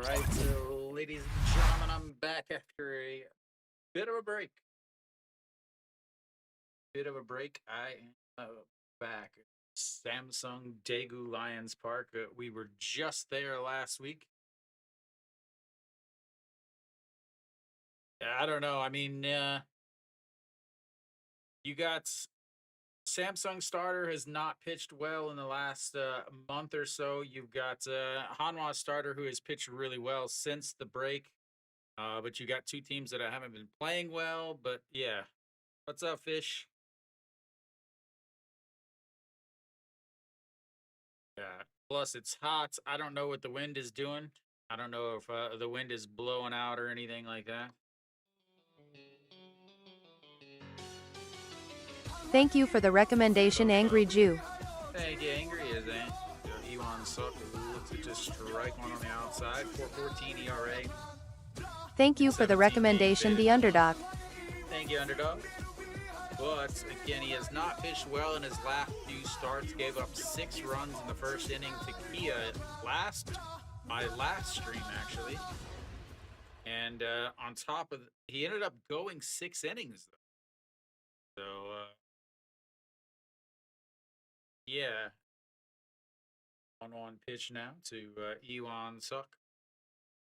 right, so ladies and gentlemen, I'm back after a bit of a break. I am back. Samsung Daegu Lions Park. We were just there last week. I don't know. I mean, you got Samsung starter has not pitched well in the last month or so. You've got Hanwha starter who has pitched really well since the break. But you got two teams that haven't been playing well. But yeah, what's up, Fish? Yeah. Plus, it's hot. I don't know what the wind is doing. I don't know if the wind is blowing out or anything like that. Thank you for the recommendation, Angry Jew. Thank you, Angry is in. Elon Suk looks to just strike one on the outside. 4.14 ERA. Thank you for the 17 recommendation, games. The Underdog. Thank you, Underdog. But again, he has not pitched well in his last few starts. Gave up 6 runs in the first inning to Kia my last stream actually. And on top of, he ended up going 6 innings though. So yeah, 1-1 pitch now to Elon Suk.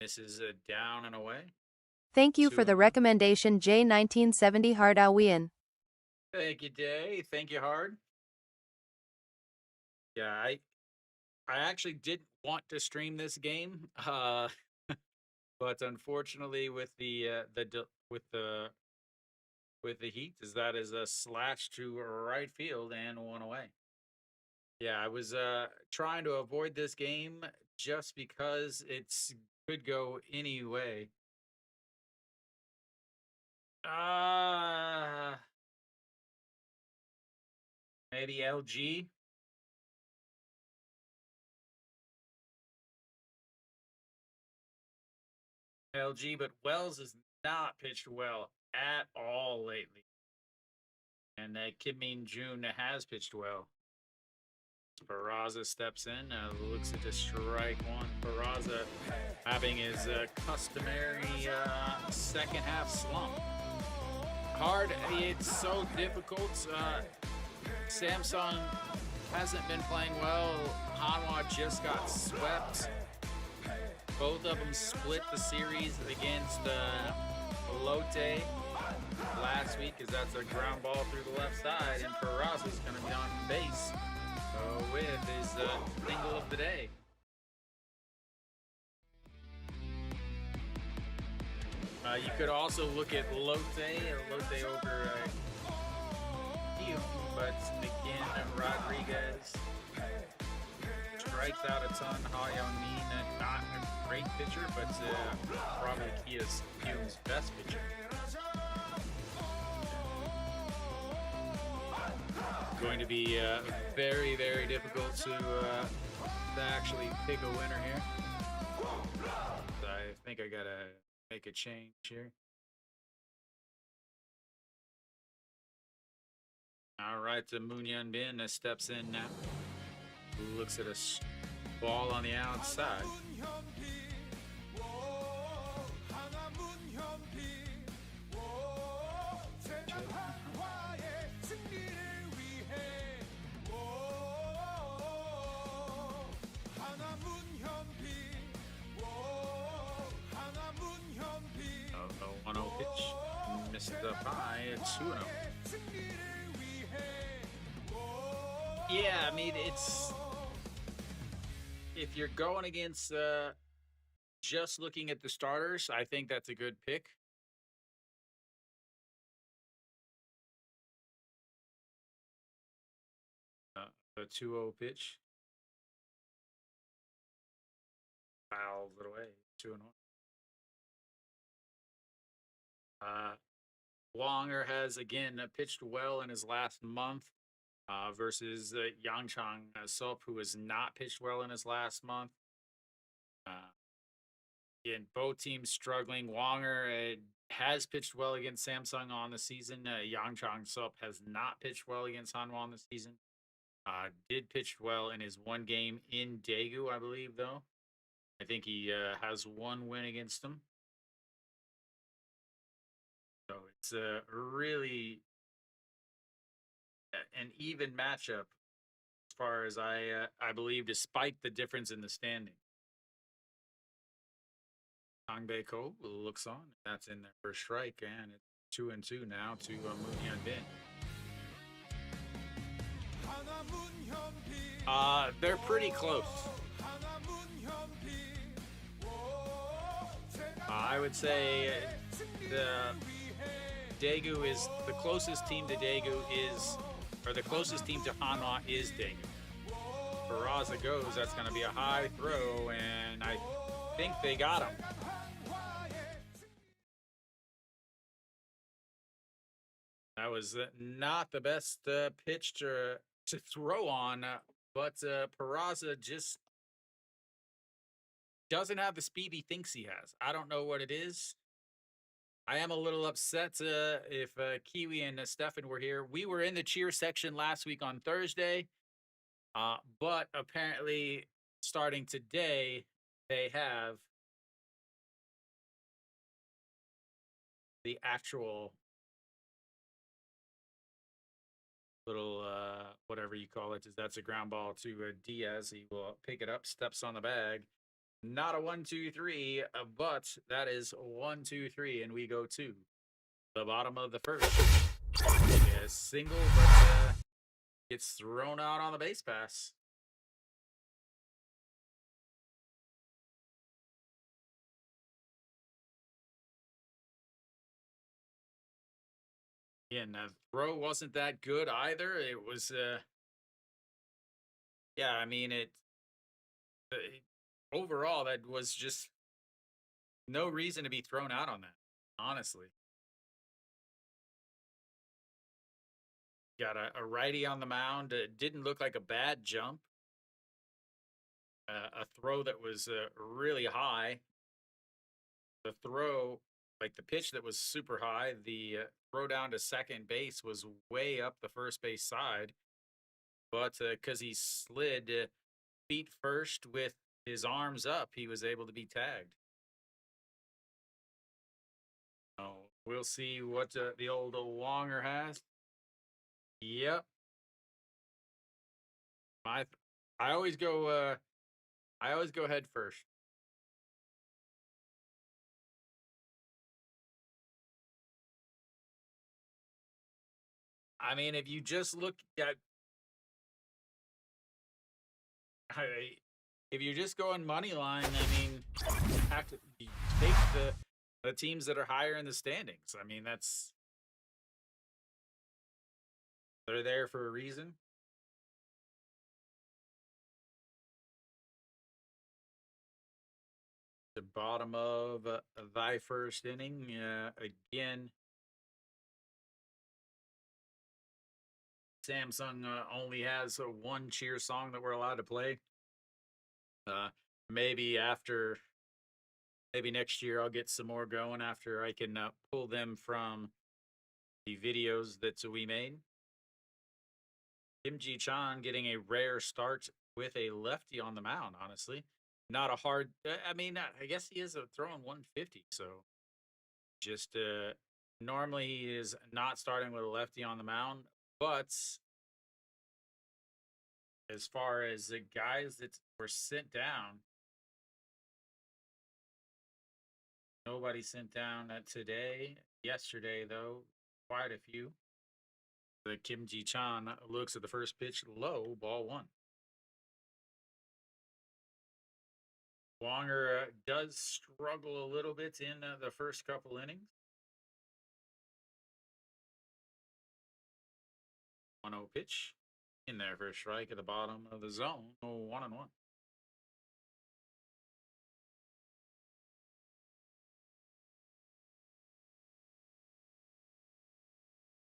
This is down and away. Thank you for the 2-1. recommendation, J1970 Hardawian. Thank you, Day. Thank you, Hard. Yeah, I actually didn't want to stream this game, but unfortunately, with the heat, that is a slash to right field and one away. Yeah, I was trying to avoid this game just because it's could go any way. Maybe LG. LG, but Wells has not pitched well at all lately. And Kim Min Jun has pitched well. Peraza steps in, looks at the strike one. Peraza having his customary second half slump. Hard, it's so difficult. Samsung hasn't been playing well. Hanwha just got swept. Both of them split the series against Lotte last week, as that's a ground ball through the left side, and Peraza's going to be on base with his single of the day. You could also look at Lotte over but again, Rodriguez strikes out a ton. Ha Young-min, not a great pitcher, but probably Kia's best pitcher. Going to be very, very difficult to actually pick a winner here. So I think I gotta make a change here. All right, so Moon Hyun Bin steps in now. Looks at a ball on the outside. The 1-0 pitch missed up high at 2-0. Yeah, I mean, it's if you're going against just looking at the starters, I think that's a good pick. A 2-0 pitch. Fouls it away. 2-1. Wonger has again pitched well in his last month versus Yangchang SOOP, who has not pitched well in his last month. Again, both teams struggling. Wonger has pitched well against Samsung on the season. Yangchang SOOP has not pitched well against Hanwha on the season. Did pitch well in his one game in Daegu, I believe, though. I think he has one win against him. So it's really an even matchup as far as I believe, despite the difference in the standing. Hanwha Eagles looks on. That's in there for a strike, and it's 2-2 now to Moonhyun Bin. They're pretty close. I would say the Daegu is the closest team to Daegu is, or the closest team to Hanwha is Daegu. Peraza goes, that's going to be a high throw, and I think they got him. That was not the best pitch to throw on, but Peraza just doesn't have the speed he thinks he has. I don't know what it is. I am a little upset if Kiwi and Stefan were here. We were in the cheer section last week on Thursday, but apparently starting today, they have the actual little whatever you call it. That's a ground ball to Diaz. He will pick it up, steps on the bag. Not a 1-2-3, but that is 1-2-3, and we go to the bottom of the first. Yeah, single, but gets thrown out on the base pass. Again, the throw wasn't that good either. It was, yeah, I mean, overall, that was just no reason to be thrown out on that, honestly. Got a righty on the mound. It didn't look like a bad jump. A throw that was really high. The throw, like the pitch that was super high, the throw down to second base was way up the first base side. But because he slid feet first with his arms up, he was able to be tagged. Oh, we'll see what the old Wonger has. Yep. I always go head first. I mean, if you just look at, if you're just going money line, I mean, you have to take the teams that are higher in the standings. I mean, they're there for a reason. The bottom of thy first inning, again. Samsung only has one cheer song that we're allowed to play. Maybe next year I'll get some more going after I can pull them from the videos that we made. Kim Ji-chan getting a rare start with a lefty on the mound, honestly. Not a hard, I mean, I guess he is throwing 150, so just normally he is not starting with a lefty on the mound, but as far as the guys that were sent down, nobody sent down today. Yesterday, though, quite a few. The Kim Ji-chan looks at the first pitch, low, ball one. Wonger does struggle a little bit in the first couple innings. 1-0 pitch in there for a strike at the bottom of the zone. 1-1.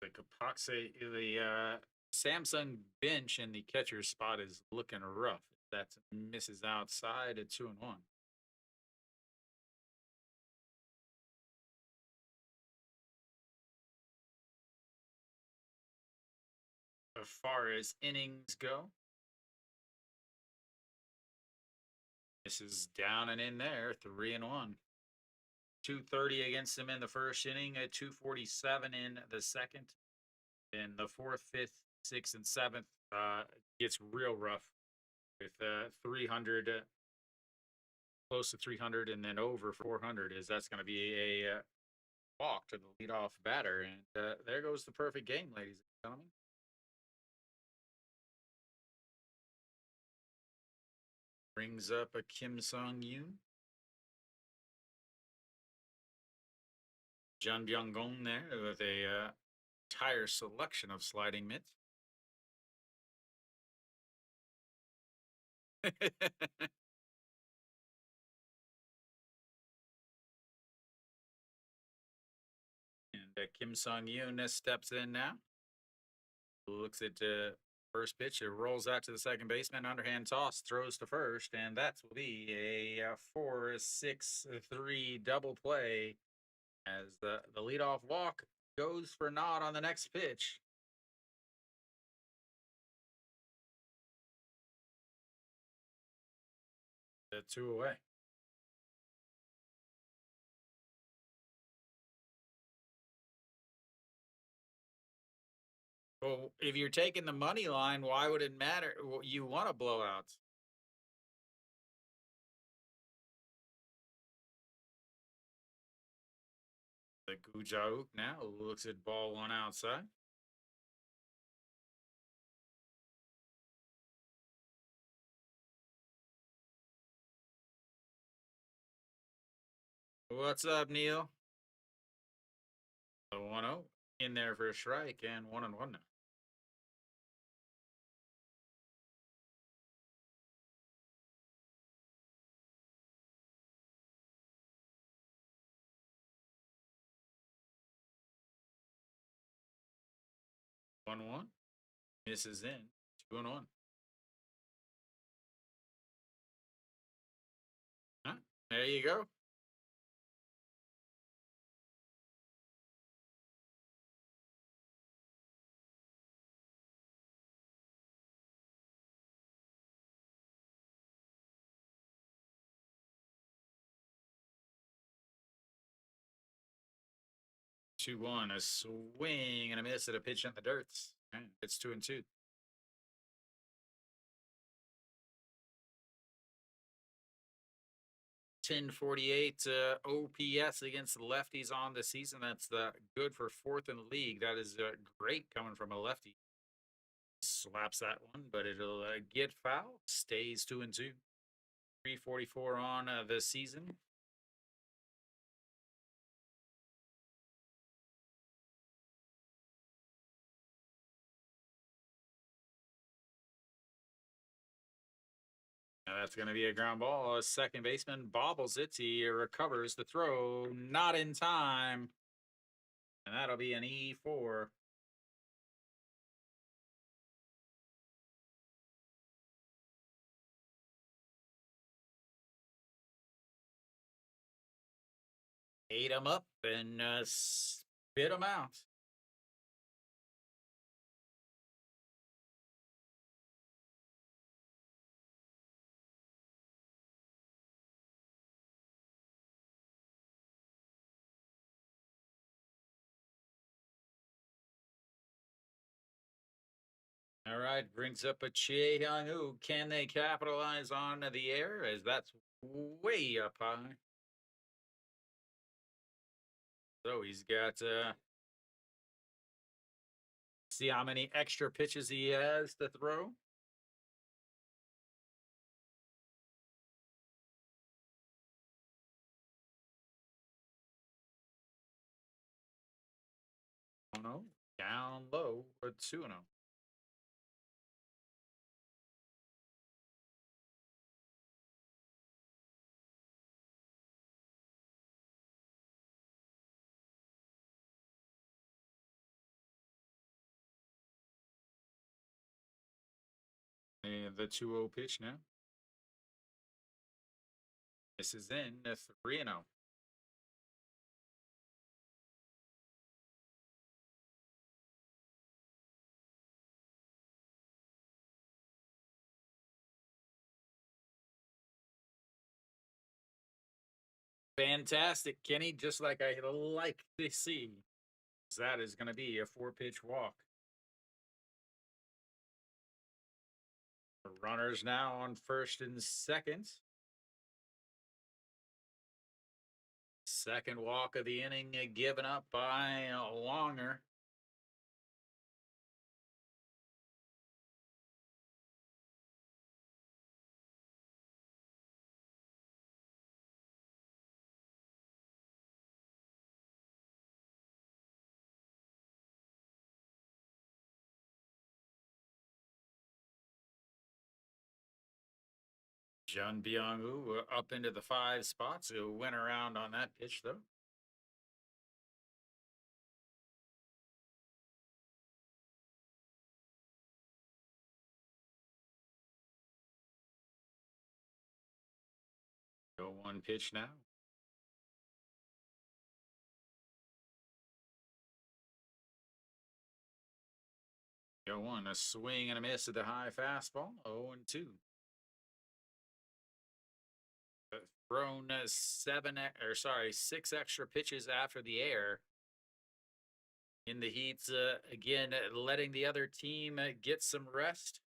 The the Samsung bench in the catcher's spot is looking rough. That misses outside at 2-1. As far as innings go, This is down and in there, 3-1. 230 against him in the first inning, at 247 in the second. In the fourth, fifth, sixth, and seventh, gets real rough with 300, close to 300, and then over 400. Is that's going to be a walk to the leadoff batter, and there goes the perfect game, ladies and gentlemen. Brings up a Kim Sung Yoon. Jun Byung Gong there with a entire selection of sliding mitts. And Kim Sung Yoon steps in now. Looks at first pitch. It rolls out to the second baseman. Underhand toss, throws to first, and that will be a 4-6-3 double play as the leadoff walk goes for naught on the next pitch. The 2 away. Well, if you're taking the money line, why would it matter? Well, you want a blowout. The Gujauk now looks at ball one outside. What's up, Neil? The 1-0 in there for a strike and 1-1 now. One. Misses in. 2-1. Huh? There you go. Two one, a swing and a miss at a pitch in the dirt. It's 2-2. .1048 OPS against the lefties on the season. That's good for fourth in the league. That is great coming from a lefty. Slaps that one, but it'll get foul. Stays 2-2. 344 on the season. That's going to be a ground ball. A second baseman bobbles it. He recovers the throw. Not in time. And that'll be an E4. Ate him up and spit him out. All right, brings up a Chie Hyung-woo. Can they capitalize on the air? As that's way up high. So he's got see how many extra pitches he has to throw. Oh no, down low for 2-0. And the 2-0 pitch now. This is in 3-0. Fantastic, Kenny. Just like I like to see. That is going to be a 4-pitch walk. Runners now on first and second. Second walk of the inning given up by Longer. Jun Byung-woo up into the 5 spots. Who went around on that pitch, though. Go 1 pitch now. Go 1, a swing and a miss at the high fastball. 0-2. Thrown 6 extra pitches after the air. In the heat, again, letting the other team get some rest.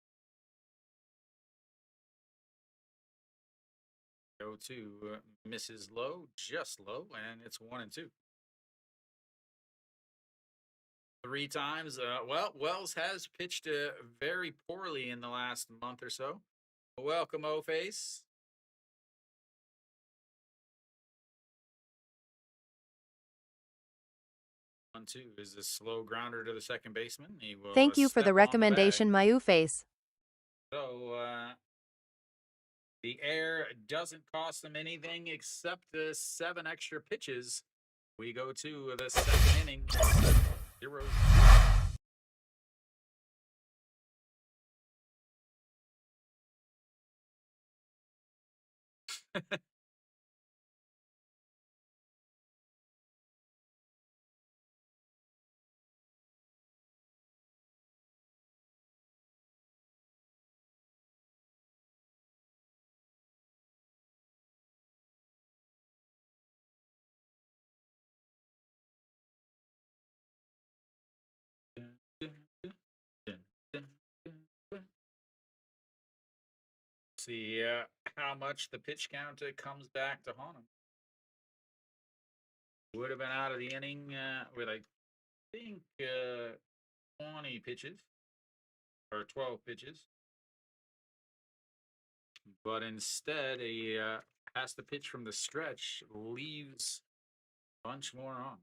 0-2 misses low, just low, and it's 1-2. 3 times. Well, Wells has pitched very poorly in the last month or so. Welcome, O-Face. 1-2 is a slow grounder to the second baseman. He will Thank you for step the on recommendation, bag. my face. So the air doesn't cost them anything except the 7 extra pitches. We go to the second inning. 0. See how much the pitch count comes back to haunt him. Would have been out of the inning with, I think, 20 pitches or 12 pitches. But instead, he has to pitch from the stretch, leaves a bunch more on.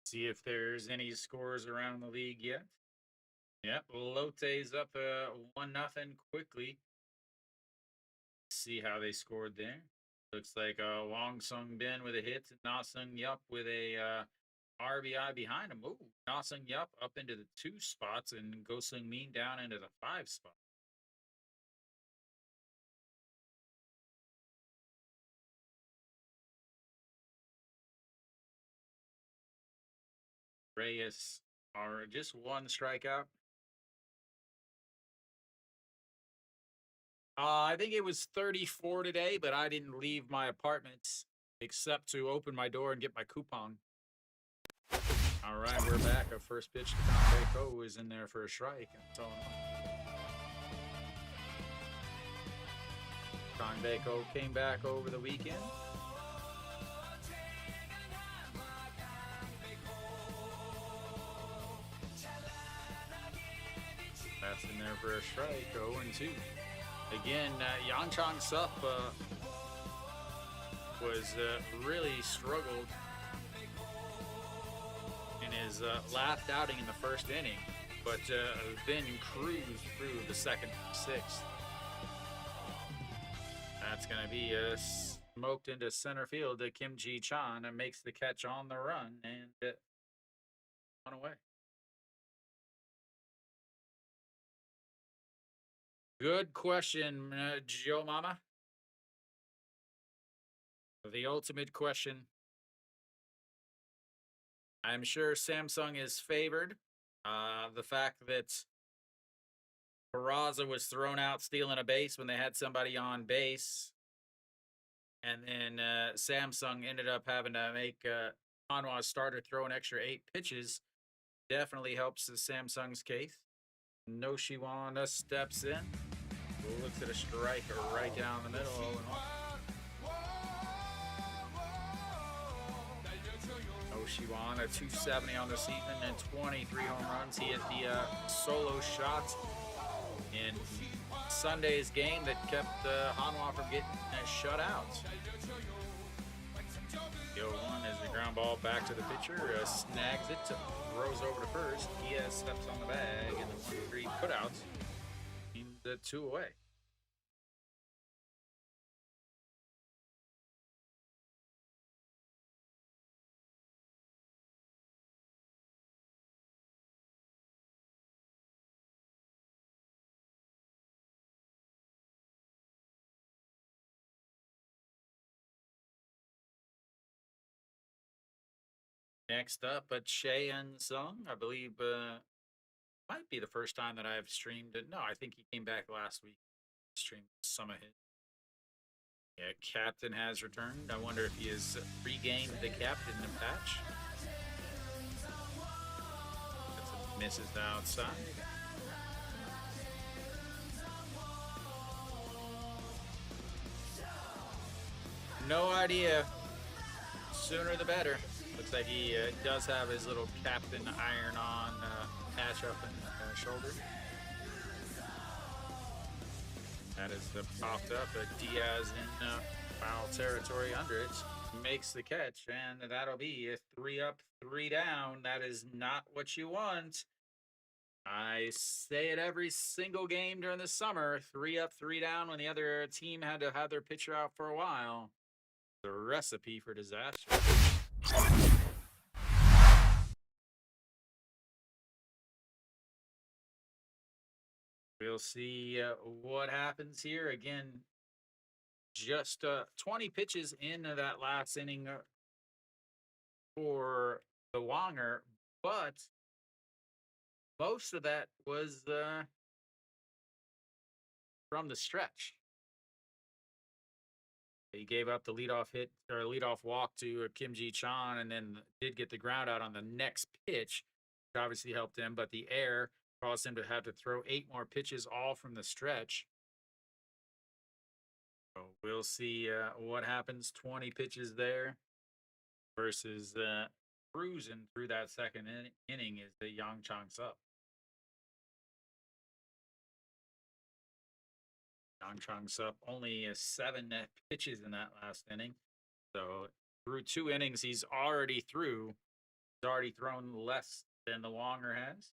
See if there's any scores around the league yet. Yep, Lote's up 1-0 quickly. See how they scored there. Looks like Wong Sung Bin with a hit. Na Sung Yup with a RBI behind him. Ooh, Na Sung Yup up into the 2 spots and Go Sung Min down into the 5 spot. Reyes are just 1 strikeout. I think it was 34 today, but I didn't leave my apartment except to open my door and get my coupon. All right, we're back. Our first pitch to Beko is in there for a strike. Beko came back over the weekend. That's in there for a strike. 0-2. Again, Yang Chang Sup was really struggled in his last outing in the first inning, but then cruised through the second 6th. That's going to be smoked into center field. Kim Ji-chan makes the catch on the run and on away. Good question, Joe Mama. The ultimate question. I'm sure Samsung is favored. The fact that Peraza was thrown out stealing a base when they had somebody on base, and then Samsung ended up having to make Hanwha's starter throw an extra 8 pitches. Definitely helps the Samsung's case. No Shiwana steps in. Looks at a striker right down the middle. All in all. Oshiwana, 270 on the season and 23 home runs. He hit the solo shot in Sunday's game that kept Hanwha from getting shut out. The 0-1 is the ground ball back to the pitcher, snags it, throws over to first. Diaz steps on the bag, and the 1-3 putout means the 2 away. Next up, Che and Sung. I believe might be the first time that I've streamed it. No, I think he came back last week. Streamed some of his. Yeah, Captain has returned. I wonder if he has regained the captain patch. That's a misses outside. No idea. Sooner the better. Looks like he does have his little captain iron-on patch up in the shoulder. That is popped up. Diaz in foul territory under it. Makes the catch, and that'll be a 3 up, 3 down. That is not what you want. I say it every single game during the summer. 3 up, 3 down when the other team had to have their pitcher out for a while. The recipe for disaster. We'll see what happens here. Again, just 20 pitches into that last inning for the Wonger, but most of that was from the stretch. He gave up the leadoff hit or leadoff walk to Kim Ji Chan, and then did get the ground out on the next pitch, which obviously helped him. But the air caused him to have to throw 8 more pitches, all from the stretch. So we'll see what happens. 20 pitches there versus cruising through that second inning is the Yang Chang Sup. Yang Chang Sup only 7 pitches in that last inning. So through 2 innings, he's already through. He's already thrown less than the Wonger has.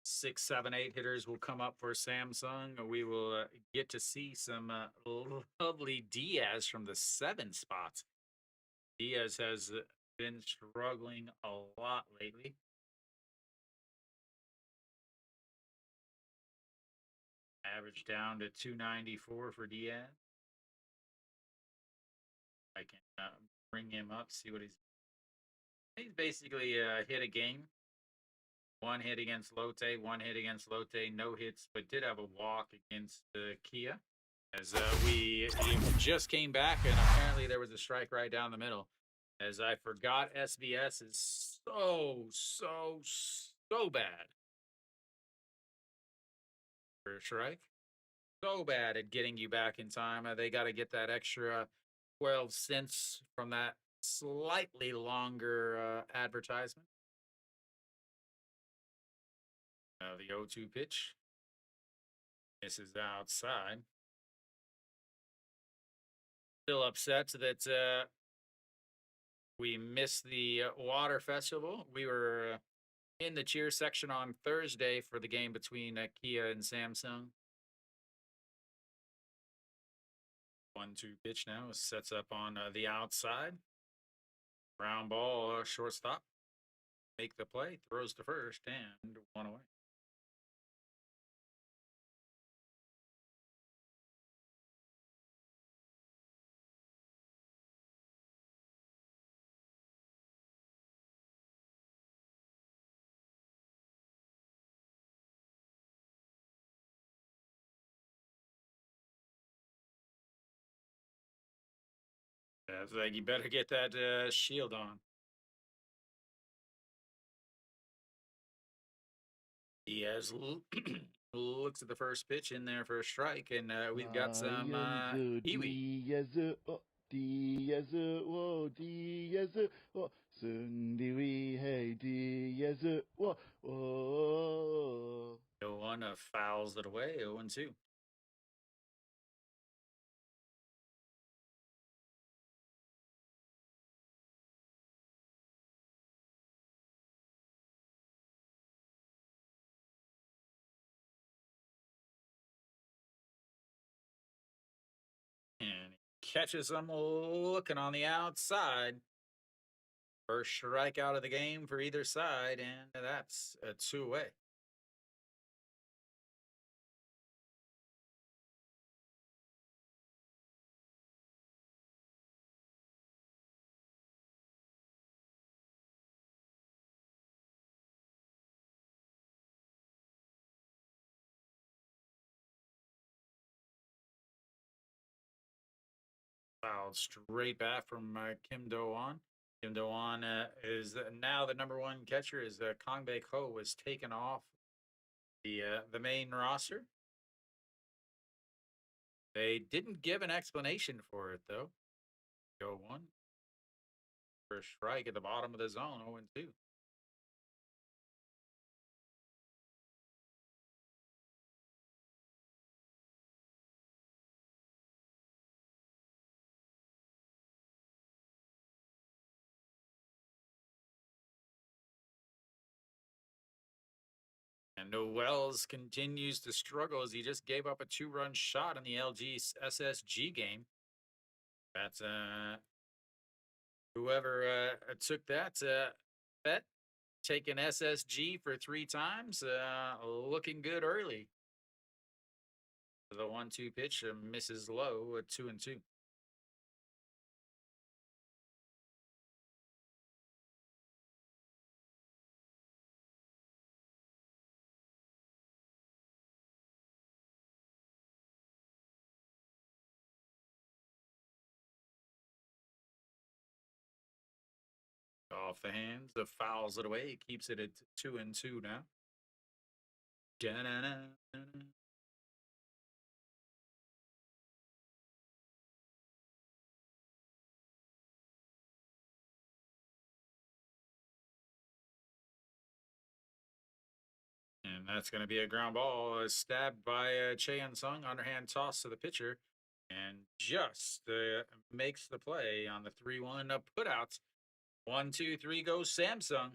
Six, 7, 8 hitters will come up for Samsung. We will get to see some lovely Diaz from the 7 spot. Diaz has been struggling a lot lately. Average down to 294 for Diaz. I can bring him up, see what he's basically hit a game. 1 hit against Lotte, 1 hit against Lotte, no hits, but did have a walk against Kia. As we just came back, and apparently there was a strike right down the middle. As I forgot, SBS is so bad for a strike. So bad at getting you back in time. They got to get that extra 12 cents from that slightly longer advertisement. The 0-2 pitch. Misses outside. Still upset that we missed the water festival. We were in the cheer section on Thursday for the game between Kia and Samsung. 1-2 pitch now. Sets up on the outside. Ground ball, shortstop. make the play, throws to first, and one away. It's like you better get that shield on. He has looks at the first pitch in there for a strike, and we've got some Kiwi. Diaz, oh, Diaz, oh, Diaz, oh, Sundiwi, hey, Diaz, oh, oh. No one fouls it away, 0-2. And he catches him looking on the outside. First strikeout of the game for either side, and that's a 2 away. Fouled straight back from Kim Do-won. Kim Do-won is now the number one catcher. Is Kong Bae Ko was taken off the main roster. They didn't give an explanation for it though. Go one for a strike at the bottom of the zone, 0-2. And Noel's continues to struggle as he just gave up a 2-run shot in the LG SSG game. That's whoever took that bet, taking SSG for 3 times, looking good early. The 1-2 pitch misses low at 2-2. Off the hands, the fouls it away, keeps it at 2-2 now. Da-na-na-na-na. And that's going to be a ground ball, stabbed by Cheon Sung, underhand toss to the pitcher, and just makes the play on the 3-1 putouts. 1-2-3 goes Samsung.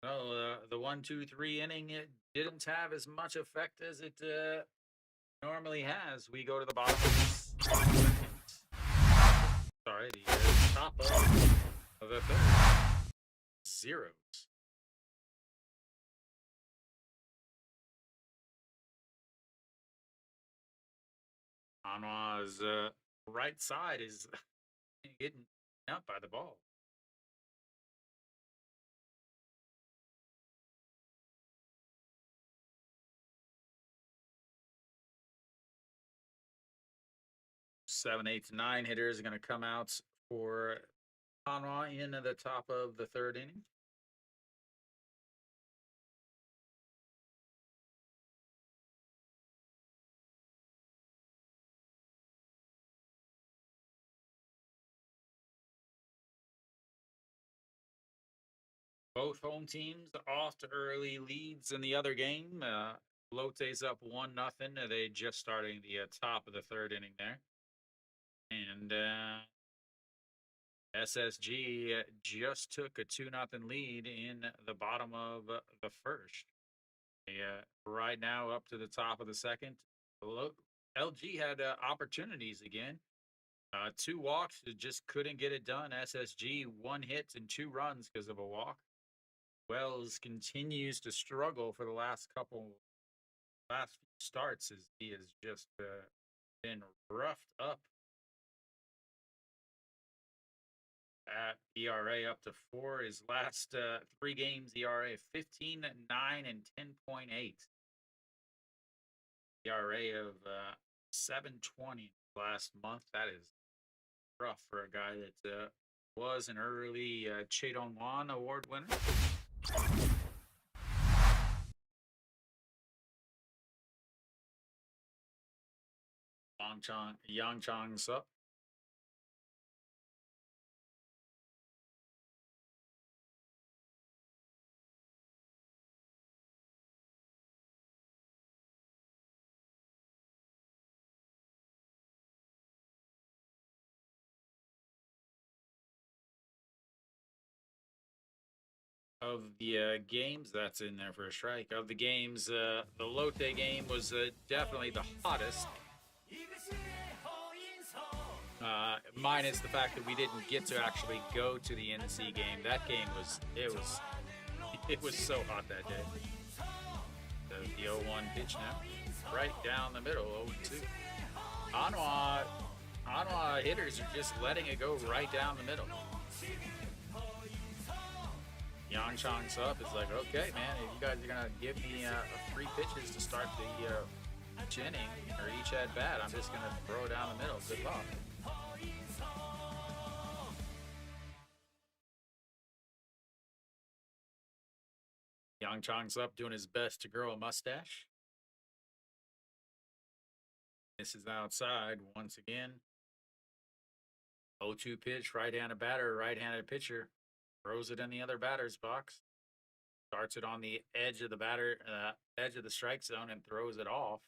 Well, the 1-2-3 inning it didn't have as much effect as it normally has. We go to the bottom. Sorry, the top of the third. Zeros. Hanwha's right side is getting up by the ball. Seven, 8, 9 hitters are going to come out for Hanwha in the top of the third inning. Both home teams off to early leads in the other game. Lote's up 1-0. They just starting the top of the third inning there. And SSG just took a 2-0 lead in the bottom of the first. Right now up to the top of the second. LG had opportunities again. 2 walks, just couldn't get it done. SSG 1 hit and 2 runs because of a walk. Wells continues to struggle for the last few starts as he has just been roughed up at ERA up to 4. His last 3 games, ERA 15, 9, and 10.8. ERA of 7.20 last month. That is rough for a guy that was an early Chedong-Wan Award winner. Yang Chang Sup. Of the games that's in there for a strike. Of the games, the Lotte game was definitely the hottest. Minus the fact that we didn't get to actually go to the NC game. That game it was so hot that day. The 0-1 pitch now, right down the middle, 0-2. Hanwha hitters are just letting it go right down the middle. Yang Chang Sup is like, okay, man, if you guys are gonna give me 3 pitches to start the each inning or each at bat, I'm just gonna throw it down the middle. Good luck. Yang Chang Sup doing his best to grow a mustache. This is outside once again. 0-2 pitch, right-handed batter, right-handed pitcher. Throws it in the other batter's box. Starts it on the edge of the edge of the strike zone and throws it off.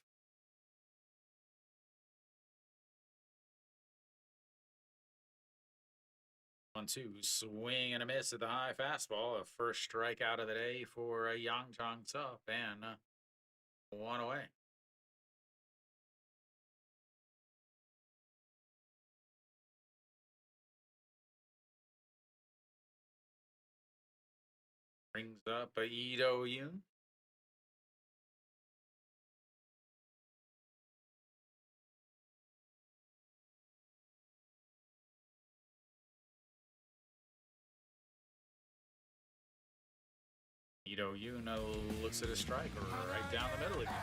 One-two, swing and a miss at the high fastball. A first strikeout of the day for Yang Chang Sup, and 1 away. Brings up Ito Yoon. Ito Yoon looks at a strike right down the middle again.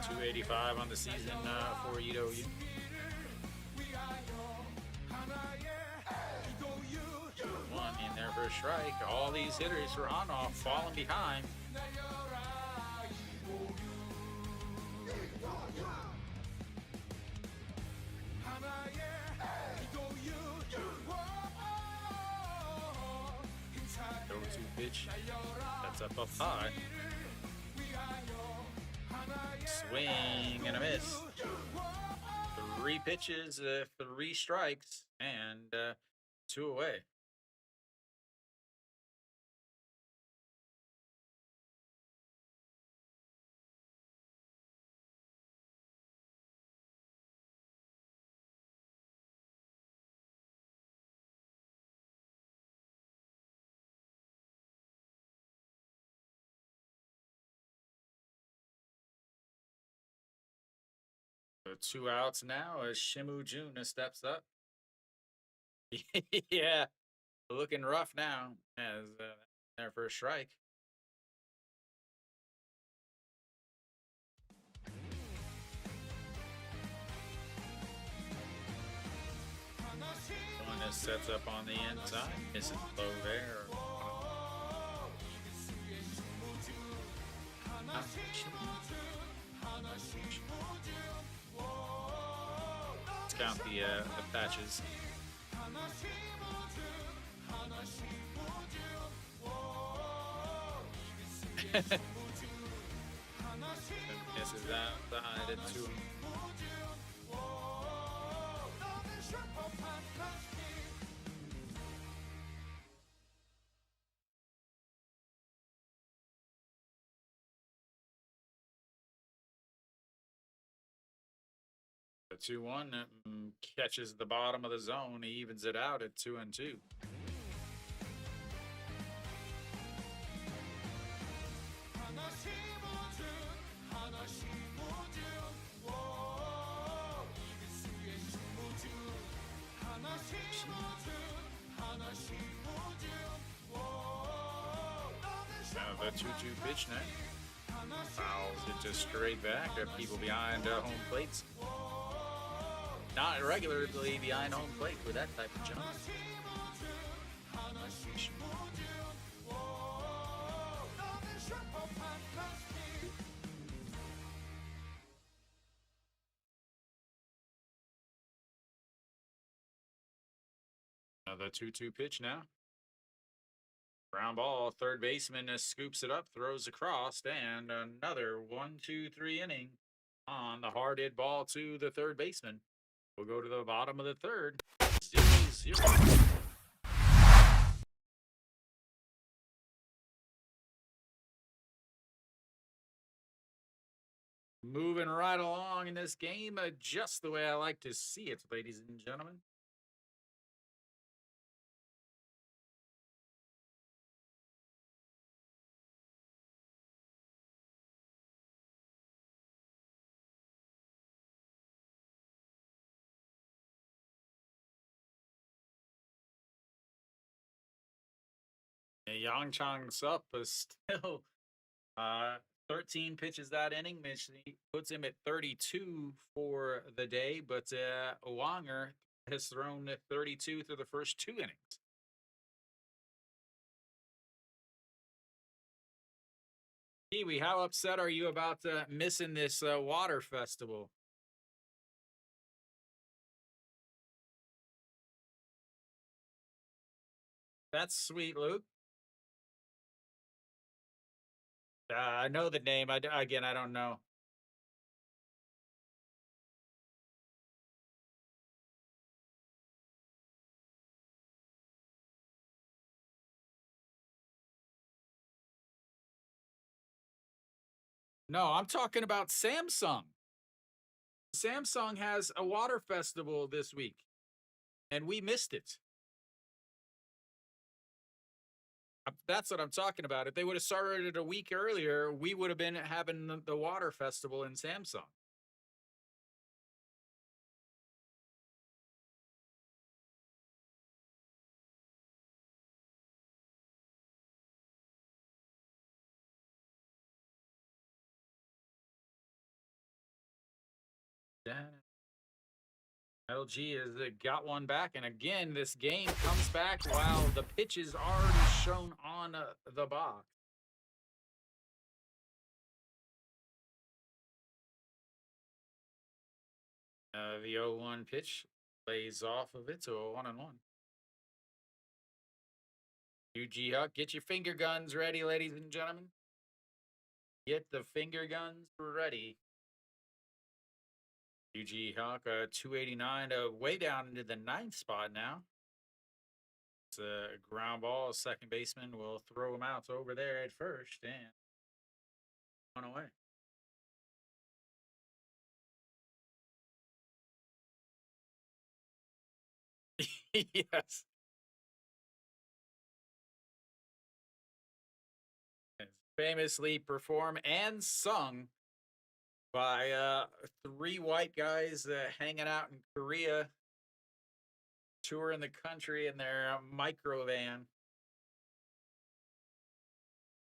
285 on the season for Ito Yoon. One in there for a strike. All these hitters for Hanwha falling behind. Go-to pitch. That's up high. Swing and a miss. 3 pitches, 3 strikes, and 2 away. So 2 outs now as Shimu Jun steps up. Yeah, looking rough now as their first strike. One that sets up on the inside. Misses low there. Let's count the patches. Misses out behind it to him. The 2-1 catches the bottom of the zone. He evens it out at 2-2. Now the 2-2 pitch now. Fouls it just straight back at people behind home plates. Not regularly behind home plate with that type of jump. The 2-2 pitch now. Ground ball, third baseman scoops it up, throws across, and another 1-2-3 inning on the hard hit ball to the third baseman. We'll go to the bottom of the third. 0-0. Moving right along in this game, just the way I like to see it, ladies and gentlemen. Yangchang's up is still 13 pitches that inning, which puts him at 32 for the day. But Wanger has thrown 32 through the first 2 innings. Kiwi, how upset are you about missing this water festival? That's sweet, Luke. I know the name. Again, I don't know. No, I'm talking about Samsung. Samsung has a water festival this week, and we missed it. That's what I'm talking about. If they would have started it a week earlier, we would have been having the water festival in Samsung. LG has got one back, and again, this game comes back while the pitch is already shown on the box. The 0-1 pitch lays off of it to a 1-1. UG Huck, get your finger guns ready, ladies and gentlemen. Get the finger guns ready. UG Hawk, 289, way down into the 9th spot now. It's a ground ball. Second baseman will throw him out over there at first and one away. Yes. It's famously performed and sung by 3 white guys hanging out in Korea, touring the country in their micro van.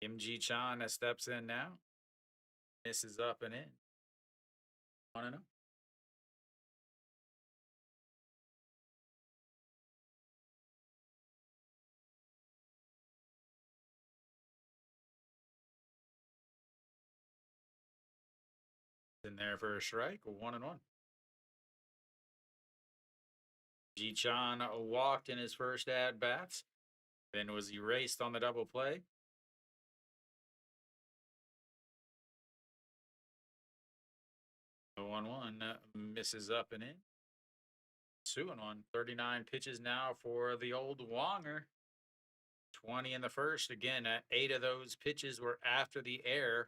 MG Chan steps in now. Misses up and in. 1-0. In there for a strike, 1-1. Ji-chan walked in his first at-bats, then was erased on the double play. The 1-1 misses up and in. 2-1, 39 pitches now for the old Wonger. 20 in the first. Again, 8 of those pitches were after the air.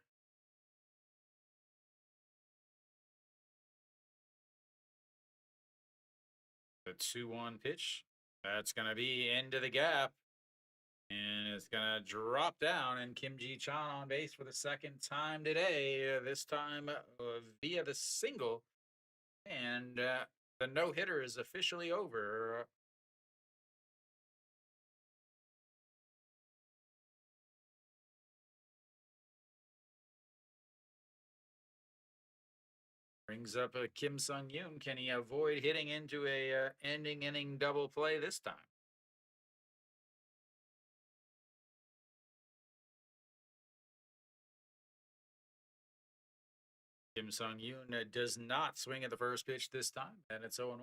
The 2-1 pitch. That's going to be into the gap. And it's going to drop down. And Kim Ji Chan on base for the second time today. This time via the single. And the no hitter is officially over. Brings up Kim Sung Yoon. Can he avoid hitting into a ending inning double play this time? Kim Sung Yoon does not swing at the first pitch this time, and it's 0-1.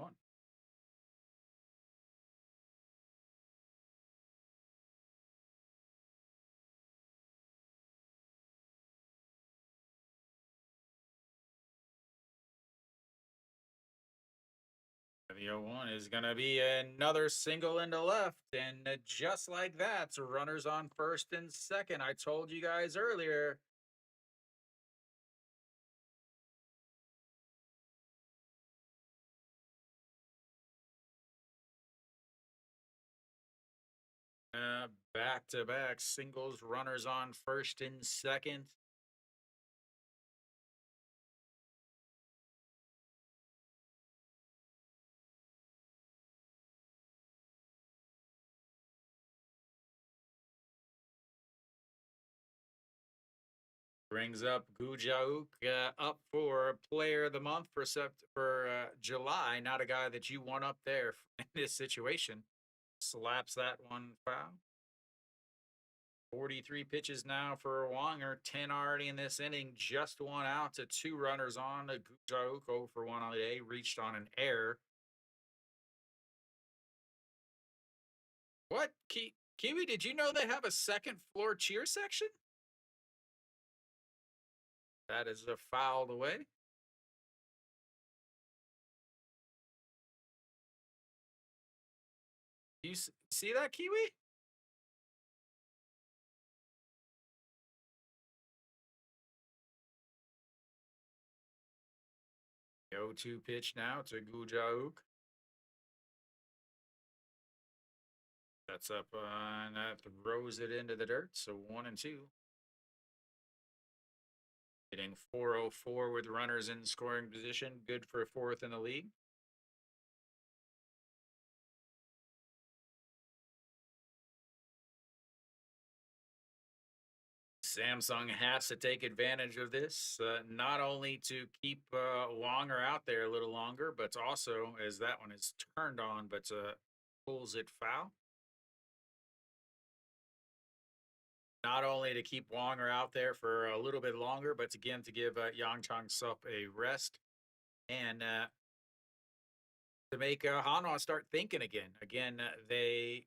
The 0-1 is going to be another single into left. And just like that, runners on first and second. I told you guys earlier. Back-to-back singles, runners on first and second. Brings up Gu Jauk up for Player of the Month for July. Not a guy that you want up there in this situation. Slaps that one foul. 43 pitches now for Wonger. 10 already in this inning. Just one out to 2 runners on. Gu Jauk 0 for 1 on the day. Reached on an error. What? Kiwi, did you know they have a second floor cheer section? That is a foul away. You see that, Kiwi? The 0-2 pitch now to Gu Jauk. That's up and that throws it into the dirt. So 1-2. Hitting .404 with runners in scoring position. Good for 4th in the league. Samsung has to take advantage of this, not only to keep Wonger out there a little longer, but also as that one is turned on, but pulls it foul. Not only to keep Wonger out there for a little bit longer, but again to give Yang Chang Sup a rest and to make Hanwha start thinking again. Again, they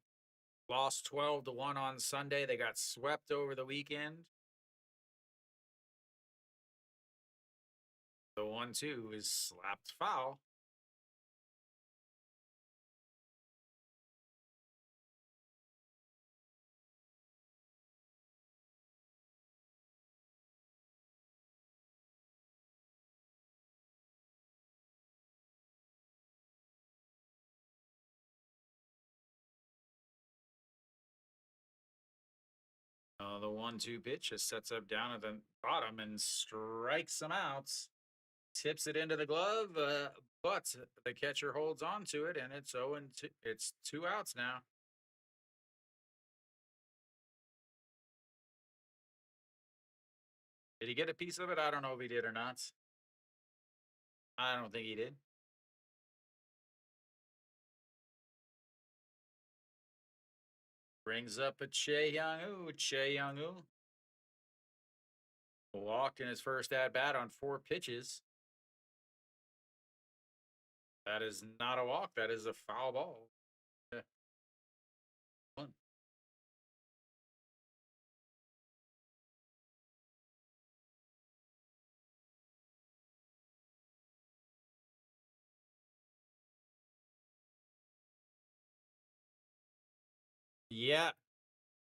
lost 12-1 on Sunday. They got swept over the weekend. The 1-2 is slapped foul. The 1-2 pitch just sets up down at the bottom and strikes him out. Tips it into the glove, but the catcher holds on to it, and it's 0-2. It's 2 outs now. Did he get a piece of it? I don't know if he did or not. I don't think he did. Brings up a Che Young-woo. Walked in his first at-bat on 4 pitches. That is not a walk. That is a foul ball. Yeah. 1. Yeah.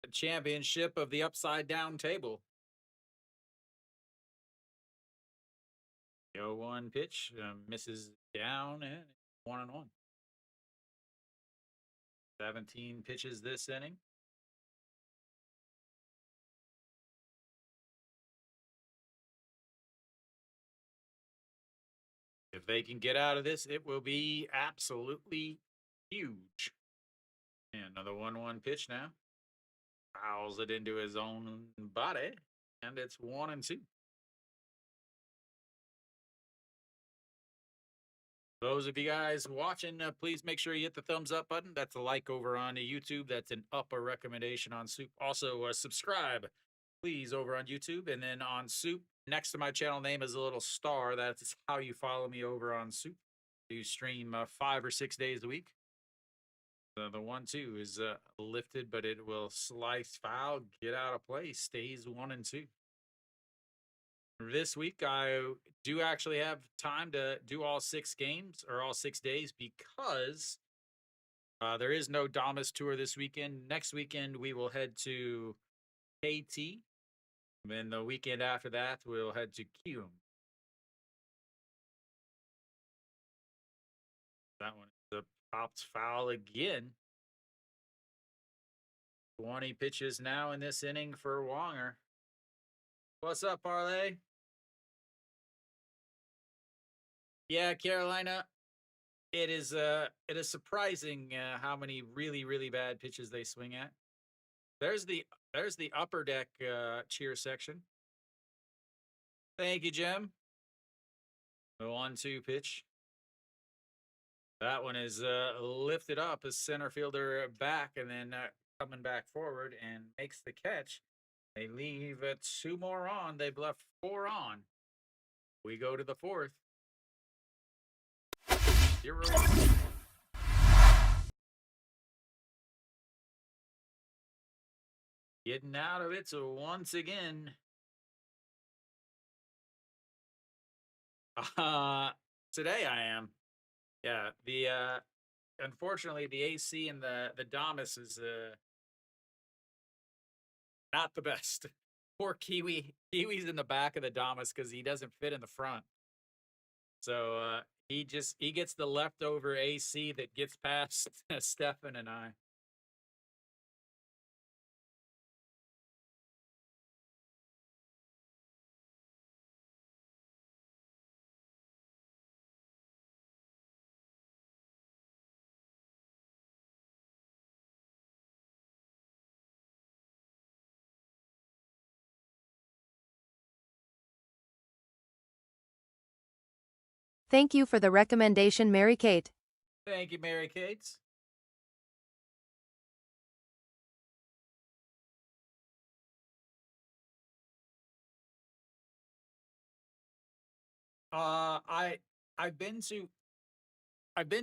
The championship of the upside down table. The 0-1 pitch misses down and 1-1. 17 pitches this inning. If they can get out of this, it will be absolutely huge. And another 1-1 pitch now. Fouls it into his own body, and it's 1-2. Those of you guys watching, please make sure you hit the thumbs up button. That's a like over on YouTube. That's an upper recommendation on SOOP. Also, subscribe, please, over on YouTube. And then on SOOP, next to my channel name is a little star. That's how you follow me over on SOOP. You stream 5 or 6 days a week. The 1-2 is lifted, but it will slice foul, get out of play, stays 1-2. This week, I do actually have time to do all 6 games or all 6 days because there is no Damas tour this weekend. Next weekend, we will head to KT. Then the weekend after that, we'll head to Kium. That one is a popped foul again. 20 pitches now in this inning for Wonger. What's up, Parlay? Yeah, Carolina. It is surprising how many really bad pitches they swing at. There's the upper deck cheer section. Thank you, Jim. The 1-2 pitch. That one is lifted up as center fielder back and then coming back forward and makes the catch. They leave 2 more on. They've left 4 on. We go to the 4th. 0-1. Getting out of it, so once again. Today I am. Yeah, the unfortunately the AC and the Damas is not the best. Poor Kiwi. Kiwi's in the back of the Damas because he doesn't fit in the front. So he gets the leftover AC that gets past Stefan and I. Thank you for the recommendation, Mary Kate. Thank you, Mary Kate. I've been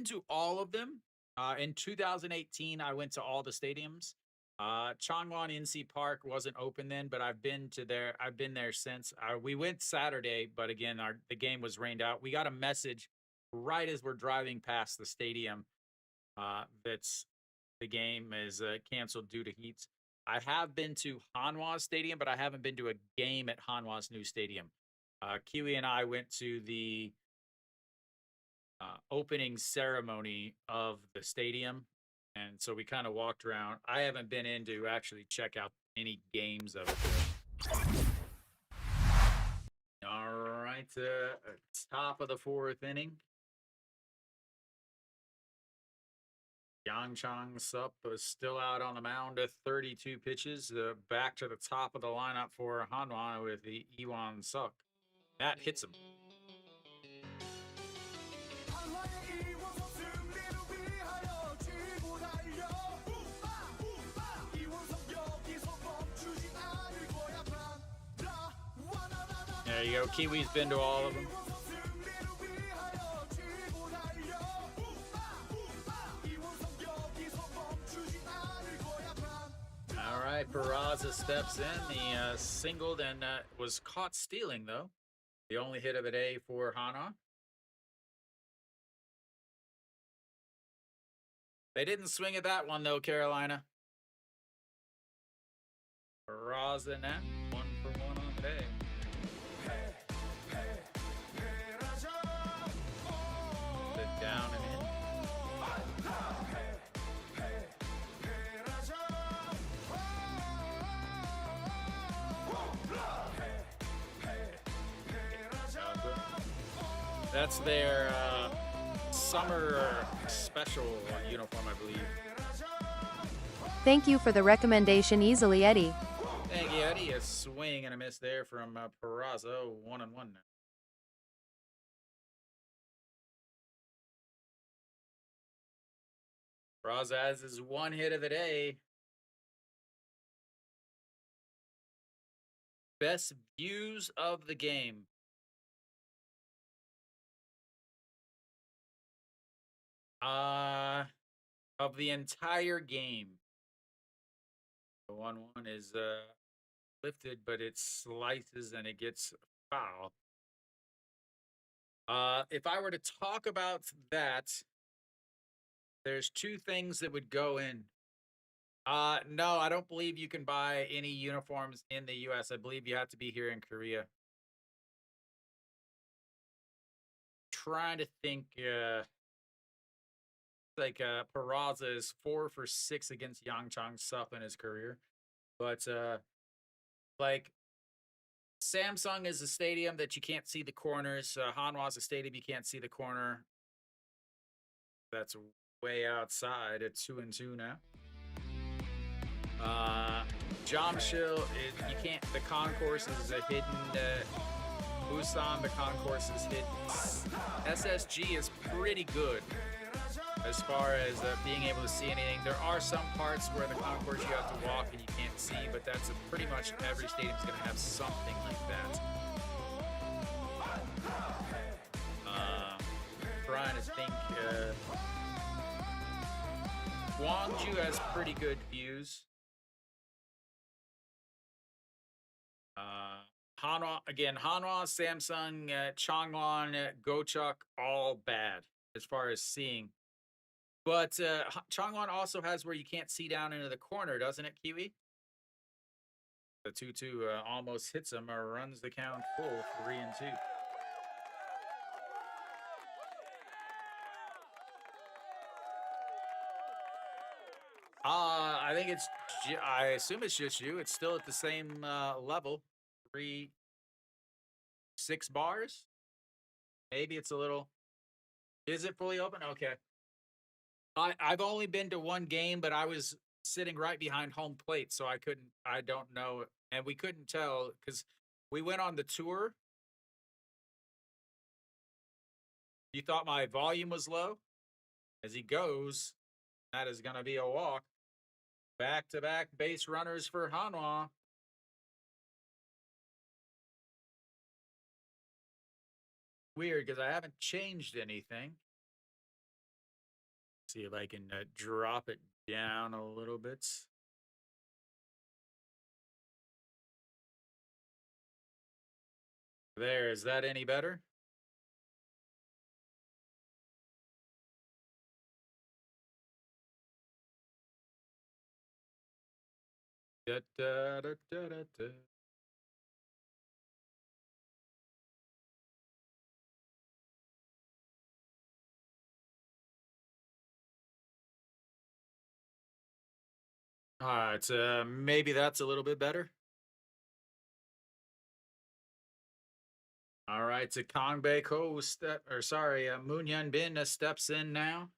to all of them. In 2018, I went to all the stadiums. Changwon NC Park wasn't open then, but I've been there since. We went Saturday, but again, the game was rained out. We got a message right as we're driving past the stadium that's the game is canceled due to heat. I have been to Hanwha Stadium, but I haven't been to a game at Hanwha's new stadium. Kiwi and I went to the opening ceremony of the stadium. And so we kind of walked around. I haven't been in to actually check out any games of it. All right, top of the 4th inning. Yang Chang Sup is still out on the mound at 32 pitches. Back to the top of the lineup for Hanwha with the Iwan Suk. That hits him. There you go. Kiwi's been to all of them. All right, Peraza steps in. He singled and was caught stealing, though. The only hit of the day for Hanwha. They didn't swing at that one, though, Carolina. Peraza now, 1 for 1 on the day. Down and in. That's their summer special uniform, I believe. Thank you for the recommendation, Easily Eddie. Thank you, Eddie. A swing and a miss there from Peraza. 1-1 now. Peraza has his one hit of the day. Best views of the game. Of the entire game. The 1-1 is lifted, but it slices and it gets foul. If I were to talk about that, there's two things that would go in. No, I don't believe you can buy any uniforms in the US. I believe you have to be here in Korea. Trying to think, like Peraza is 4 for 6 against Yangchang Sup in his career. But like Samsung is a stadium that you can't see the corners. Hanwha is a stadium you can't see the corner. That's way outside at 2-2 now. Jamshil, you can't. The concourse is a hidden. Busan, the concourse is hidden. SSG is pretty good as far as being able to see anything. There are some parts where the concourse you have to walk and you can't see, but that's pretty much every stadium's going to have something like that. Trying to think. Gwangju has pretty good views. Hanwha, again, Hanwha, Samsung, Changwon, Gochuk, all bad as far as seeing. But Changwon also has where you can't see down into the corner, doesn't it, Kiwi? The 2-2 almost hits him or runs the count full, 3-2. I think it's, I assume it's just you. It's still at the same level. 6 bars. Maybe it's a little. Is it fully open? Okay. I've only been to one game, but I was sitting right behind home plate, so I don't know. And we couldn't tell because we went on the tour. You thought my volume was low? As he goes, that is going to be a walk. Back-to-back base runners for Hanwha. Weird, because I haven't changed anything. See if I can drop it down a little bit. There, is that any better? Da, da, da, da, da, da. All right, maybe that's a little bit better. All right, so Kongbei Ko Moon Hyun Bin steps in now.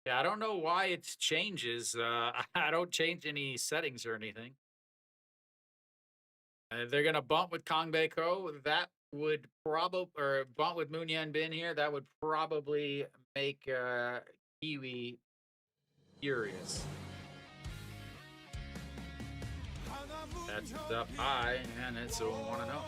Yeah, I don't know why it changes. I don't change any settings or anything. They're gonna bump with Kongbei Ko. That would probably, or bump with Moon Hyun Bin here. That would probably make Kiwi furious. That's up high, and it's a 1-0.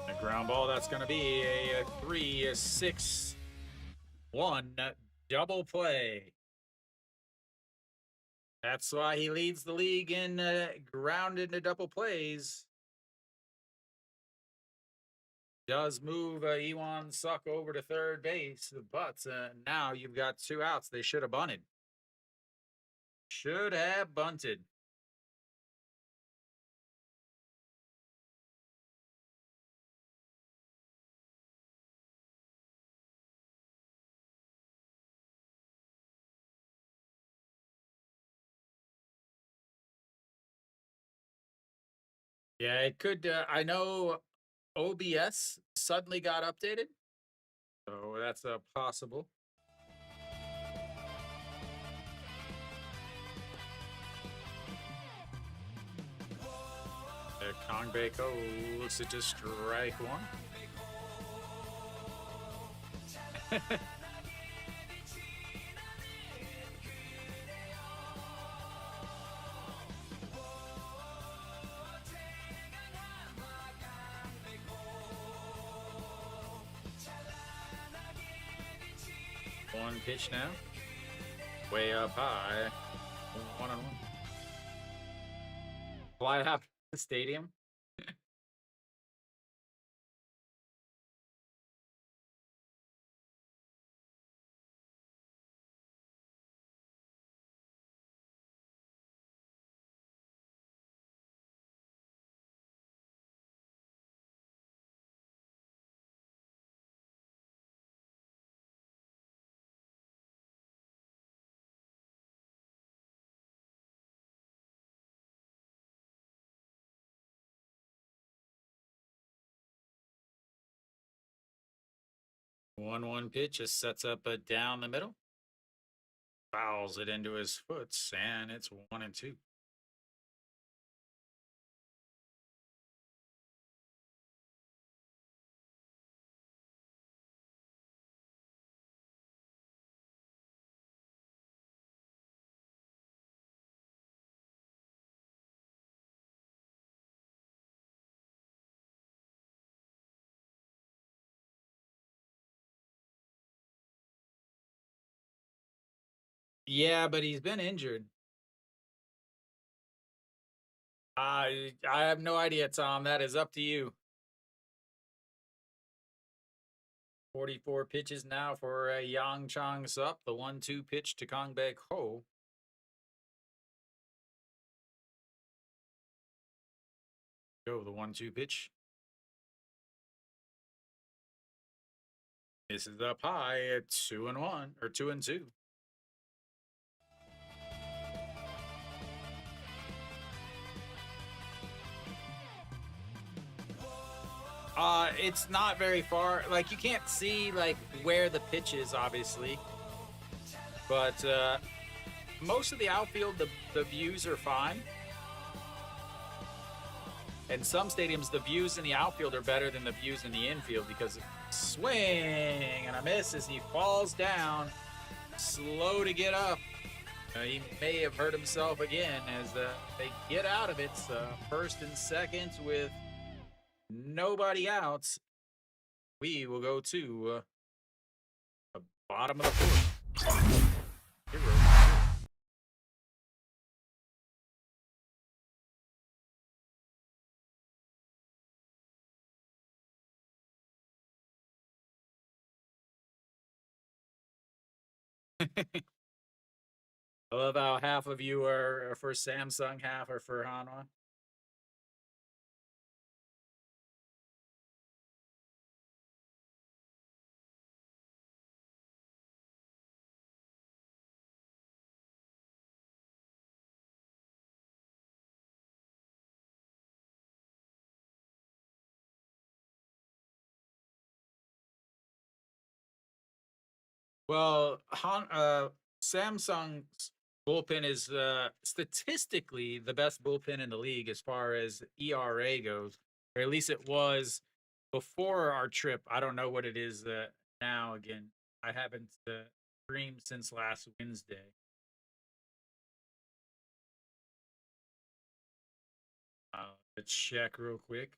The ground ball, that's going to be a 3-6-1 double play. That's why he leads the league in ground into double plays. does move Ewan Suck over to third base, but now you've got 2 outs. They should have bunted. Should have bunted. Yeah, it could. I know OBS suddenly got updated, so that's possible. Kong Bako looks at just strike one. One pitch now. Way up high. 1-1. Fly out the stadium. One pitch just sets up down the middle. Fouls it into his foot, and it's 1-2. Yeah, but he's been injured. I have no idea, Tom. That is up to you. 44 pitches now for Yang Chang Sup, the 1-2 pitch to Kong Baek Ho. Go the 1-2 pitch. This is up high at 2-1 or 2-2. It's not very far. Like, you can't see like where the pitch is, obviously, but most of the outfield, the views are fine. In some stadiums, the views in the outfield are better than the views in the infield because swing and a miss as he falls down, slow to get up. He may have hurt himself again as they get out of it. First and second with nobody out. We will go to the bottom of the fourth. I love how half of you are for Samsung, half are for Hanwha. Well, Samsung's bullpen is statistically the best bullpen in the league as far as ERA goes, or at least it was before our trip. I don't know what it is now. Again, I haven't streamed since last Wednesday. Let's check real quick.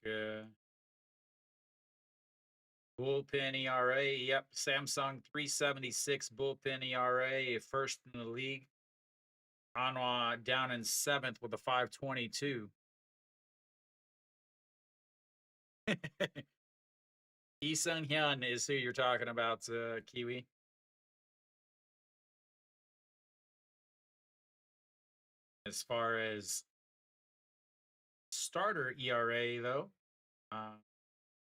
Bullpen ERA, yep, Samsung 3.76 bullpen ERA, first in the league. Hanwha down in 7th with a 5.22. Lee Sung Hyun is who you're talking about, Kiwi. As far as starter ERA, though, uh,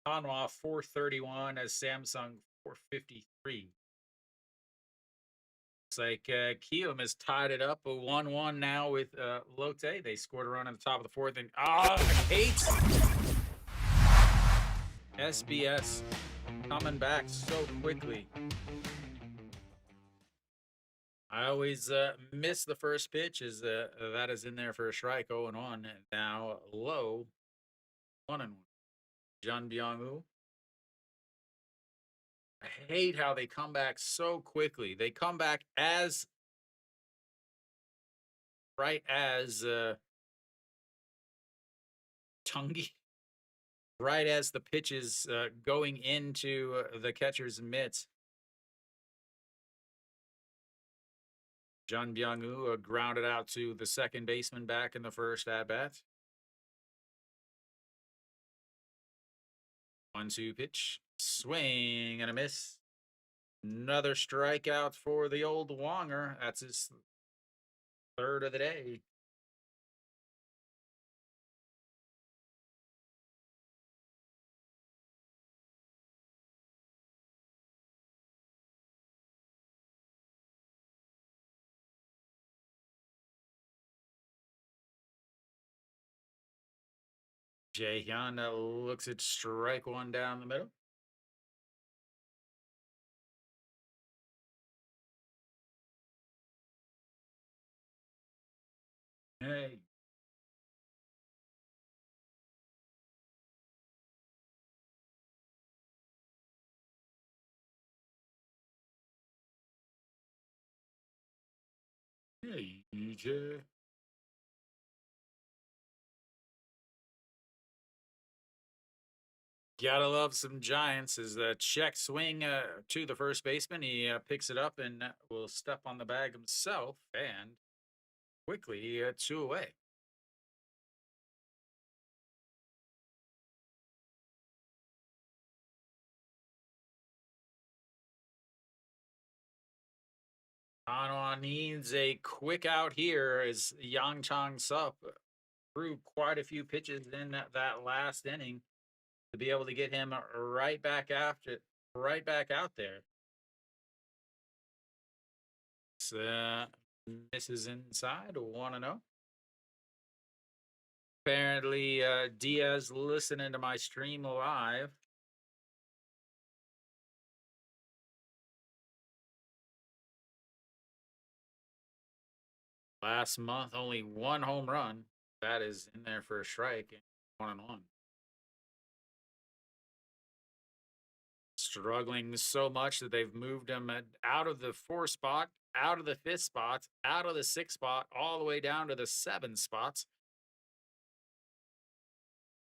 Hanwha 431 as Samsung 453. Looks like Kium has tied it up a 1-1 now with Lotte. They scored a run at the top of the fourth, and Kate SBS coming back so quickly. I always miss the first pitch, as that is in there for a strike, 0-1, and now low 1-1. Jun Byung-woo. I hate how they come back so quickly. They come back right as Tungi, right as the pitch is going into the catcher's mitts. Jun Byung-woo grounded out to the second baseman back in the first at-bat. 1-2 pitch. Swing and a miss. Another strikeout for the old Wonger. That's his third of the day. Jae-hyun looks at strike one down the middle. Hey. Hey, EJ. Gotta love some Giants. Is a check swing to the first baseman. He picks it up and will step on the bag himself, and quickly 2 away. Hanwha needs a quick out here as Yang Chang Sup threw quite a few pitches in that last inning to be able to get him right back out there. Misses inside, 1-0. Apparently, Diaz listening to my stream live. Last month, only 1 home run. That is in there for a strike, 1-1. Struggling so much that they've moved him out of the 4 spot, out of the 5th spot, out of the 6th spot, all the way down to the 7 spots.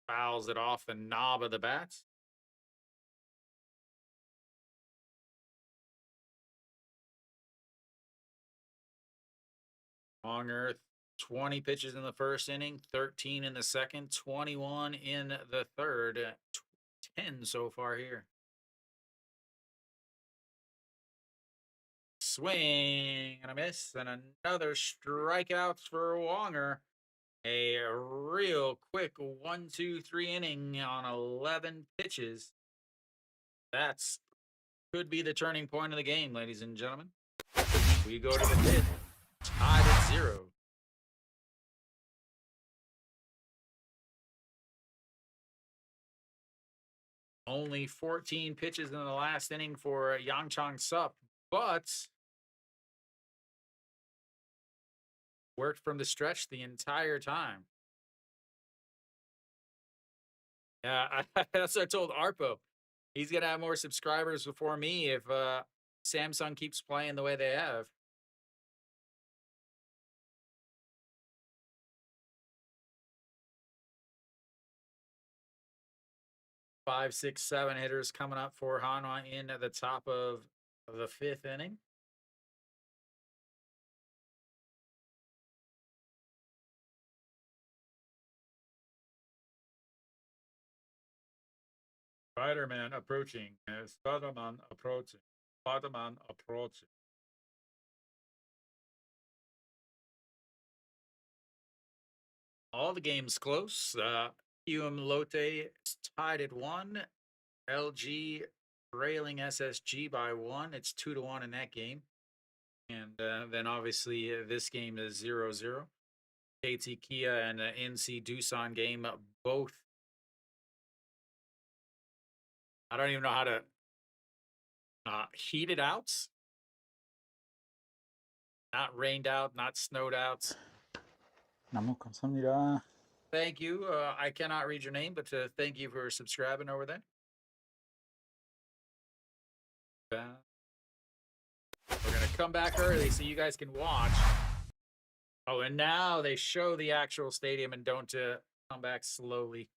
Fouls it off the knob of the bat. Long Earth, 20 pitches in the first inning, 13 in the second, 21 in the third, 10 so far here. Swing and a miss, and another strikeout for Wonger. A real quick 1-2-3 inning on 11 pitches. That's could be the turning point of the game, ladies and gentlemen. We go to the 5th, tied at 0. Only 14 pitches in the last inning for Yang Chang Sup, but worked from the stretch the entire time. Yeah, that's what I told Arpo. He's going to have more subscribers before me if Samsung keeps playing the way they have. 5, 6, 7 hitters coming up for Hanwha in at the top of the 5th inning. Spider-Man approaching. Spider-Man approaching. Spider-Man approaching. All the games close. Lotte is tied at 1. LG trailing SSG by 1. It's 2-1 in that game. And then obviously this game is 0-0. KT Kia and NC Doosan game both. I don't even know how to heat it out. Not rained out, not snowed out. 너무 감사합니다. Thank you. I cannot read your name, but thank you for subscribing over there. We're going to come back early so you guys can watch. Oh, and now they show the actual stadium and don't come back slowly.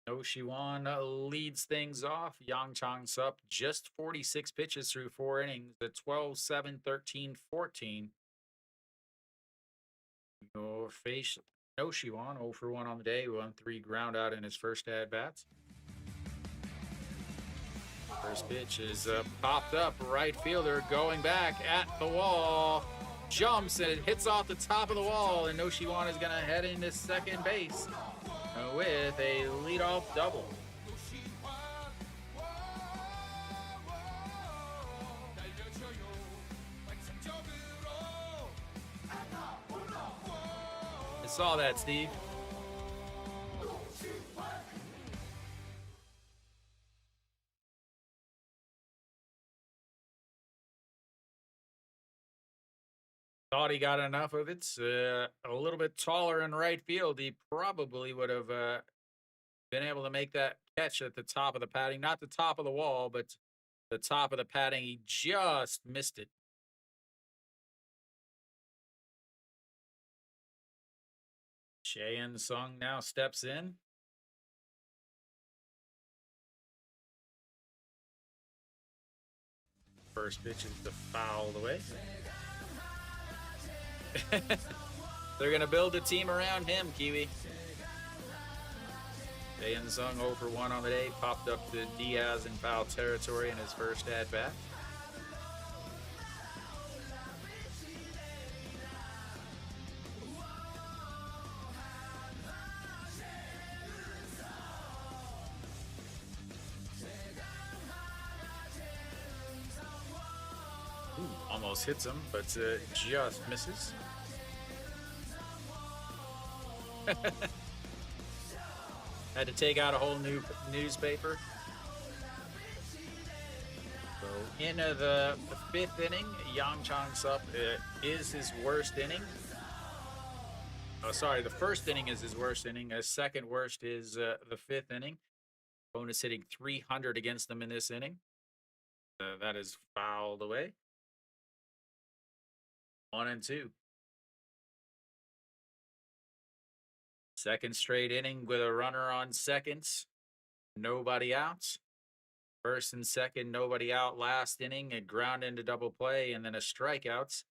No Shiwan leads things off. Yang Chang Sup just 46 pitches through 4 innings. The 12-7, 13-14. No face. No Shiwan 0 for 1 on the day. 1-3 ground out in his first at bats. First pitch is popped up. Right fielder going back at the wall. Jumps and it hits off the top of the wall. And No Shiwan is going to head into second base with a leadoff double. I saw that, Steve. Thought he got enough of it. A little bit taller in right field. He probably would have been able to make that catch at the top of the padding. Not the top of the wall, but the top of the padding. He just missed it. Cheyenne Sung now steps in. First pitch is fouled away. They're going to build a team around him, Kiwi. Cheyenne Sung 0 for 1 on the day. Popped up to Diaz in foul territory in his first at-bat. Almost hits him, but just misses. Had to take out a whole new newspaper. So in the 5th inning, Yang Chang Sup is his worst inning. Oh, sorry, the 1st inning is his worst inning. His 2nd worst is the 5th inning. Bonus hitting 300 against them in this inning. That is fouled away. 1-2. Second straight inning with a runner on second. Nobody out. First and second, nobody out. Last inning, a ground into double play, and then a strikeout.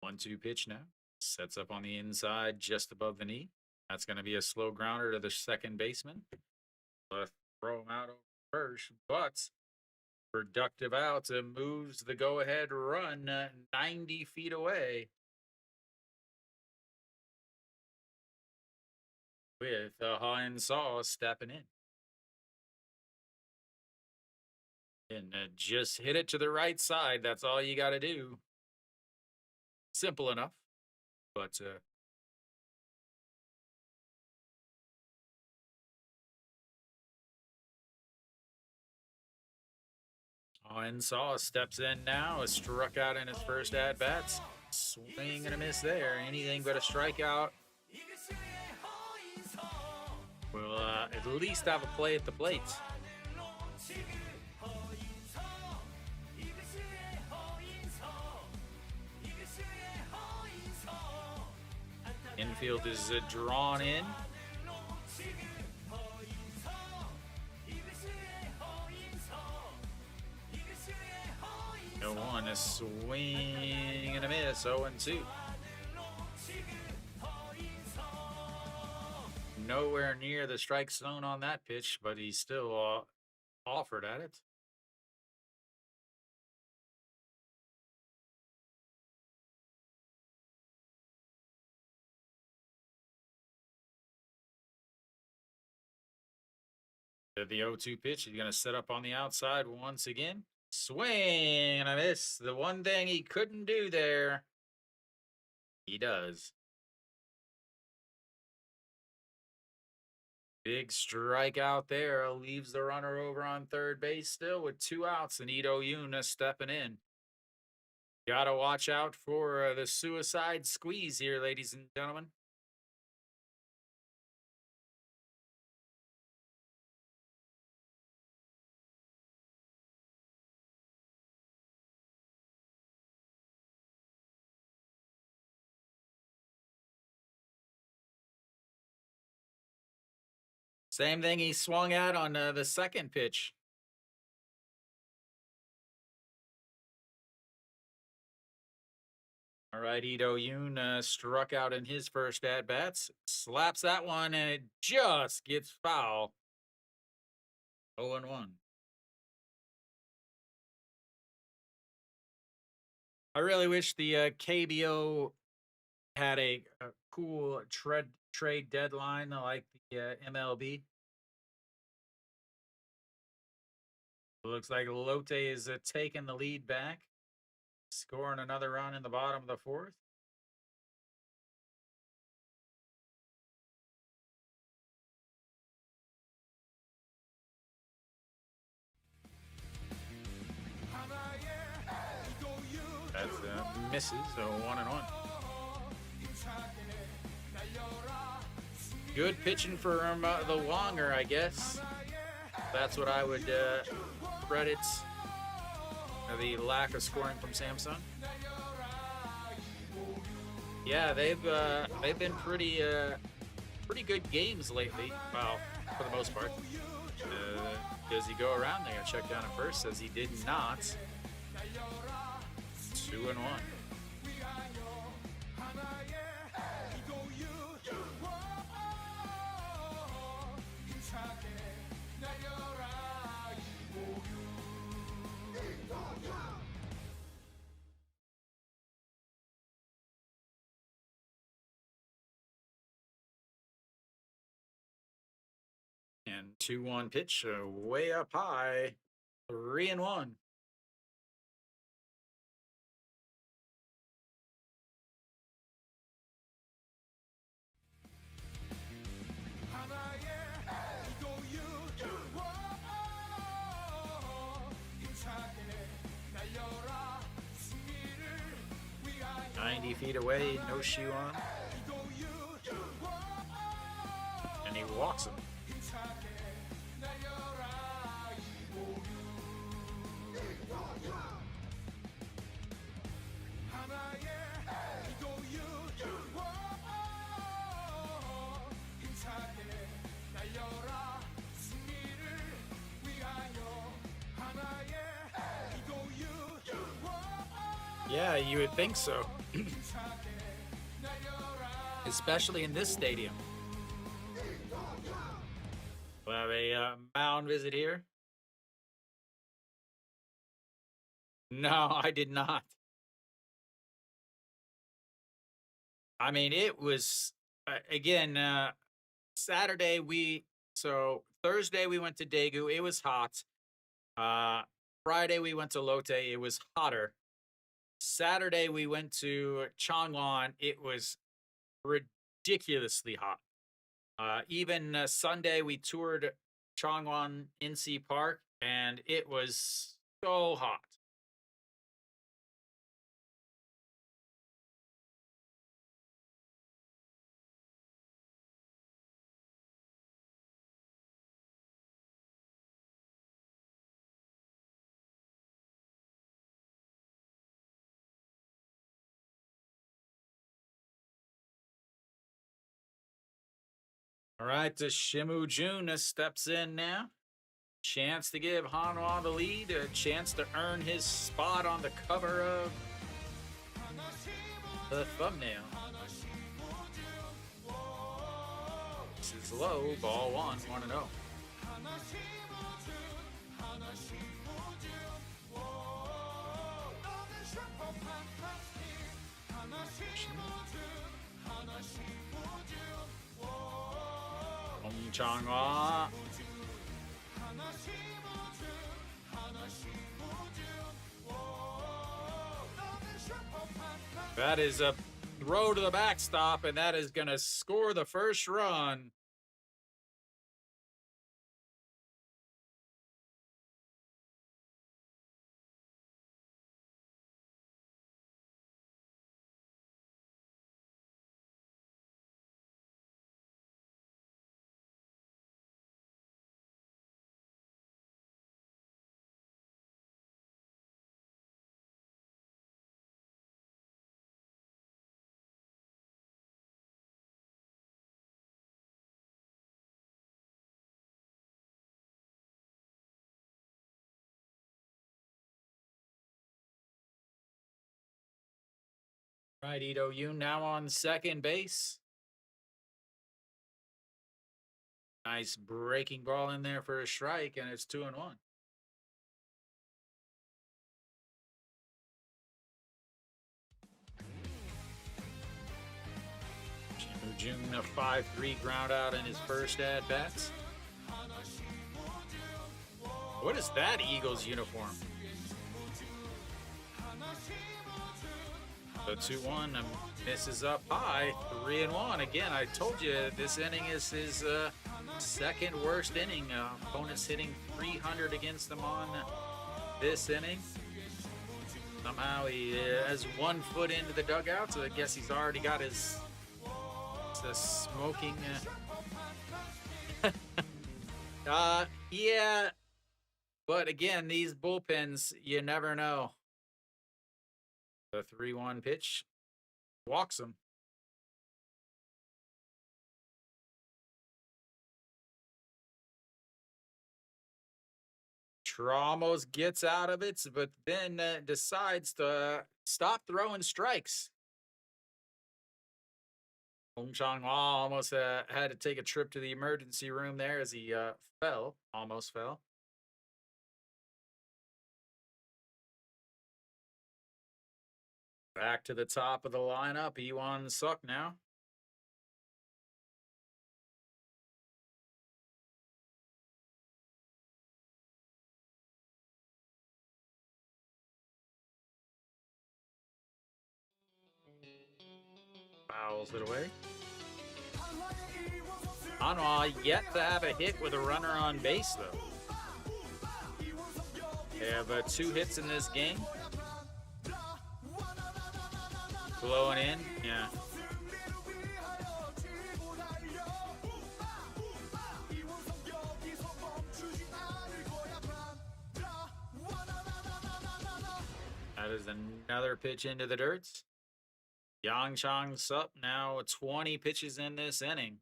One-two pitch now. Sets up on the inside, just above the knee. That's going to be a slow grounder to the second baseman. Throw him out over first, but productive out moves the go-ahead run 90 feet away. With Hanwha stepping in. And just hit it to the right side. That's all you got to do. Simple enough. But Hanwha steps in now. Has struck out in his first at-bats. Swing and a miss there. Anything but a strikeout. We'll at least have a play at the plate. Infield is drawn in. No 1, a swing and a miss, 0-2. Nowhere near the strike zone on that pitch, but he still offered at it. The 0-2 pitch, he's going to set up on the outside once again. Swing and a miss. The one thing he couldn't do there, he does. Big strikeout there. Leaves the runner over on third base still with 2 outs, and Ito Yuna stepping in. Gotta watch out for the suicide squeeze here, ladies and gentlemen. Same thing he swung at on the second pitch. All right, Ito Yoon struck out in his first at-bats. Slaps that one, and it just gets foul. 0-1. I really wish the KBO had a cool trade deadline like the MLB. Looks like Lotte is taking the lead back, scoring another run in the bottom of the 4th. That's misses, so 1-1. Good pitching for the longer, I guess. That's what I would credit the lack of scoring from Samsung. Yeah, they've been pretty good games lately. Well, for the most part. Does he go around? They're gonna check down at first. Says he did not. 2-1. And 2-1 pitch, way up high. 3-1. Feet away, no shoe on, and he walks him. Yeah, you would think so. Especially in this stadium. We'll have a mound visit here. No, I did not. I mean, it was, again, Saturday Thursday we went to Daegu. It was hot. Friday we went to Lotte. It was hotter. Saturday we went to Changwon. It was ridiculously hot. Even Sunday we toured Changwon NC Park, and it was so hot. All right, Shimu Jun steps in now. Chance to give Hanwha the lead, a chance to earn his spot on the cover of the thumbnail. This is low, ball 1-0. Hanwha. That is a throw to the backstop, and that is going to score the first run. Right, Ito Yoon now on second base. Nice breaking ball in there for a strike, and it's 2-1. June a 5-3 ground out in his first at bats. What is that Eagles uniform? So 2-1 misses up high, 3-1. Again, I told you this inning is his second worst inning. Opponents hitting 300 against him on this inning. Somehow he has 1 foot into the dugout, so I guess he's already got his smoking. Yeah, but again, these bullpens, you never know. The 3-1 pitch walks him. Almost gets out of it, but then decides to stop throwing strikes. Hanwha almost had to take a trip to the emergency room there as he almost fell. Back to the top of the lineup, Iwan Suk now. Fouls it away. Hanwha yet to have a hit with a runner on base, though. They have 2 hits in this game. Blowing in, yeah. That is another pitch into the dirts. Yang Sup now 20 pitches in this inning.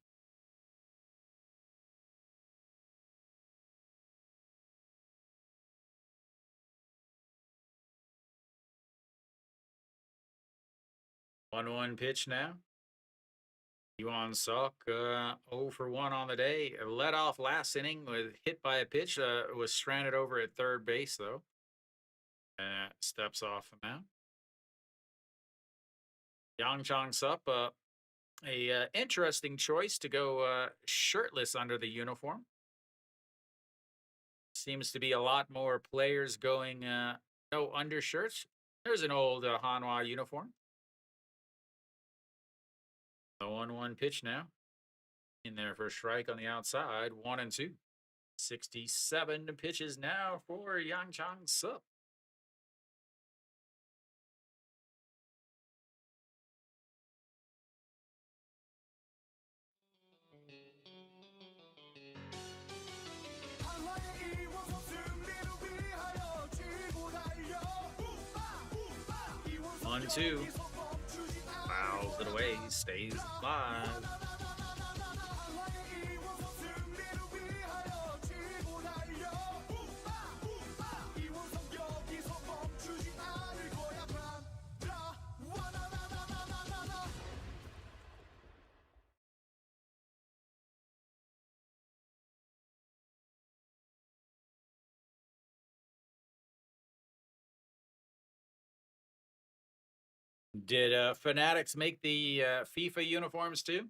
One pitch now. Iwan Suk 0 for 1 on the day. Led off last inning with hit by a pitch. Was stranded over at third base though. Steps off the mound. Yang Sup, a interesting choice to go shirtless under the uniform. Seems to be a lot more players going no undershirts. There's an old Hanwha uniform. The 1-1 pitch now. In there for a strike on the outside. 1-2. 67 pitches now for Yang Sup. On 2. Fouls it away. Stays alive. Did Fanatics make the FIFA uniforms too?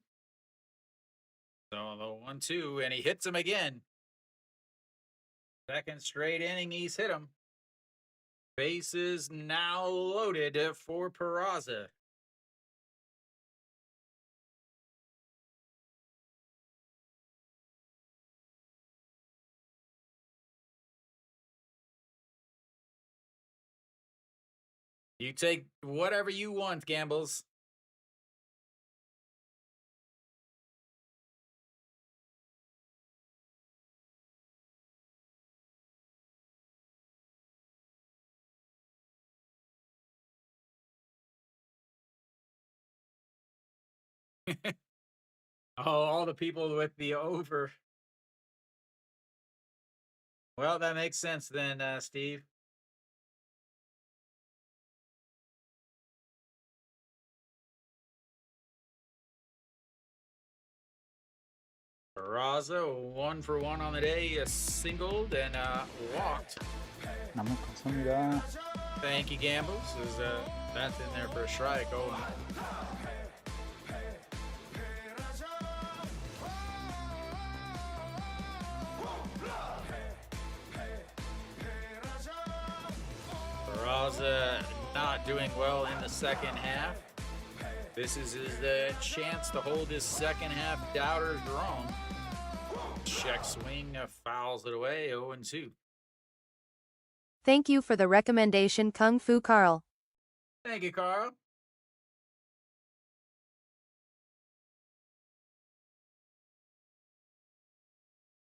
So the 1-2, and he hits him again. Second straight inning, he's hit him. Bases now loaded for Peraza. You take whatever you want, Gambles. Oh, all the people with the over. Well, that makes sense then, Steve. Peraza, 1-for-1 on the day, singled and walked. 나무 감사합니다. Thank you, Gambles. That's in there for a strike. Oh, Peraza not doing well in the second half. This is his chance to hold his second half doubters wrong. Check swing, fouls it away, 0-2. Thank you for the recommendation, Kung Fu Carl. Thank you, Carl.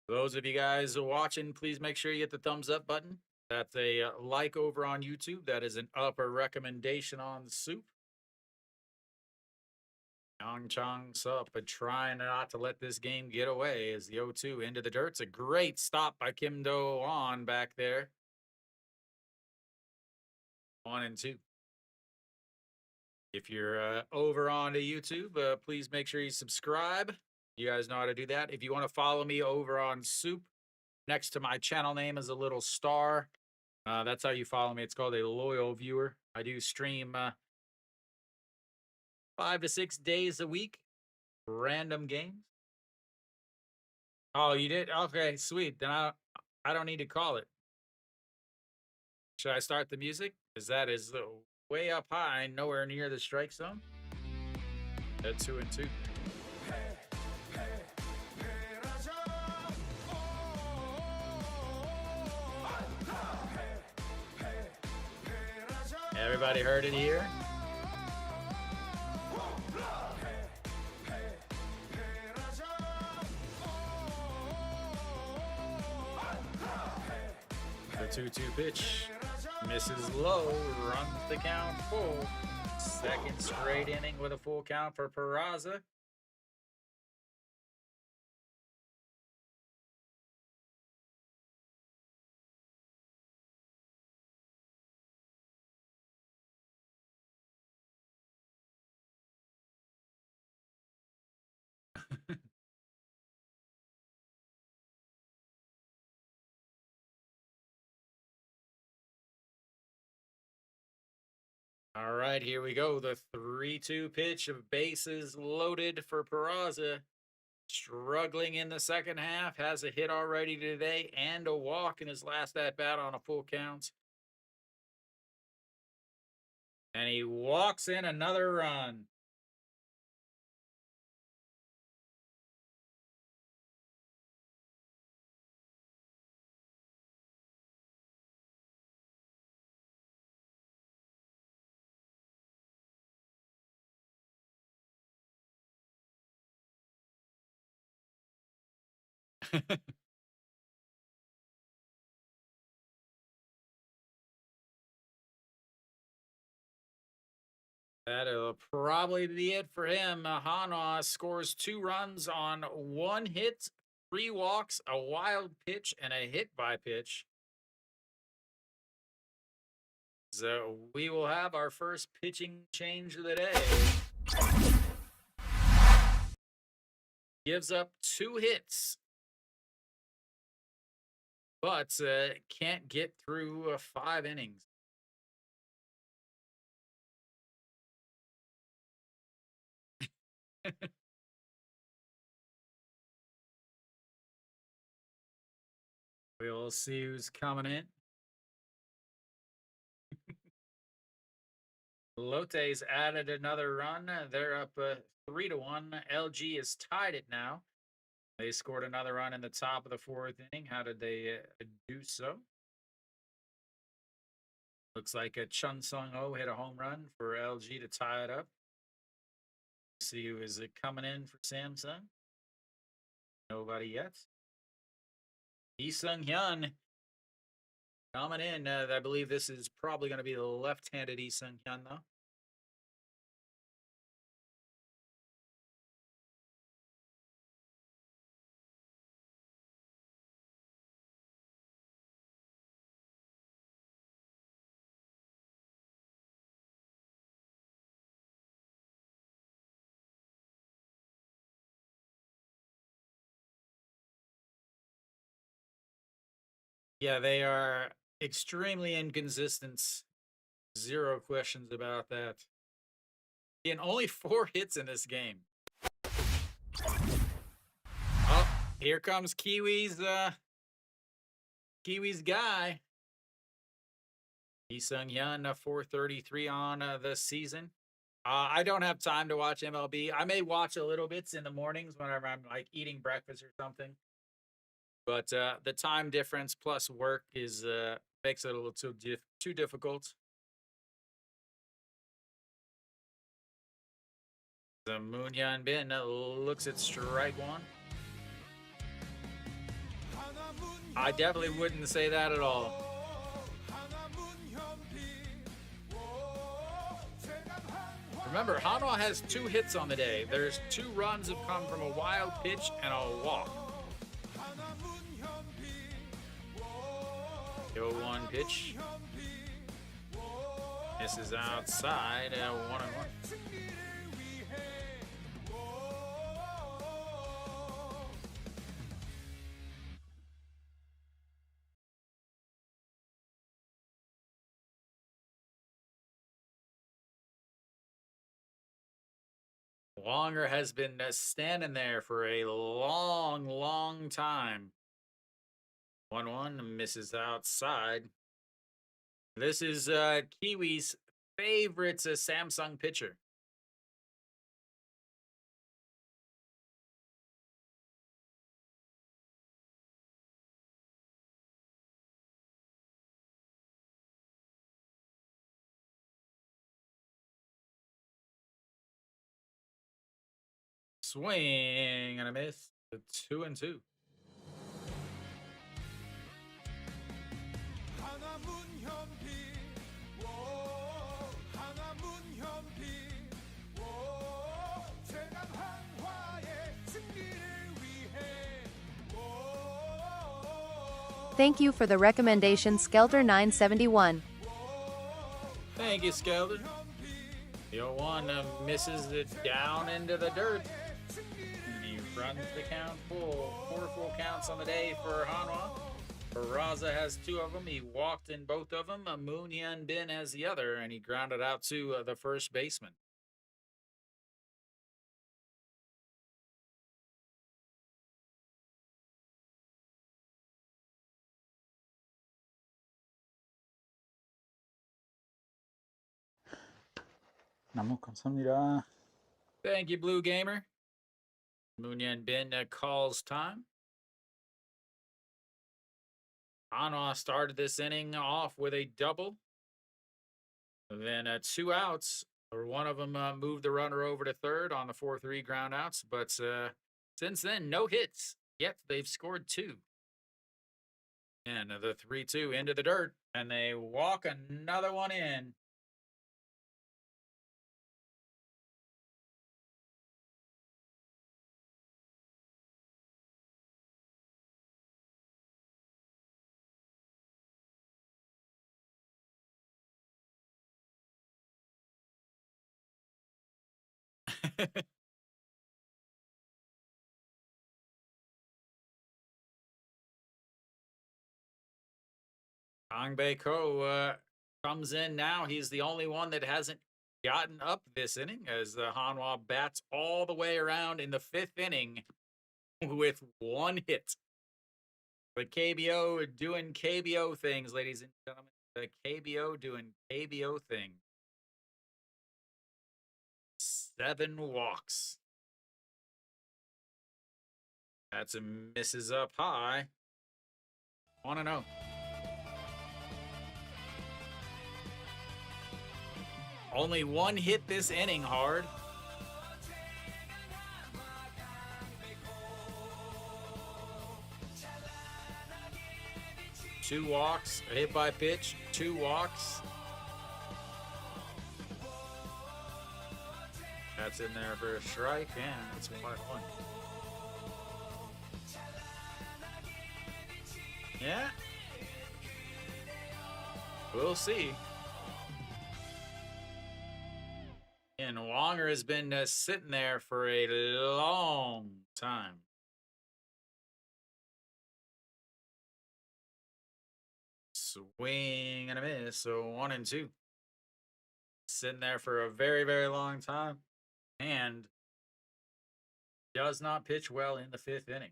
Those of you guys watching, please make sure you hit the thumbs up button. That's a like over on YouTube. That is an upper recommendation on the SOOP. Yang Chang Sup, but trying not to let this game get away as the 0-2 into the dirt. It's a great stop by Kim Do-won back there. 1-2. If you're over onto YouTube, please make sure you subscribe. You guys know how to do that. If you want to follow me over on SOOP, next to my channel name is a little star. That's how you follow me. It's called a loyal viewer. I do stream 5 to 6 days a week, random games. Oh, you did? Okay, sweet. Then I don't need to call it. Should I start the music? Because that is way up high, nowhere near the strike zone. At 2-2. Everybody heard it here. The 2-2 pitch misses low, runs the count full. Second straight inning with a full count for Peraza. All right, here we go. The 3-2 pitch of bases loaded for Peraza. Struggling in the second half, has a hit already today and a walk in his last at-bat on a full count. And he walks in another run. That'll probably be it for him. Hanwha scores 2 runs on 1 hit, 3 walks, a wild pitch, and a hit by pitch. So we will have our first pitching change of the day. Gives up 2 hits, but can't get through 5 innings. We'll see who's coming in. Lote's added another run. They're up 3-1. LG is tied it now. They scored another run in the top of the fourth inning. How did they do so? Looks like a Chun Sung Ho hit a home run for LG to tie it up. See who is coming in for Samsung. Nobody yet. Lee Sung Hyun coming in. I believe this is probably going to be the left-handed Lee Sung Hyun, though. Yeah, they are extremely inconsistent. Zero questions about that. And only 4 hits in this game. Oh, here comes Kiwi's guy. Lee Sung Hyun, 433 on the season. I don't have time to watch MLB. I may watch a little bits in the mornings whenever I'm like eating breakfast or something. But the time difference plus work is makes it a little too difficult. The Moon Hyun Bin looks at strike one. I definitely wouldn't say that at all. Remember, Hanwha has 2 hits on the day. There's 2 runs have come from a wild pitch and a walk. 0-1 pitch. This is outside, 1-1. Longer has been standing there for a long time. 1-1 misses outside. This is Kiwi's favorite Samsung pitcher. Swing and a miss. 2-2. Thank you for the recommendation, Skelter971. Thank you, Skelter. The 0-1 misses it down into the dirt. And he runs the count full. 4 full counts on the day for Hanwha. Peraza has 2 of them. He walked in both of them. Moon Hyun Bin has the other, and he grounded out to the first baseman. 너무 감사합니다. Thank you, Blue Gamer. Moon Hyun Bin calls time. Hanwha started this inning off with a double. Then 2 outs. Or one of them moved the runner over to third on the 4-3 ground outs. But since then, no hits. Yet they've scored 2. And the 3-2 into the dirt. And they walk another one in. Kang Bae Ko comes in now. He's the only one that hasn't gotten up this inning as the Hanwha bats all the way around in the 5th inning with 1 hit. The KBO doing KBO things, ladies and gentlemen. The KBO doing KBO thing. 7 walks. That's a misses up high. 1-0. Only 1 hit this inning, Hard. Two walks, a hit by pitch, 2 walks. That's in there for a strike, and it's 1-1. Yeah. We'll see. And Wonger has been sitting there for a long time. Swing and a miss, so 1-2. Sitting there for a very, very long time. And does not pitch well in the 5th inning.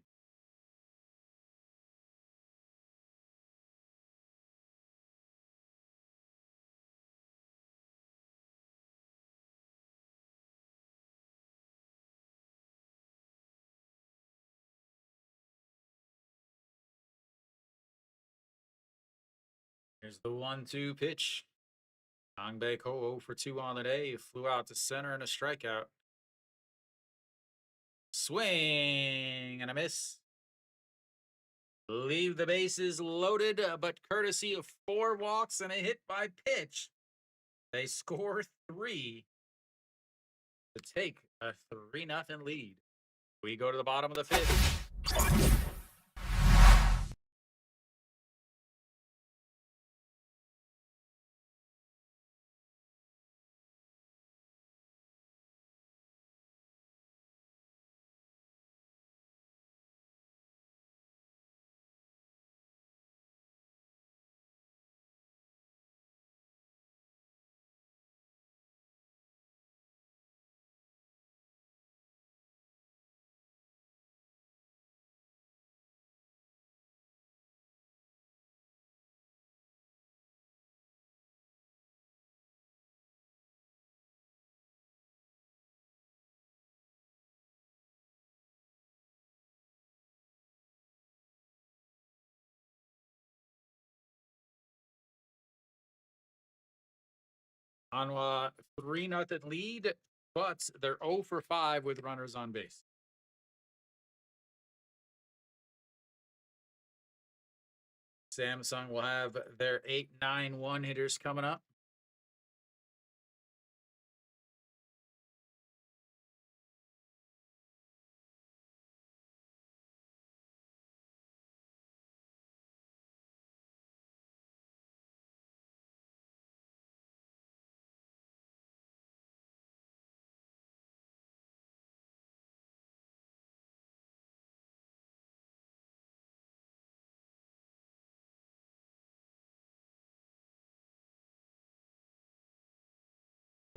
Here's the 1-2 pitch. Angbae Ko 0 for 2 on the day. Flew out to center and a strikeout. Swing and a miss. Leave the bases loaded, but courtesy of 4 walks and a hit by pitch, they score 3 to take a 3-0 lead. We go to the bottom of the 5th. Hanwha 3-0 lead, but they're 0 for 5 with runners on base. Samsung will have their 8-9-1 hitters coming up.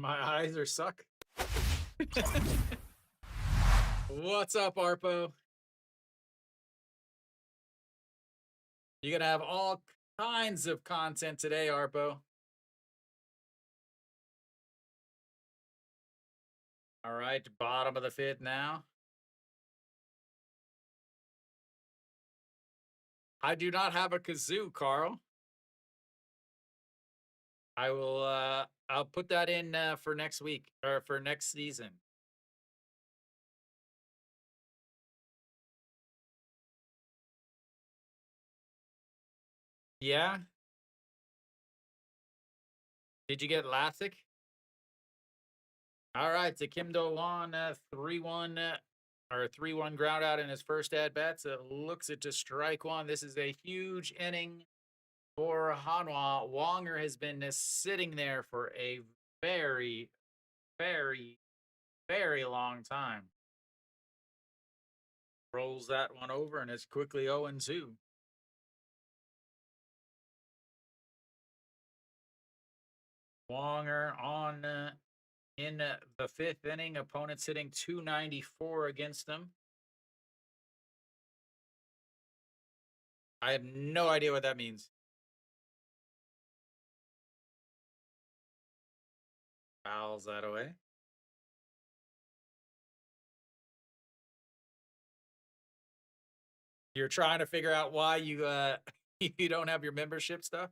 My eyes are suck. What's up, Arpo? You're going to have all kinds of content today, Arpo. All right, bottom of the 5th now. I do not have a kazoo, Carl. I will I'll put that in for next week or for next season. Yeah. Did you get Lassick? All right, to Kim Do-won, 3-1 or 3-1 ground out in his first at bats. Looks it to strike one. This is a huge inning for Hanwha. Wonger has been sitting there for a very, very, very long time. Rolls that one over and it's quickly 0-2. Wonger on in the 5th inning. Opponents hitting 294 against them. I have no idea what that means. Fouls that away. You're trying to figure out why you you don't have your membership stuff?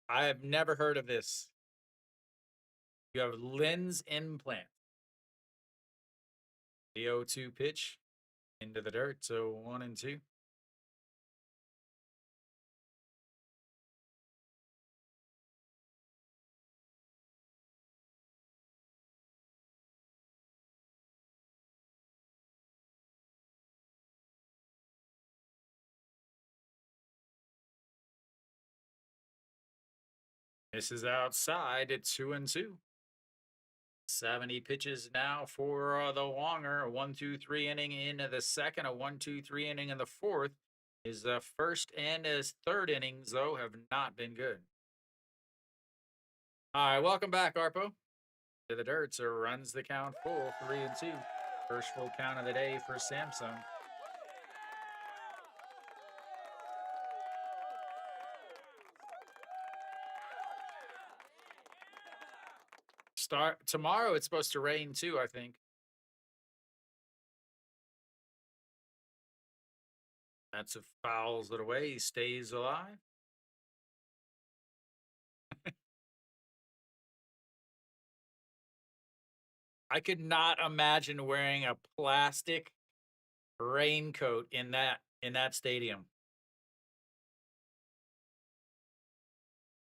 I have never heard of this. You have lens implant. The 0-2 pitch into the dirt. So 1-2. This is outside at 2-2. 70 pitches now for the Wonger. A 1-2-3 inning into the second. A 1-2-3 inning in the fourth. His first and his third innings, though, have not been good. All right, welcome back, Arpo. To the dirt, so runs the count full, 3-2. First full count of the day for Samsung. Tomorrow it's supposed to rain too, I think. That's a fouls it away. He stays alive. I could not imagine wearing a plastic raincoat in that stadium.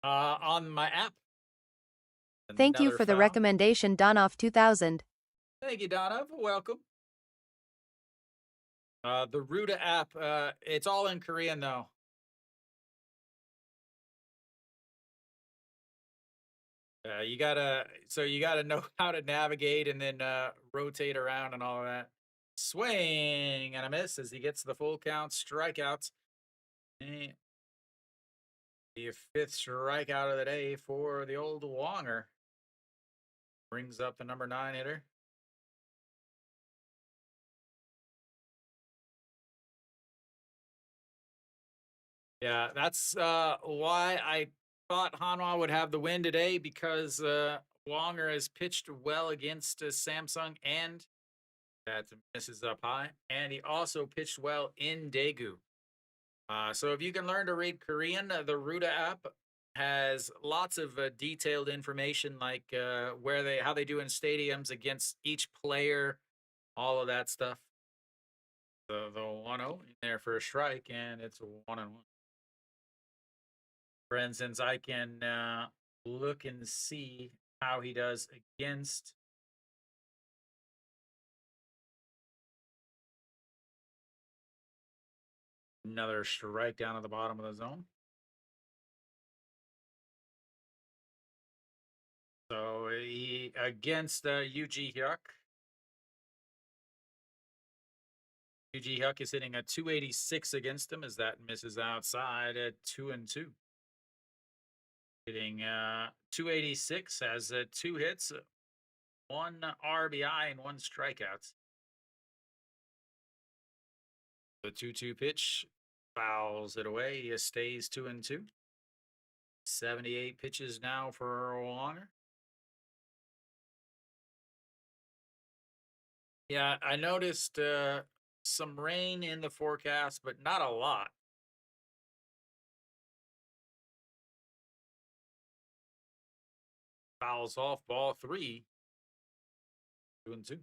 On my app. Thank you Another for the foul. recommendation, Donoff 2000. Thank you, Donna. Welcome. The Ruta app, it's all in Korean though. You gotta know how to navigate and then rotate around and all of that. Swing and a miss as he gets the full count, strikeouts. And the 5th strikeout of the day for the old Wonger. Brings up the number 9 hitter. Yeah, that's why I thought Hanwha would have the win today, because Wonger has pitched well against Samsung, and that misses up high. And he also pitched well in Daegu. So if you can learn to read Korean, the Ruta app has lots of detailed information, like how they do in stadiums against each player, all of that stuff. The 1-0 in there for a strike, and it's a 1-1. For instance, I can look and see how he does against another strike down at the bottom of the zone. So he against Yuji Hyuk. Yuji Hyuk is hitting a 286 against him, as that misses outside at 2-2. Hitting 286, has 2 hits, 1 RBI, and 1 strikeouts. The 2-2 pitch fouls it away. He stays 2-2. 78 pitches now for Wonger. Yeah, I noticed some rain in the forecast, but not a lot. Fouls off, ball 3. 2-2. It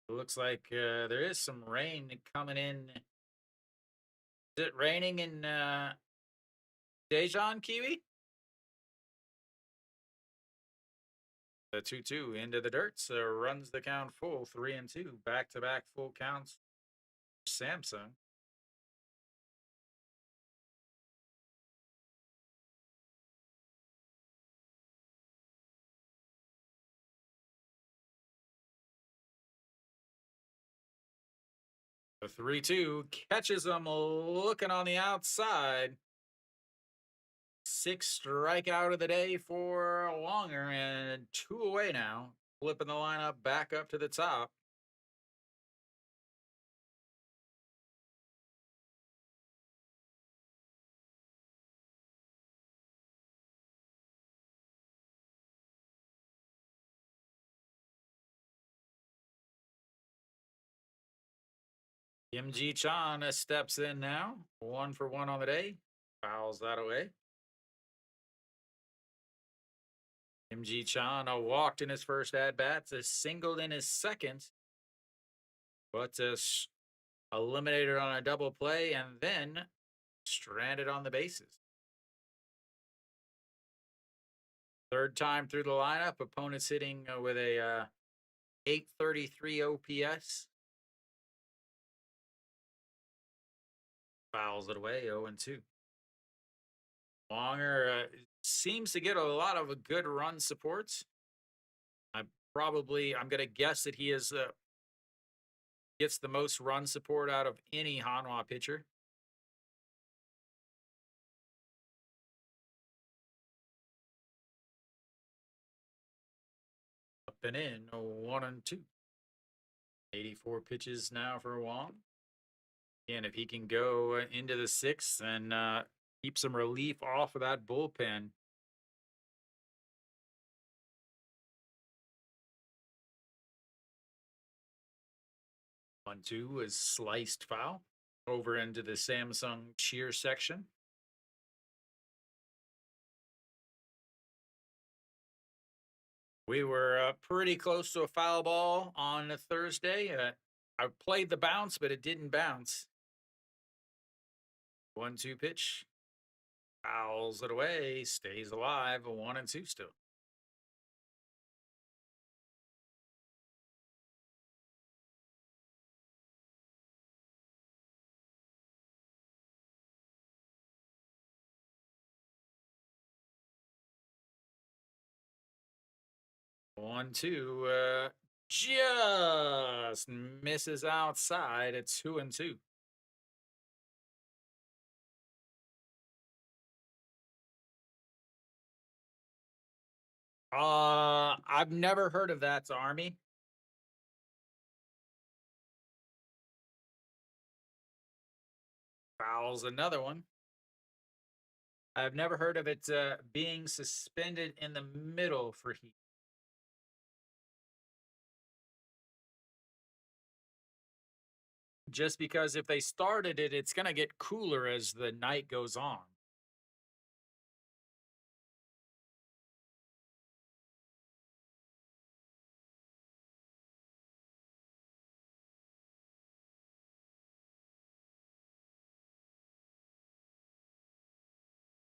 looks like there is some rain coming in. Is it raining in Daejeon, Kiwi? The 2-2 into the dirt, so runs the count full, 3-2. Back-to-back full counts for Samsung. The 3-2 catches him looking on the outside. sixth strikeout of the day for Longer, and 2 away now. Flipping the lineup back up to the top. MG Chan steps in now. 1 for 1 on the day. Fouls that away. MG Chan walked in his first at bats, singled in his second, but eliminated on a double play and then stranded on the bases. Third time through the lineup, opponents hitting with a 833 OPS. Fouls it away, 0-2. Longer seems to get a lot of good run support. I'm going to guess that he is gets the most run support out of any Hanwha pitcher. Up and in, 1-2. 84 pitches now for Wong. And if he can go into the sixth and keep some relief off of that bullpen. One, two is sliced foul over into the Samsung cheer section. We were pretty close to a foul ball on Thursday. I played the bounce, but it didn't bounce. 1-2 pitch. Fouls it away. Stays alive. 1-2 still. One, two, just misses outside at 2-2. I've never heard of that, Army. Fouls another one. I've never heard of it being suspended in the middle for heat. Just because if they started it, it's going to get cooler as the night goes on.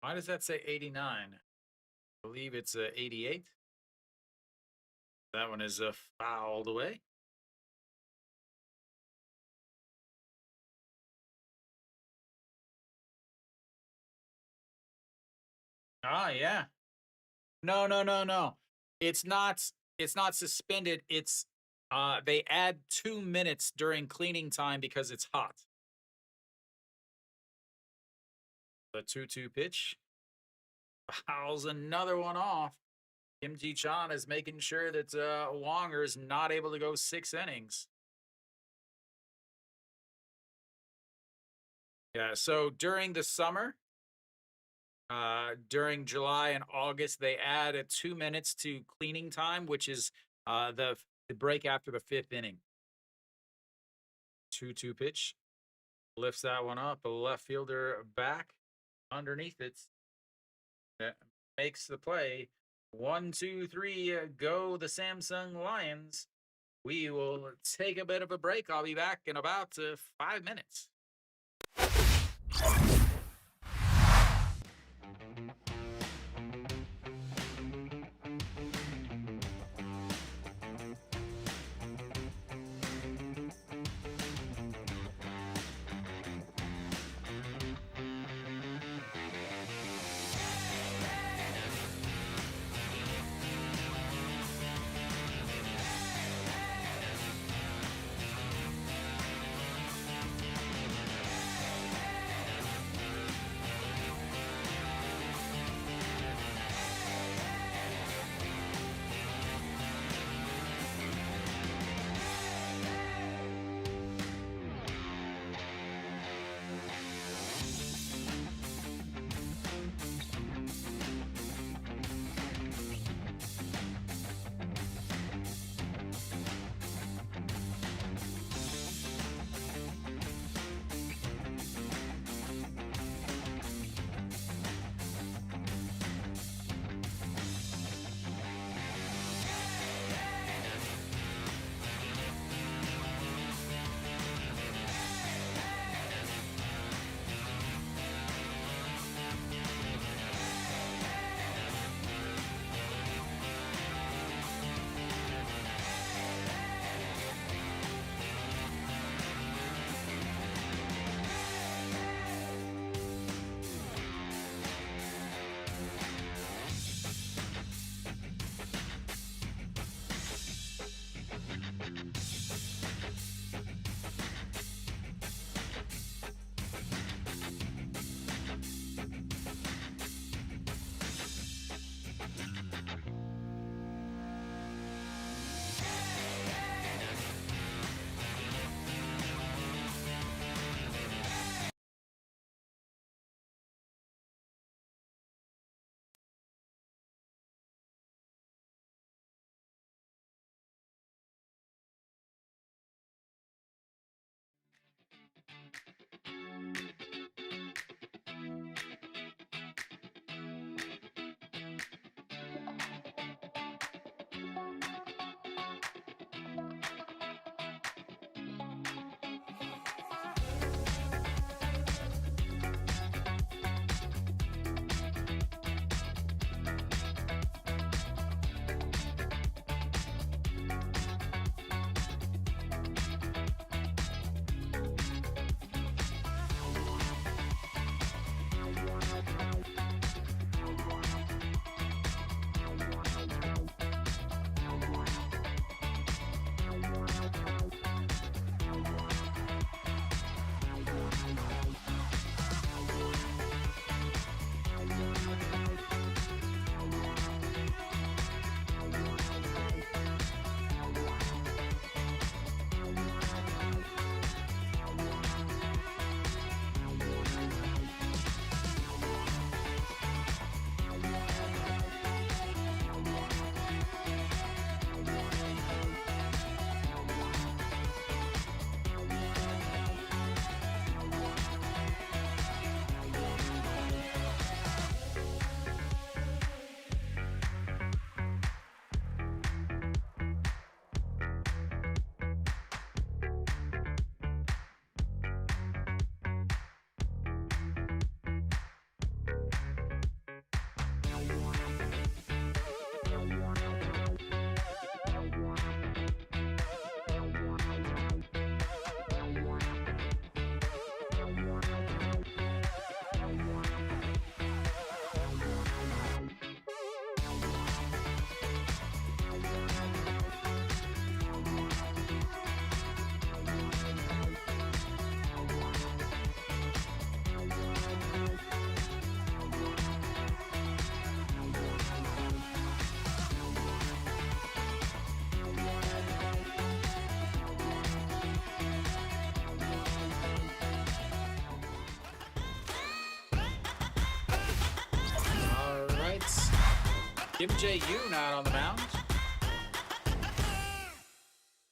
Why does that say 89? I believe it's 88. That one is fouled away. Ah, yeah. No. It's not suspended. It's they add 2 minutes during cleaning time because it's hot. The 2-2 pitch. Fouls another one off. Kim Ji-chan is making sure that Longer is not able to go 6 innings. Yeah, so during the summer, during July and August, they add 2 minutes to cleaning time, which is the break after the 5th inning. 2-2 pitch. Lifts that one up. A left fielder back underneath it. That makes the play. 1, 2, 3, go the Samsung Lions. We will take a bit of a break. I'll be back in about 5 minutes. Kim Jae-yoon out on the mound.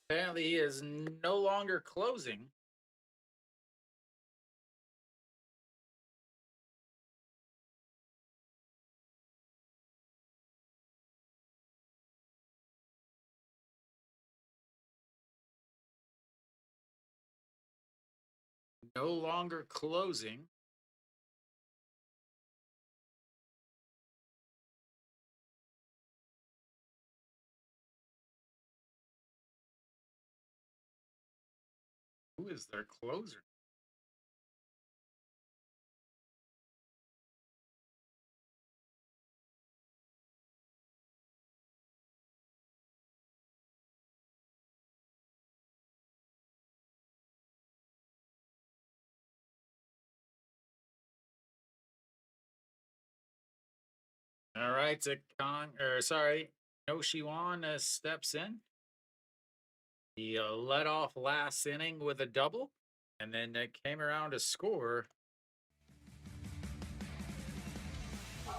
Apparently, he is no longer closing. No longer closing. Who is their closer? All right, No Shiwan steps in. He led off last inning with a double, and then came around to score. That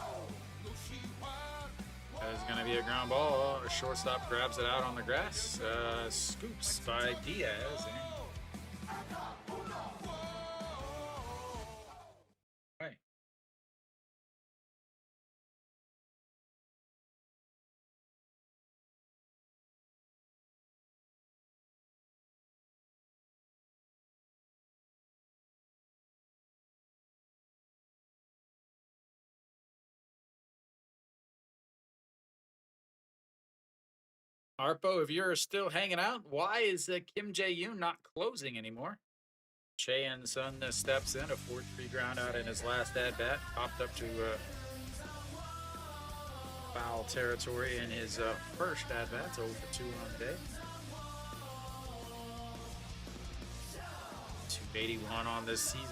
is going to be a ground ball. A shortstop grabs it out on the grass. Scoops by Diaz. Right. Arpo, if you're still hanging out, why is Kim Jae-yoon not closing anymore? Cheon Sun steps in, a 4-3 ground out in his last at-bat. Popped up to foul territory in his first at-bat. 0 for 2 on the day. 281 on this season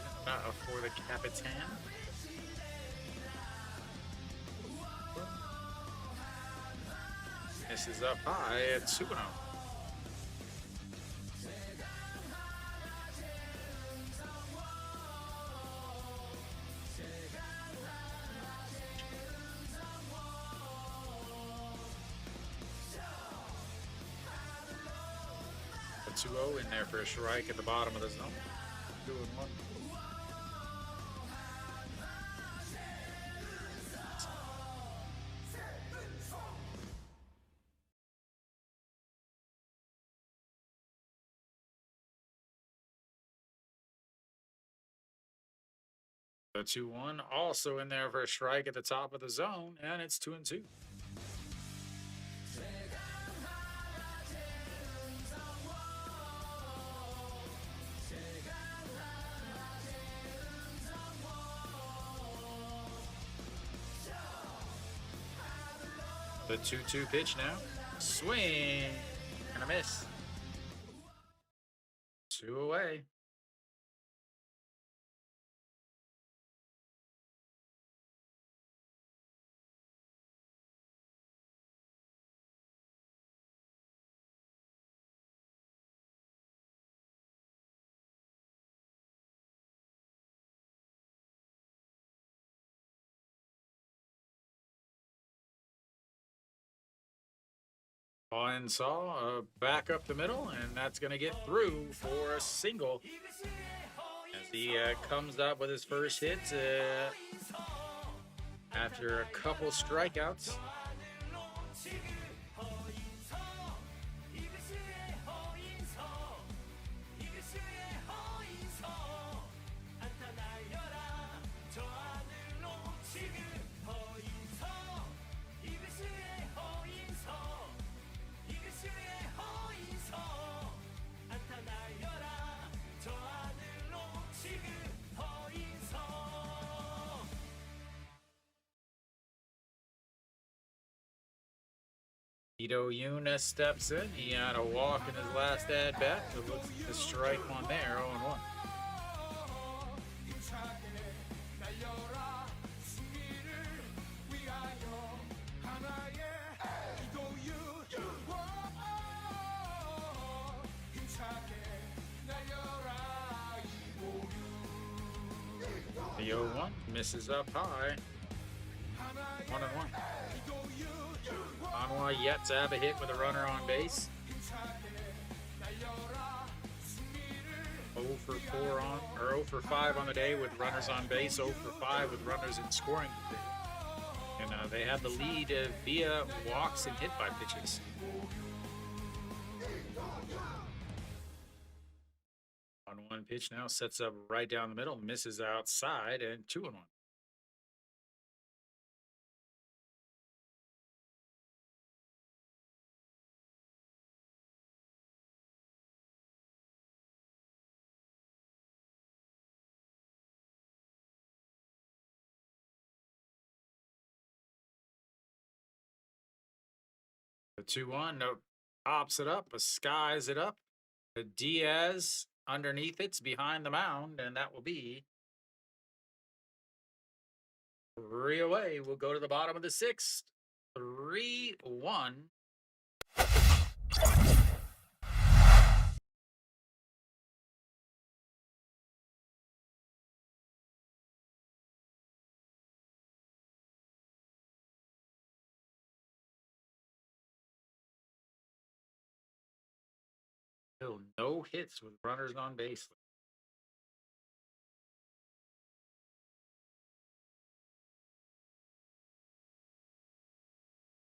for the Capitan. This is up high at 2-0. A 2-0 in there for a strike at the bottom of the zone. 2-1. The 2-1 also in there for a strike at the top of the zone, and it's 2-2. The 2-2 pitch now. Swing and a miss. 2 away. And saw back up the middle, and that's going to get through for a single as he comes up with his first hit after a couple strikeouts. Ito Yuna steps in. He had a walk in his last at-bat. It looks like the strike one there, 0-1. The 0-1 misses up high. 1-1. Hanwha yet to have a hit with a runner on base. 0 for 4 on, or 0 for 5 on the day with runners on base, 0 for 5 with runners in scoring. And they have the lead via walks and hit by pitches. On 1 pitch now, sets up right down the middle, misses outside, and 2-1. The 2-1, no, pops it up, skies it up. The Diaz underneath it's behind the mound, and that will be 3 away. We'll go to the bottom of the 6th. 3-1. Still no hits with runners on base.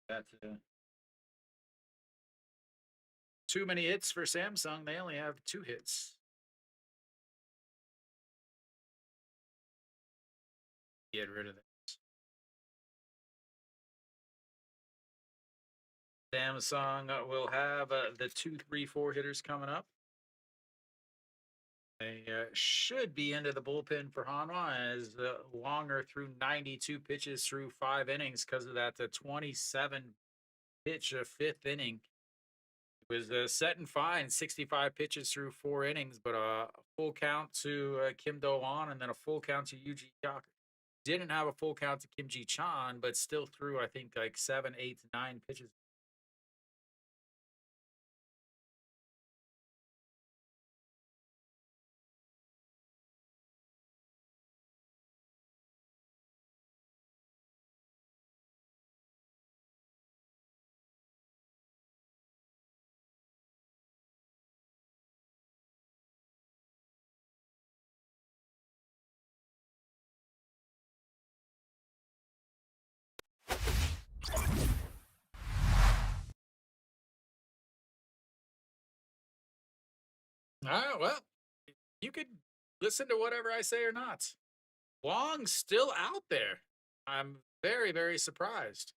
That's too many hits for Samsung. They only have 2 hits. Get rid of that. Samsung will have the 2, 3, 4 hitters coming up. They should be into the bullpen for Hanwha as Longer threw 92 pitches through 5 innings because of that 27 pitch 5th inning. It was set and fine, 65 pitches through 4 innings, but a full count to Kim Do-won and then a full count to Yuji Hyaka. Didn't have a full count to Kim Ji-chan, but still threw, I think, like 7, 8, 9 pitches. All right, well, you could listen to whatever I say or not. Wong's still out there. I'm very, very surprised.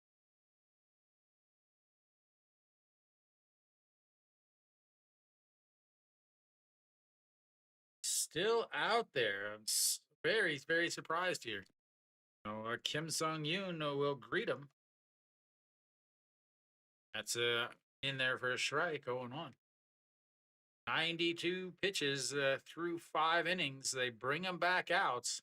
Still out there. I'm very, very surprised here. Kim Sung-yoon will greet him. That's in there for a strike, 0-1. 92 pitches through 5 innings. They bring him back out.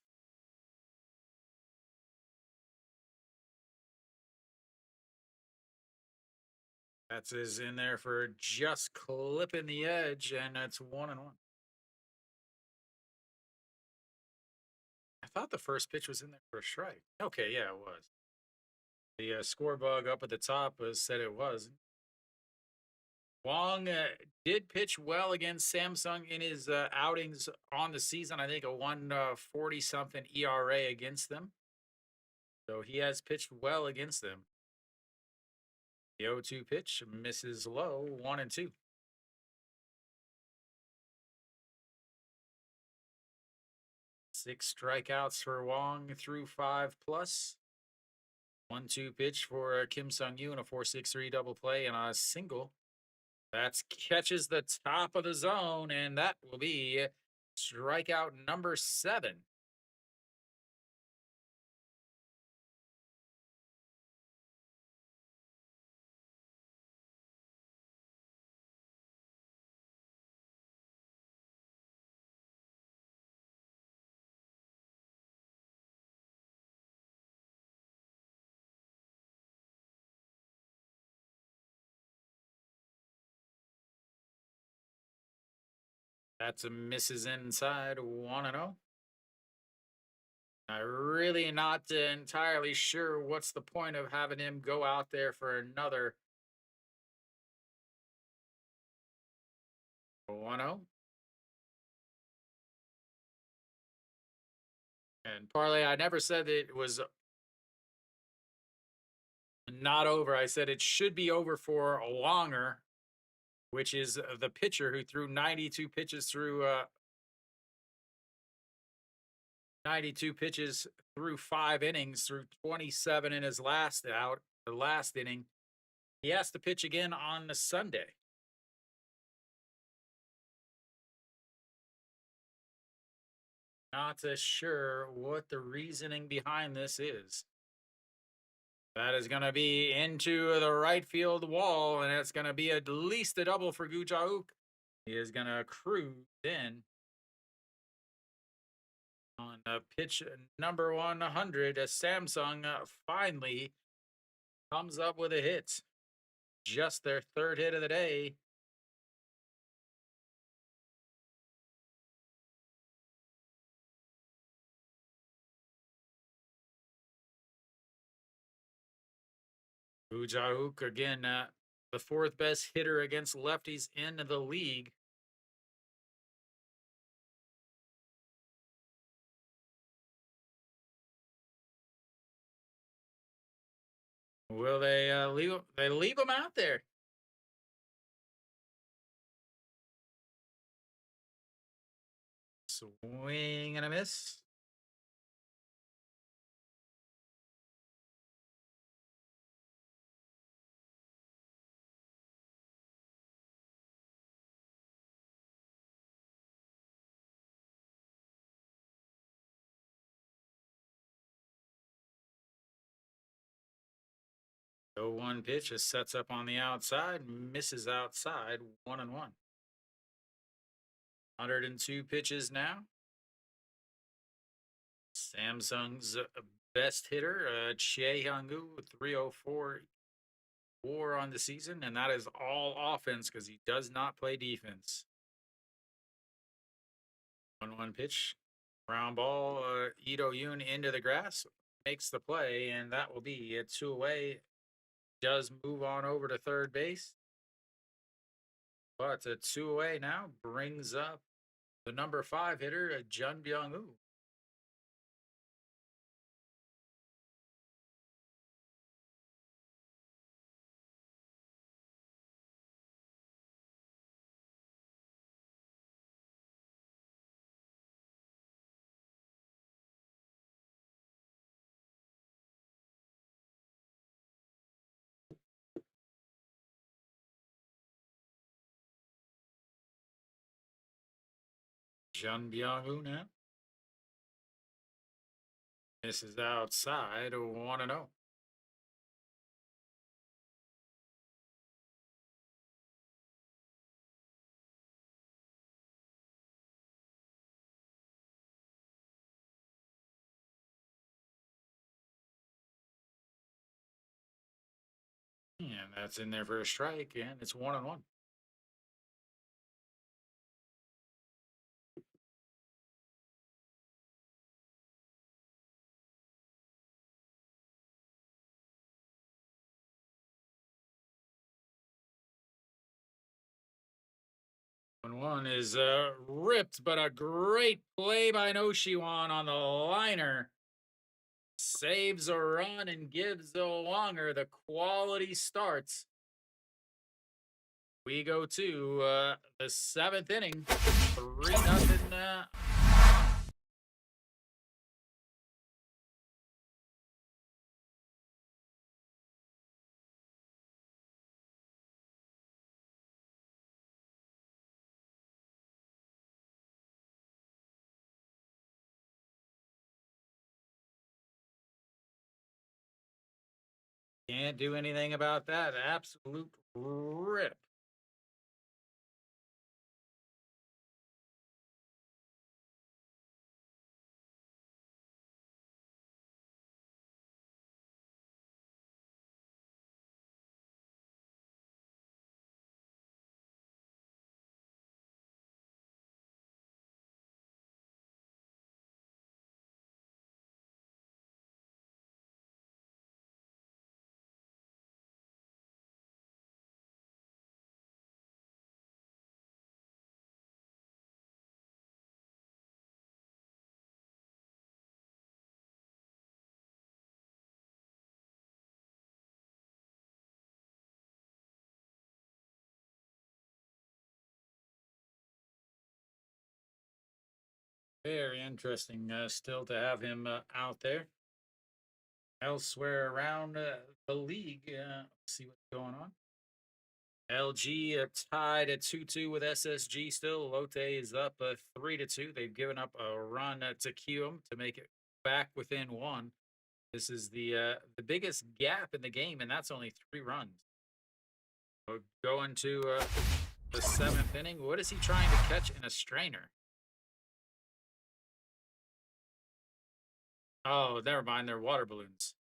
That's in there for just clipping the edge, and it's 1-1. I thought the first pitch was in there for a strike. Okay, yeah, it was. The score bug up at the top said it was. Wong did pitch well against Samsung in his outings on the season. I think a 1.40 something ERA against them. So he has pitched well against them. The 0-2 pitch misses low, 1-2. Six strikeouts for Wong through 5 plus. 1-2 pitch for Kim Sung-yoon, a 4.63 double play and a single. That catches the top of the zone, and that will be strikeout number 7. That's a misses inside, 1-0. I'm really not entirely sure what's the point of having him go out there for another 1-0. And parlay, I never said it was not over. I said it should be over for longer, which is the pitcher who threw 92 pitches through 92 pitches through 5 innings, through 27 in his last out, the last inning. He has to pitch again on the Sunday. Not sure what the reasoning behind this is. That is going to be into the right field wall, and it's going to be at least a double for Gujauk. He is going to cruise in on pitch number 100. Samsung finally comes up with a hit. Just their third hit of the day. Gujauk, again, the fourth best hitter against lefties in the league. Will they leave him out there? Swing and a miss. The 1 pitch is sets up on the outside, misses outside, 1-1. 102 pitches now. Samsung's best hitter, Che Hyung-woo, 304 WAR on the season, and that is all offense because he does not play defense. 1-1 pitch, ground ball, Ito Yoon into the grass, makes the play, and that will be a 2 away. Does move on over to third base, but a 2 away now brings up the number 5 hitter, Jun Byung-woo. Jun Byung-woo now. This is outside, 1-0. And that's in there for a strike, and it's 1-1. One is ripped, but a great play by Noshiwan on the liner. Saves a run and gives the longer the quality starts. We go to the 7th inning, 3-0. Can't do anything about that. Absolute rip. Very interesting still to have him out there. Elsewhere around the league, let's see what's going on. LG tied at 2-2 with SSG still. Lotte is up 3-2. They've given up a run to Kium to make it back within one. This is the biggest gap in the game, and that's only 3 runs. So going to the 7th inning. What is he trying to catch in a strainer? Oh, never mind. They're water balloons.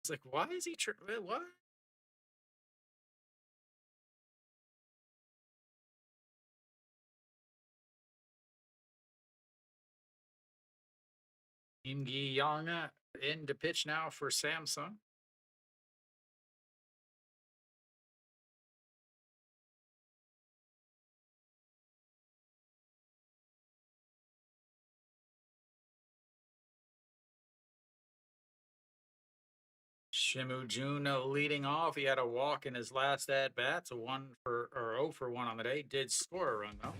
It's like, why is he what? Im Gi Young in to pitch now for Samsung. Shimu Jun leading off. He had a walk in his last at bat. It's a 0 for 1 on the day. Did score a run though.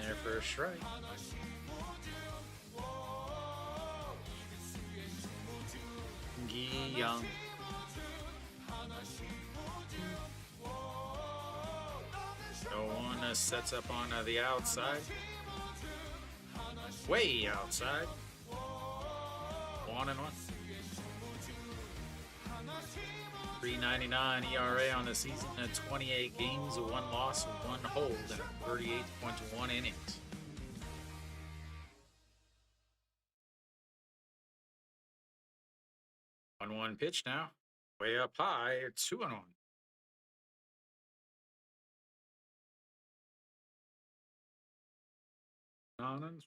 There for a strike. Gi Young. No one sets up on the outside. Way outside. 1-1. 3.99 ERA on the season. 28 games, 1 loss, 1 hold, and 38.1 innings. One pitch now. Way up high. 2-1.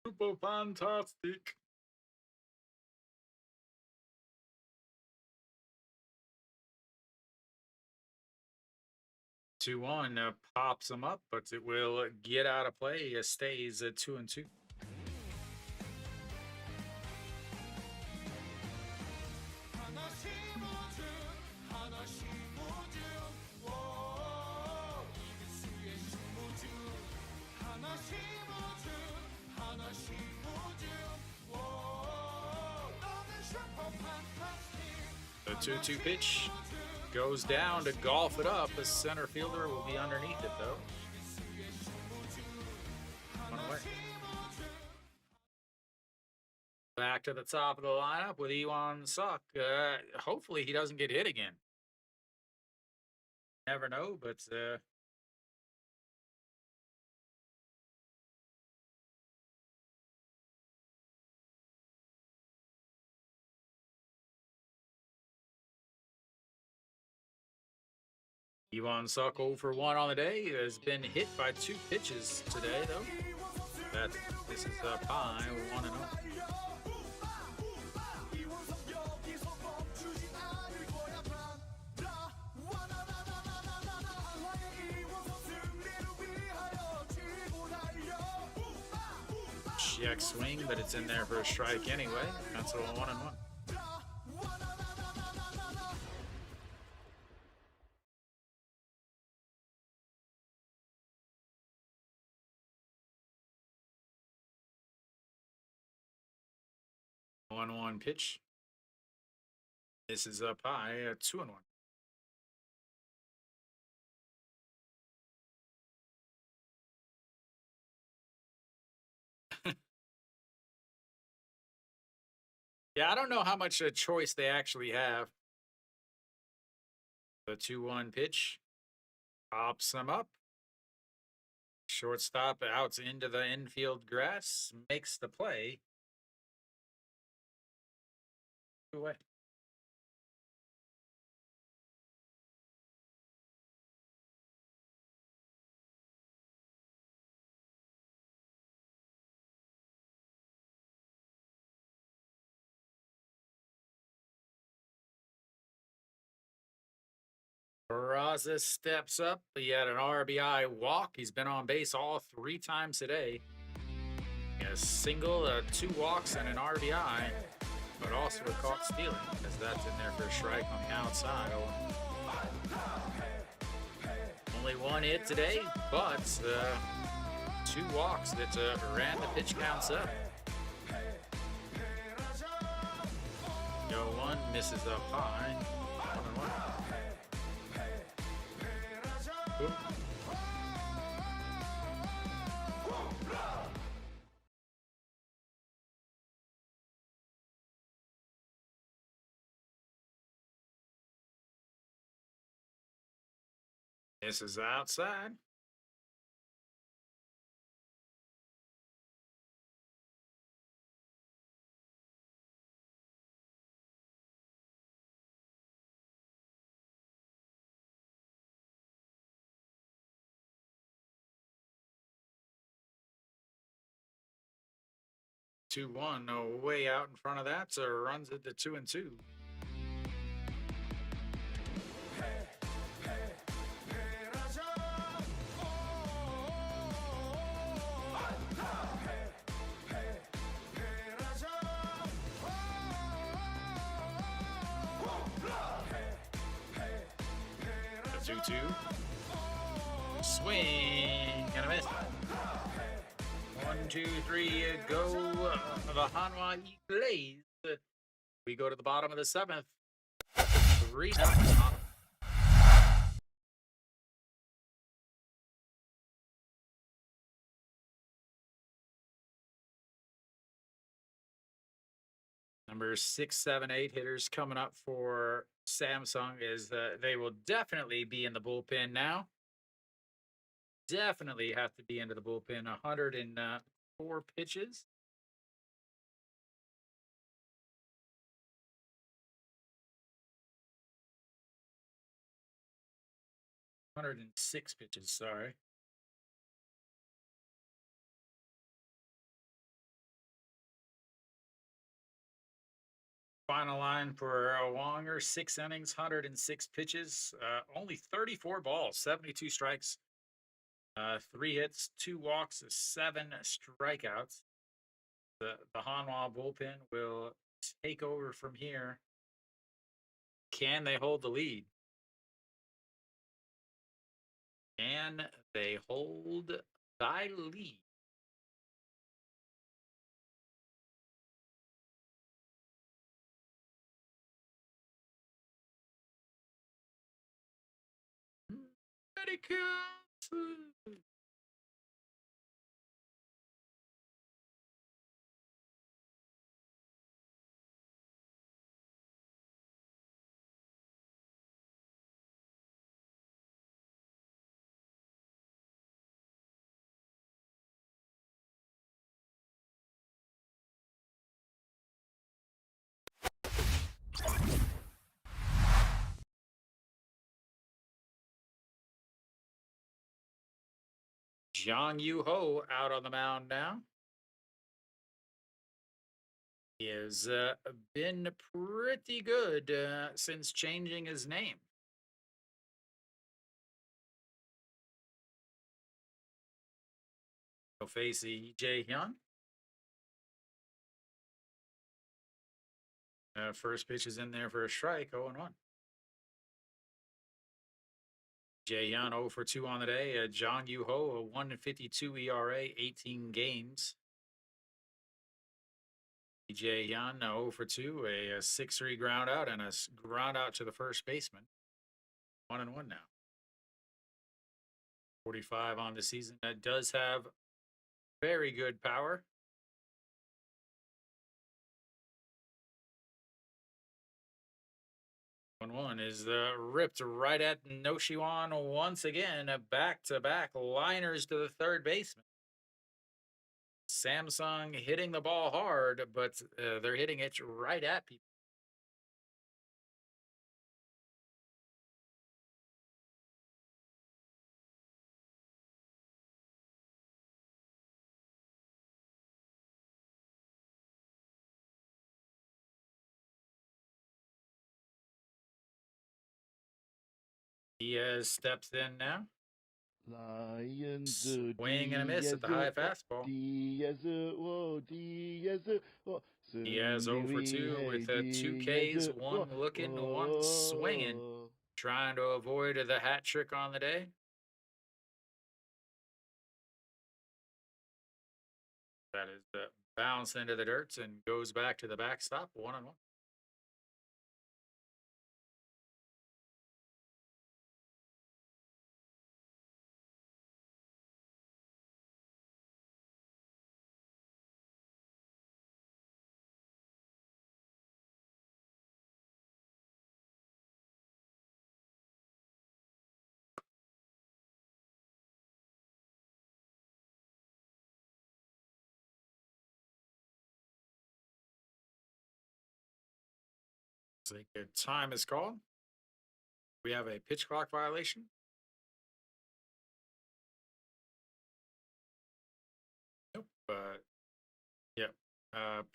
Super fantastic. Two one pops him up, but it will get out of play. It stays at 2-2. The 2-2 pitch goes down to golf it up. The center fielder will be underneath it, though. One away. Back to the top of the lineup with Iwan Suk. Hopefully he doesn't get hit again. Never know, but Iwan Suk 0 for 1 on the day. He has been hit by 2 pitches today, though. This is Pie 1-0. Check swing, but it's in there for a strike anyway. That's all 1-1. 1-1 pitch. This is up high, 2-1. Yeah, I don't know how much choice they actually have. The 2-1 pitch pops them up. Shortstop out into the infield grass, makes the play. Away. Peraza steps up. He had an RBI walk. He's been on base all 3 times today. A single, 2 walks, and an RBI, but also a caught stealing, because that's in there for a strike on the outside. Only one hit today, but 2 walks that ran the pitch counts up. No one misses up high. 1-1. Oop. This is outside. Two one, no way out in front of that, so runs it to 2-2. The 2-2. Swing and a miss. 1, 2, 3, go. The Hanwha Eagles. We go to the bottom of the 7th. 3-0. Number 6, 7, 8 hitters coming up for Samsung is they will definitely be in the bullpen now. Definitely have to be into the bullpen. 104 pitches. $106 pitches, sorry. Final line for Wonger, 6 innings, 106 pitches, only 34 balls, 72 strikes, 3 hits, 2 walks, 7 strikeouts. The Hanwha bullpen will take over from here. Can they hold the lead? Can they hold thy lead? Ready, counts. Jong Yu Ho out on the mound now. He has been pretty good since changing his name. He'll face Jae Hyun. First pitch is in there for a strike, 0-1. Jae Hyun 0 for 2 on the day. Jong Yu Ho, a 1.52 ERA, 18 games. Jae Hyun 0 for 2, a 6-3 ground out and a ground out to the first baseman. 1-1 now. 45 on the season. That does have very good power. One is ripped right at Noshiwan once again. Back-to-back liners to the third baseman. Samsung hitting the ball hard, but they're hitting it right at people. Diaz steps in now. Lions, Swing and a miss at the high fastball. Diaz, Diaz 0 for 2 with 2 Ks, 1 looking, 1 swinging, trying to avoid the hat trick on the day. That is the bounce into the dirt and goes back to the backstop, 1-1. So a time is called. We have a pitch clock violation. Nope. But yep.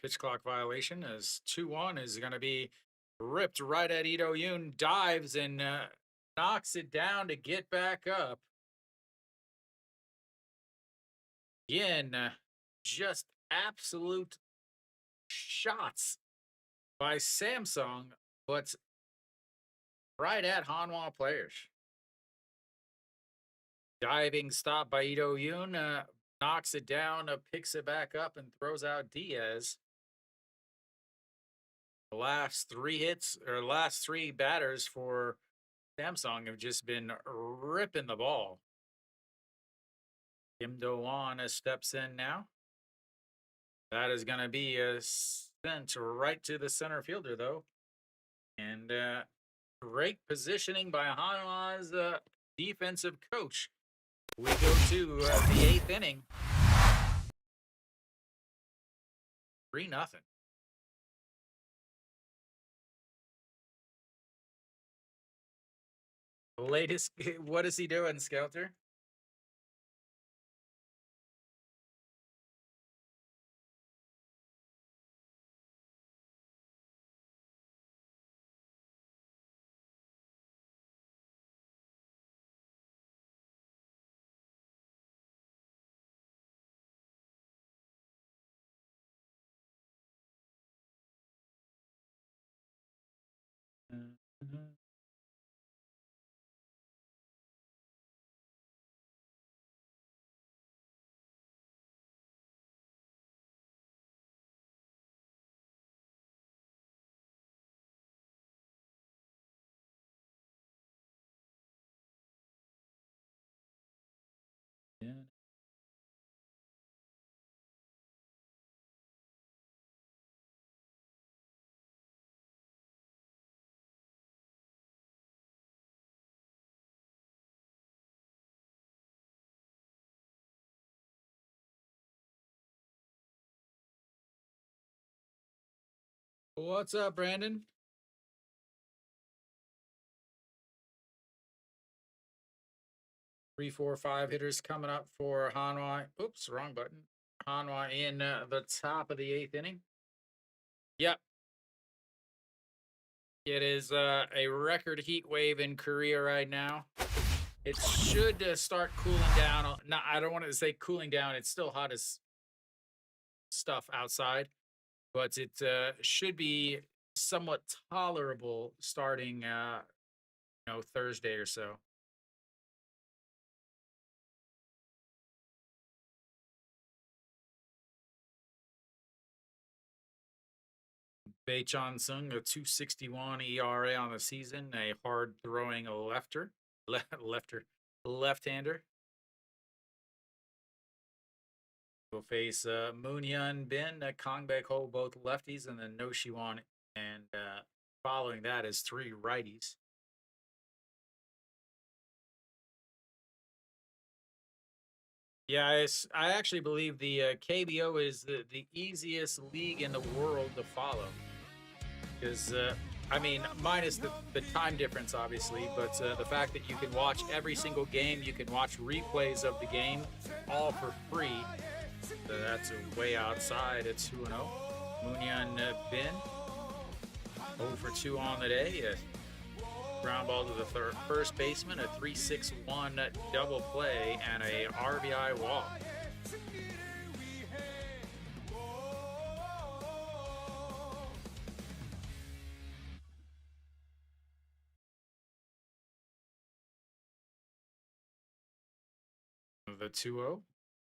Pitch clock violation is 2-1 is going to be ripped right at Ito Yoon, dives and knocks it down to get back up. Again, just absolute shots by Samsung, but right at Hanwha players. Diving stop by Ito Yoon, knocks it down, picks it back up, and throws out Diaz. The last three hits or last three batters for Samsung have just been ripping the ball. Kim Do-won steps in now. That is going to be sent right to the center fielder, though. And great positioning by Hanwha's defensive coach. We go to the eighth inning. 3-0. Latest, what is he doing, Skelter? Mhm. Yeah. What's up, Brandon? 3, 4, 5 hitters coming up for Hanwha. Oops, wrong button. Hanwha in the top of the eighth inning. Yep. It is a record heat wave in Korea right now. It should start cooling down. No, I don't want to say cooling down. It's still hot as stuff outside, but it should be somewhat tolerable starting, Thursday or so. Bae Chan Sung, a 261 ERA on the season, a hard throwing left-hander. Will face Moon Hyun Bin, Kang Baek Ho, both lefties, and then No Shiwon. And following that is three righties. Yeah, I actually believe the KBO is the easiest league in the world to follow. Because, I mean, minus the time difference, obviously, but the fact that you can watch every single game, you can watch replays of the game, all for free. So that's way outside. It's 2-0. Moonyan Bin, 0 for 2 on the day. Ground ball to the first baseman, a 3-6-1 double play, and a RBI walk. The 2-0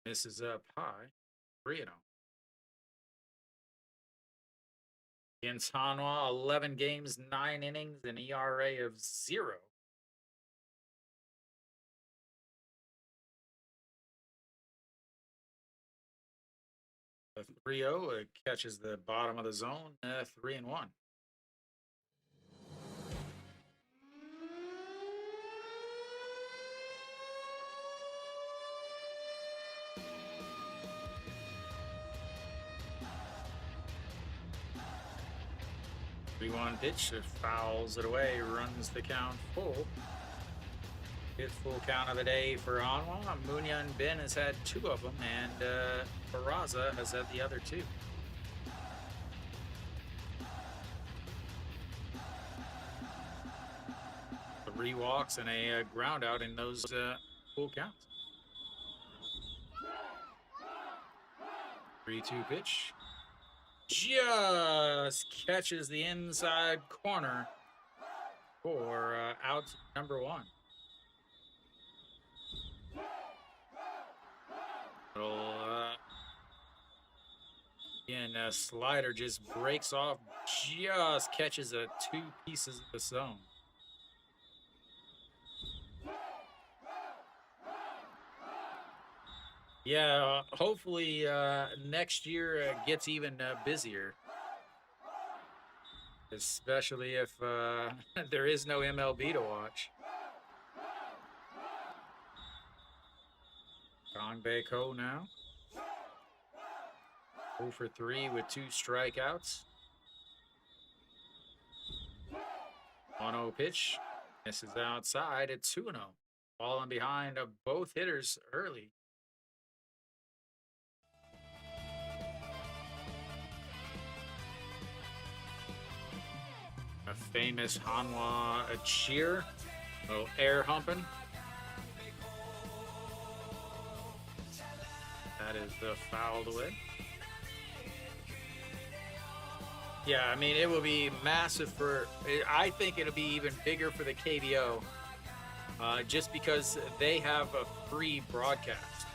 misses up high, 3-0. Against Hanwha, 11 games, 9 innings, an ERA of 0. A 3-0 catches the bottom of the zone, 3-1. One pitch, it fouls it away, runs the count full. Fifth full count of the day for Hanwha. Munyan Bin has had 2 of them, and Peraza has had the other 2. Three walks and a ground out in those full counts. 3-2 pitch. Just catches the inside corner for out number 1. Again, slider just breaks off, just catches 2 pieces of the zone. Yeah, hopefully next year gets even busier. Especially if there is no MLB to watch. Kang Bae Ko now. 0 for 3 with 2 strikeouts. 1-0 pitch. Misses outside at 2-0. Falling behind of both hitters early. A famous Hanwha cheer. A little air humping. That is fouled away. Yeah, I mean, it will be massive for... I think it'll be even bigger for the KBO. Just because they have a free broadcast.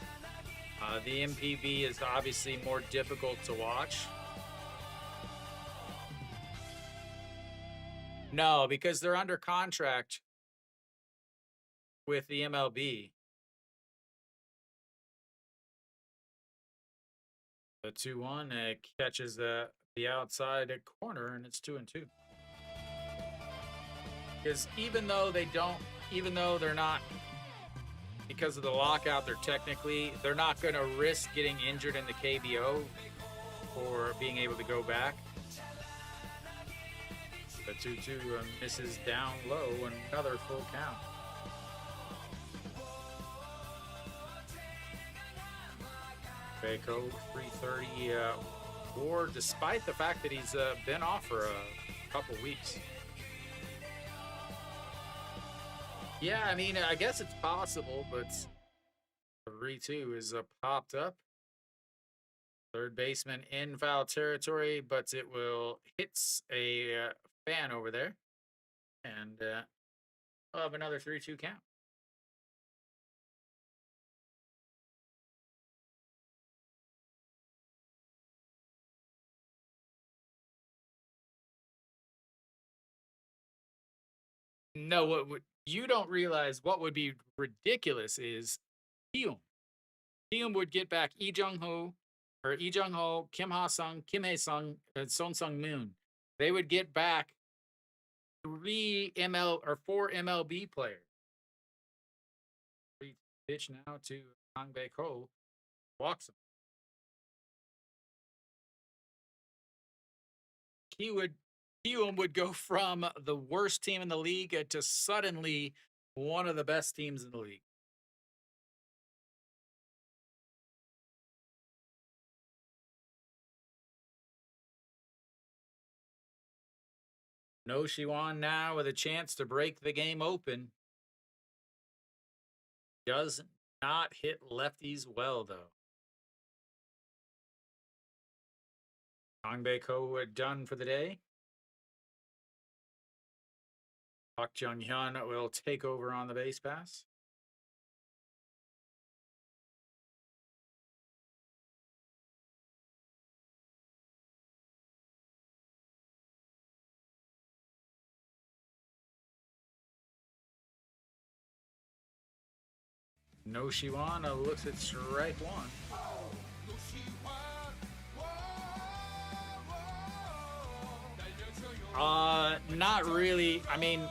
The MPB is obviously more difficult to watch. No, because they're under contract with the MLB. The 2-1 catches the outside corner, and it's 2-2. Because even though they're not, because of the lockout, they're not going to risk getting injured in the KBO or being able to go back. The 2-2 misses down low, another full count. Baco, 330 WAR, despite the fact that he's been off for a couple weeks. Yeah, I mean, I guess it's possible, but 3-2 is popped up. Third baseman in foul territory, but it will hits a fan over there. And we'll have another 3-2 count. No, what you don't realize what would be ridiculous is Kium. Kium would get back Lee Jung-ho, Kim Ha-sung, Kim Hae-sung, and Son Sung-moon. They would get back 4 MLB players. Pitch now to Kang Bae Ko. Walks him. Kium would go from the worst team in the league to suddenly one of the best teams in the league. No Shiwan now with a chance to break the game open. Does not hit lefties well, though. Kang Bae Ko done for the day. Park Jung-hyun will take over on the base pass. No Shiwana looks at strike one. Not really. I mean,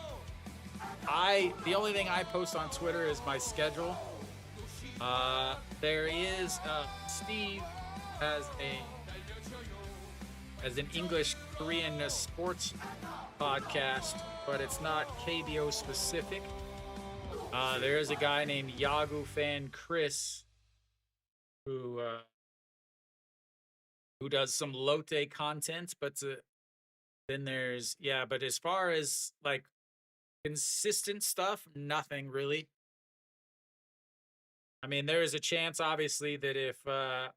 the only thing I post on Twitter is my schedule. There is Steve has an English Korean sports podcast, but it's not KBO specific. There is a guy named Yagu fan Chris who does some Lotte content, but then there's but as far as like consistent stuff, nothing really. I mean, there is a chance, obviously, that if the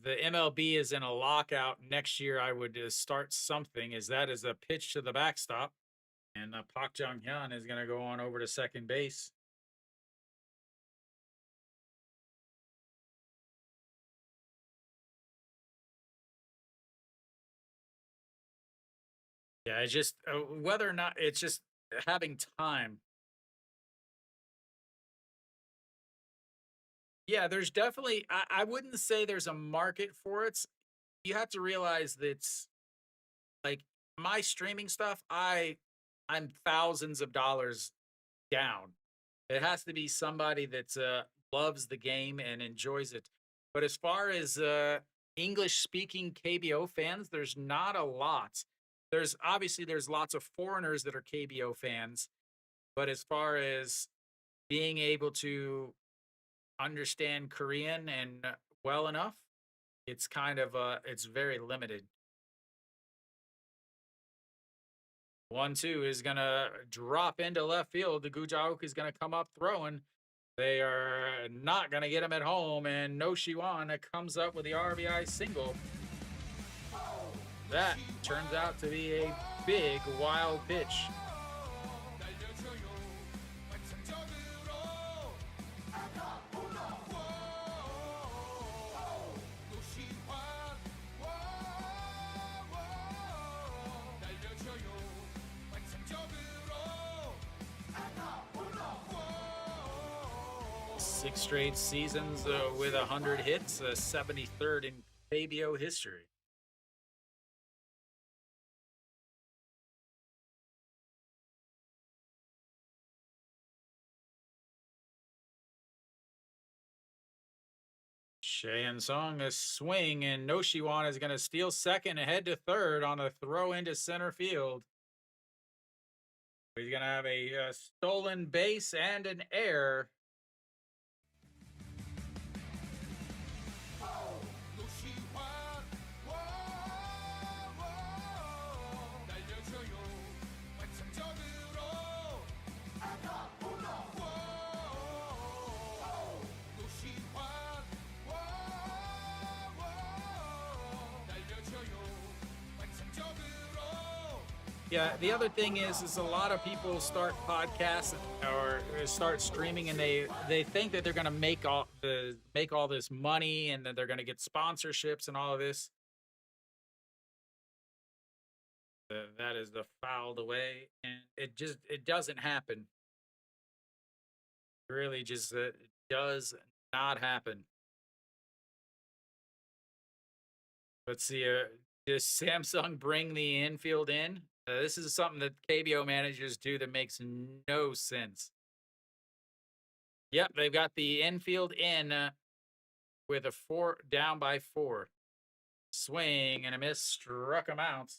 MLB is in a lockout next year, I would start something. That is a pitch to the backstop, and Park Jung-hyun is going to go on over to second base. Yeah, it's just whether or not it's just having time. Yeah, there's definitely, I wouldn't say there's a market for it. You have to realize that like my streaming stuff, I'm thousands of dollars down. It has to be somebody that loves the game and enjoys it. But as far as English speaking KBO fans, there's not a lot. There's lots of foreigners that are KBO fans, but as far as being able to understand Korean and well enough, it's kind of it's very limited. 1-2 is gonna drop into left field. The Gujauk is gonna come up throwing. They are not gonna get him at home, and No Shiwan comes up with the RBI single. That turns out to be a big wild pitch. Six straight seasons with 100 hits, 73rd in KBO history. Cheyenne Song a swing, and Noshiwan is going to steal second and head to third on a throw into center field. He's going to have a stolen base and an error. Yeah, the other thing is a lot of people start podcasts or start streaming, and they think that they're going to make all this money, and that they're going to get sponsorships and all of this. That is the fouled away, and it doesn't happen. It really just does not happen. Let's see. Does Samsung bring the infield in? This is something that KBO managers do that makes no sense. Yep, they've got the infield in with a 4 down by 4. Swing and a miss, struck him out.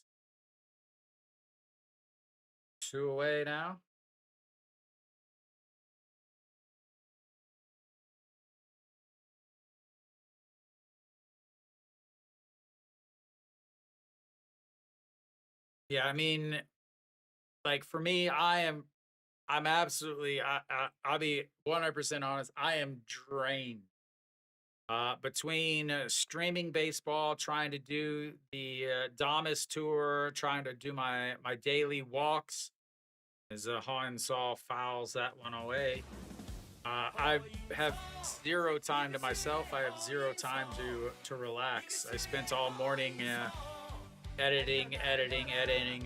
2 away now. Yeah, I mean, like for me, I'm absolutely, I'll be 100% honest. I am drained. Between streaming baseball, trying to do the Damas tour, trying to do my daily walks, as Han Saw fouls that one away. I have zero time to myself. I have zero time to relax. I spent all morning editing.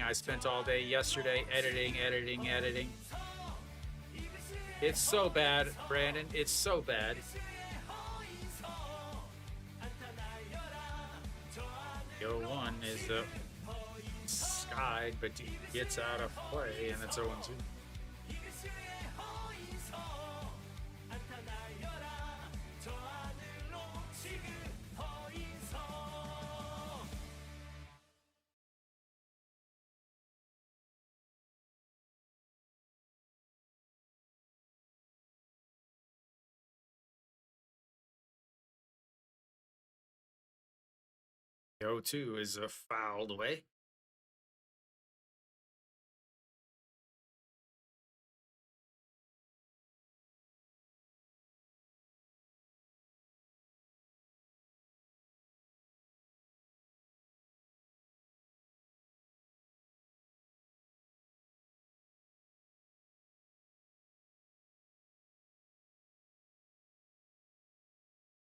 I spent all day yesterday editing. It's so bad, Brandon. It's so bad. The 0-1 is skied, but he gets out of play, and it's 0-2. The 0-2 is fouled away.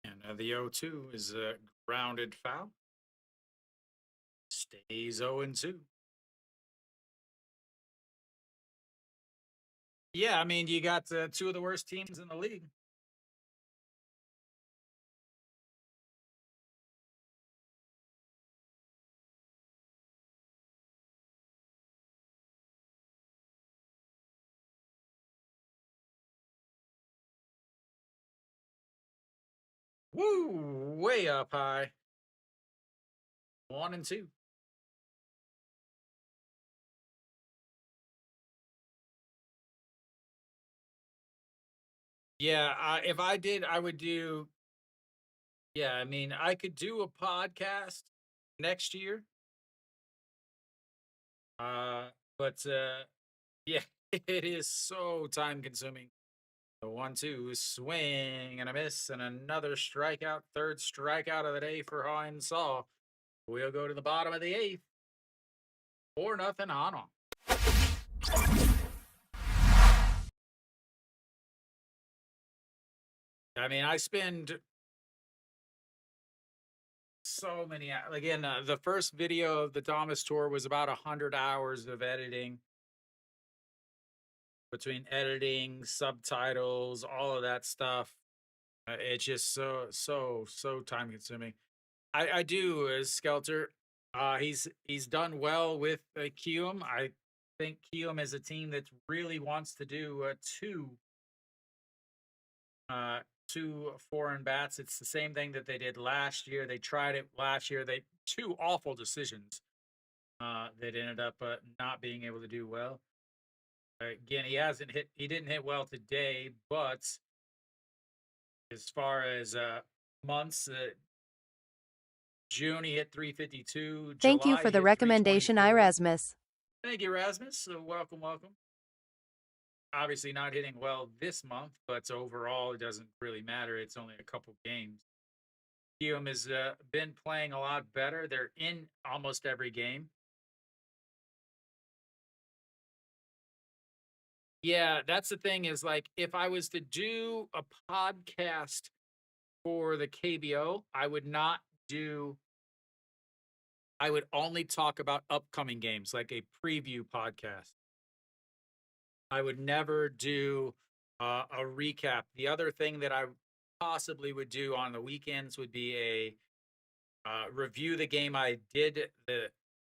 And the 0-2 is a grounded foul. Stays 0-2. Yeah, I mean, you got two of the worst teams in the league. Woo! Way up high. 1-2. Yeah, if I did, I would do. Yeah, I mean, I could do a podcast next year. Uh, but yeah, it is so time consuming. The 1-2 swing and a miss and another strikeout, third strikeout of the day for Hines Saw. We'll go to the bottom of the 8th. 4-0 Hanwha. I mean, I spend so many again. The first video of the Thomas tour was about 100 hours of editing, between editing, subtitles, all of that stuff. It's just so time consuming. I do as Skelter. He's done well with Kium. I think Kium is a team that really wants to do two foreign bats. It's the same thing that they did last year. They tried it last year. They two awful decisions that ended up not being able to do well. Again, he didn't hit well today, but as far as months, June he hit 352. Thank you July for he the hit recommendation, 324. Erasmus. Thank you, Erasmus. Welcome. Obviously not hitting well this month, but overall it doesn't really matter. It's only a couple games. Kium has been playing a lot better. They're in almost every game. Yeah, that's the thing is like if I was to do a podcast for the KBO, I would only talk about upcoming games, like a preview podcast. I would never do a recap. The other thing that I possibly would do on the weekends would be a review the game I did the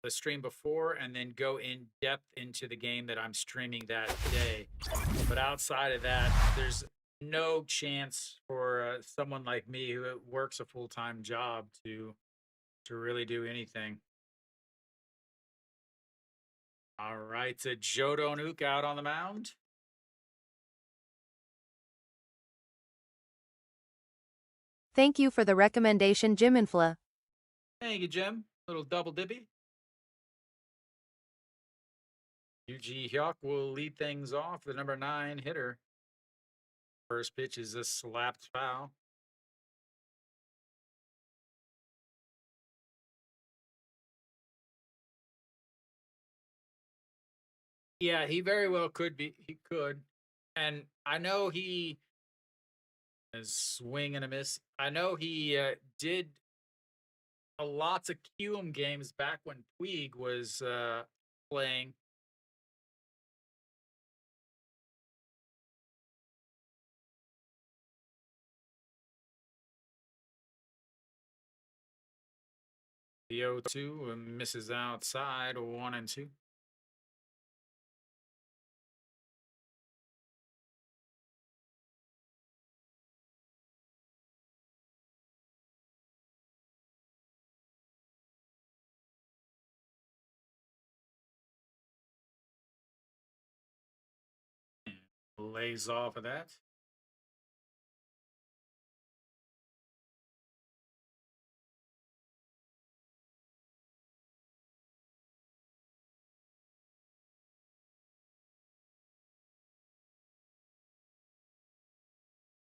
stream before, and then go in depth into the game that I'm streaming that day. But outside of that, there's no chance for someone like me who works a full time job to really do anything. All right, Joe Donuk out on the mound. Thank you for the recommendation, Jim Infla. Thank you, Jim. Little double dippy. Yuji Hyuk will lead things off, the number 9 hitter. First pitch is a slapped foul. Yeah, he very well could be. He could. And I know he is swing and a miss. I know he did a lots of QM games back when Puig was playing. The 0-2 misses outside 1-2. Lays off of that.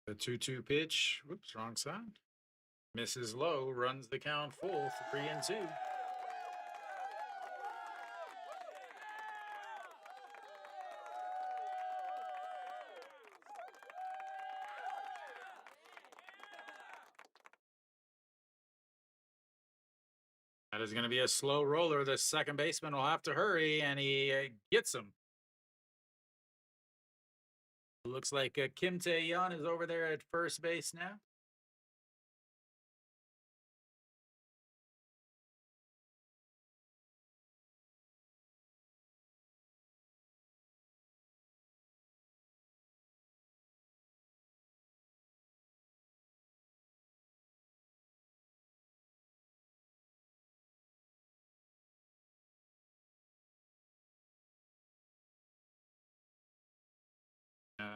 The 2-2 pitch. Whoops, wrong side. Misses low, runs the count full, 3-2. That is going to be a slow roller. The second baseman will have to hurry, and he gets him. Looks like Kim Tae-yeon is over there at first base now.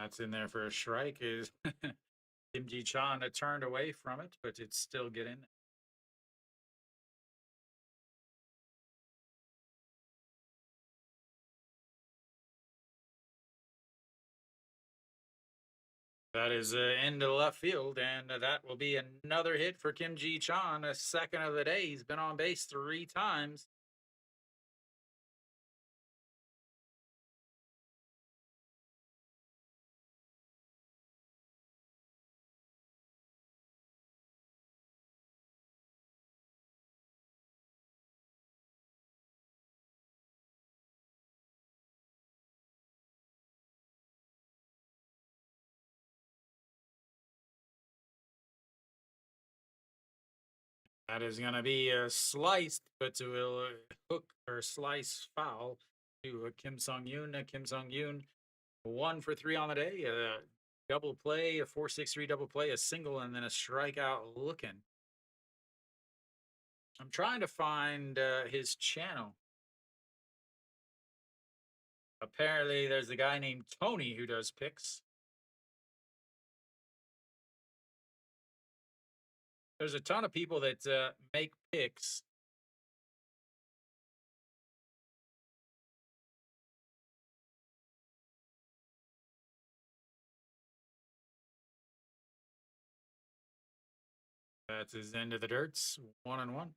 That's in there for a strike. Is Kim Ji-chan turned away from it, but it's still getting. That is into left field, and that will be another hit for Kim Ji-chan, a second of the day. He's been on base 3 times. That is going to be sliced, but it will hook or slice foul to Kim Sung-yoon. Kim Sung-yoon, 1 for 3 on the day. Double play, a 4-6-3 double play, a single, and then a strikeout looking. I'm trying to find his channel. Apparently, there's a guy named Tony who does picks. There's a ton of people that make picks. That's his end of the dirts, 1-1.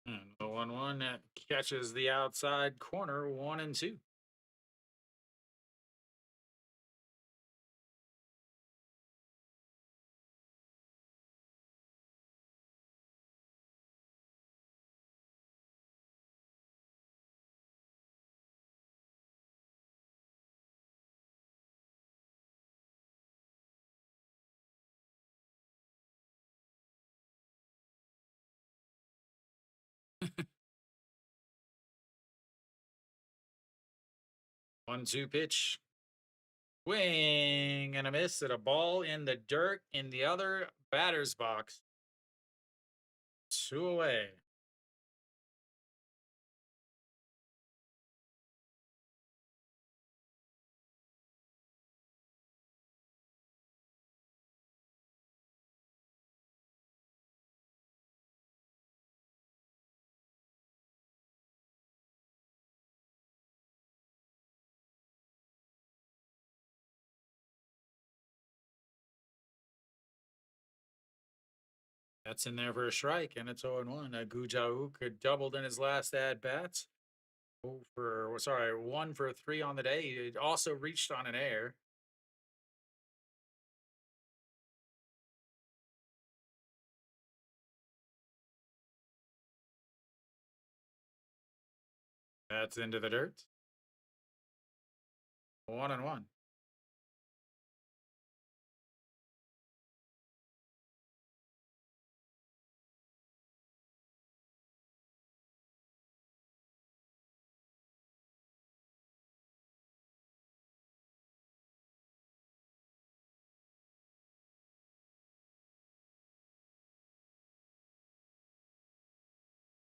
And the 1-1 that catches the outside corner, 1-2. One-two pitch. Swing and a miss at a ball in the dirt in the other batter's box. 2 away. That's in there for a strike, and it's 0-1. Gu Jauk doubled in his last at bats. 1 for 3 on the day. It also reached on an air. That's into the dirt. 1-1.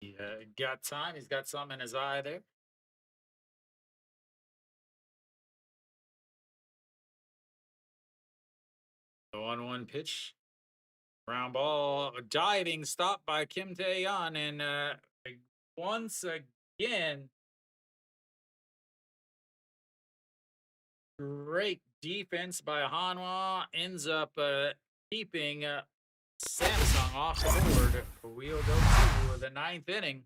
He got time. He's got some in his eye there. The 1-1 pitch. Ground ball, diving stop by Kim Tae-yeon. And once again, great defense by Hanwha. Ends up keeping Samsung off the board. We'll go to the 9th inning.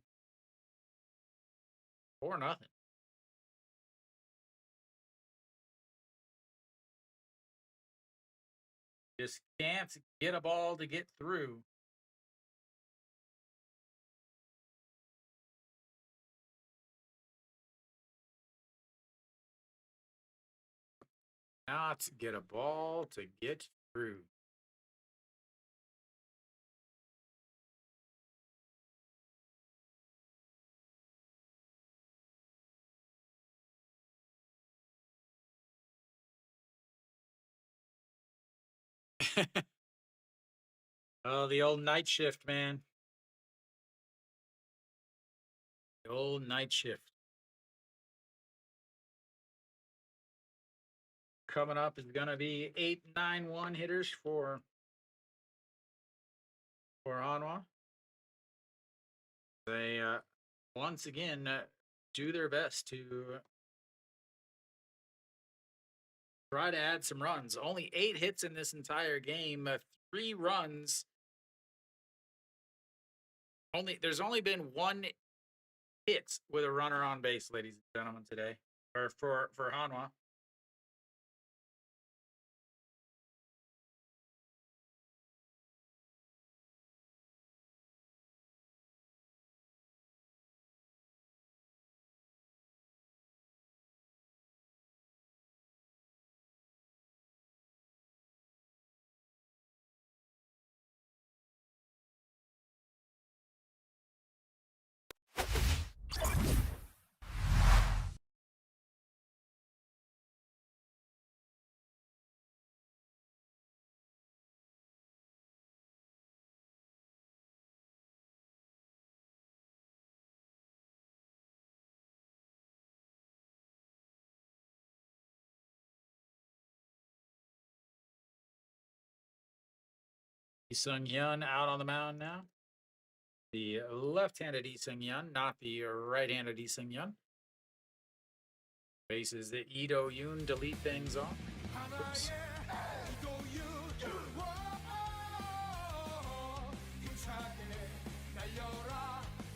4-0. Just can't get a ball to get through. Not get a ball to get through. Oh, the old night shift, man. The old night shift. Coming up is going to be 8-9-1 hitters for Hanwha. They once again do their best to try to add some runs. Only 8 hits in this entire game, 3 runs. There's only been 1 hit with a runner on base, ladies and gentlemen, today, or for Hanwha. Lee Sung-hyun out on the mound now. The left-handed Lee Sung-hyun, not the right-handed Lee Sung-hyun. Bases the Ito Yoon to lead things off. Oops.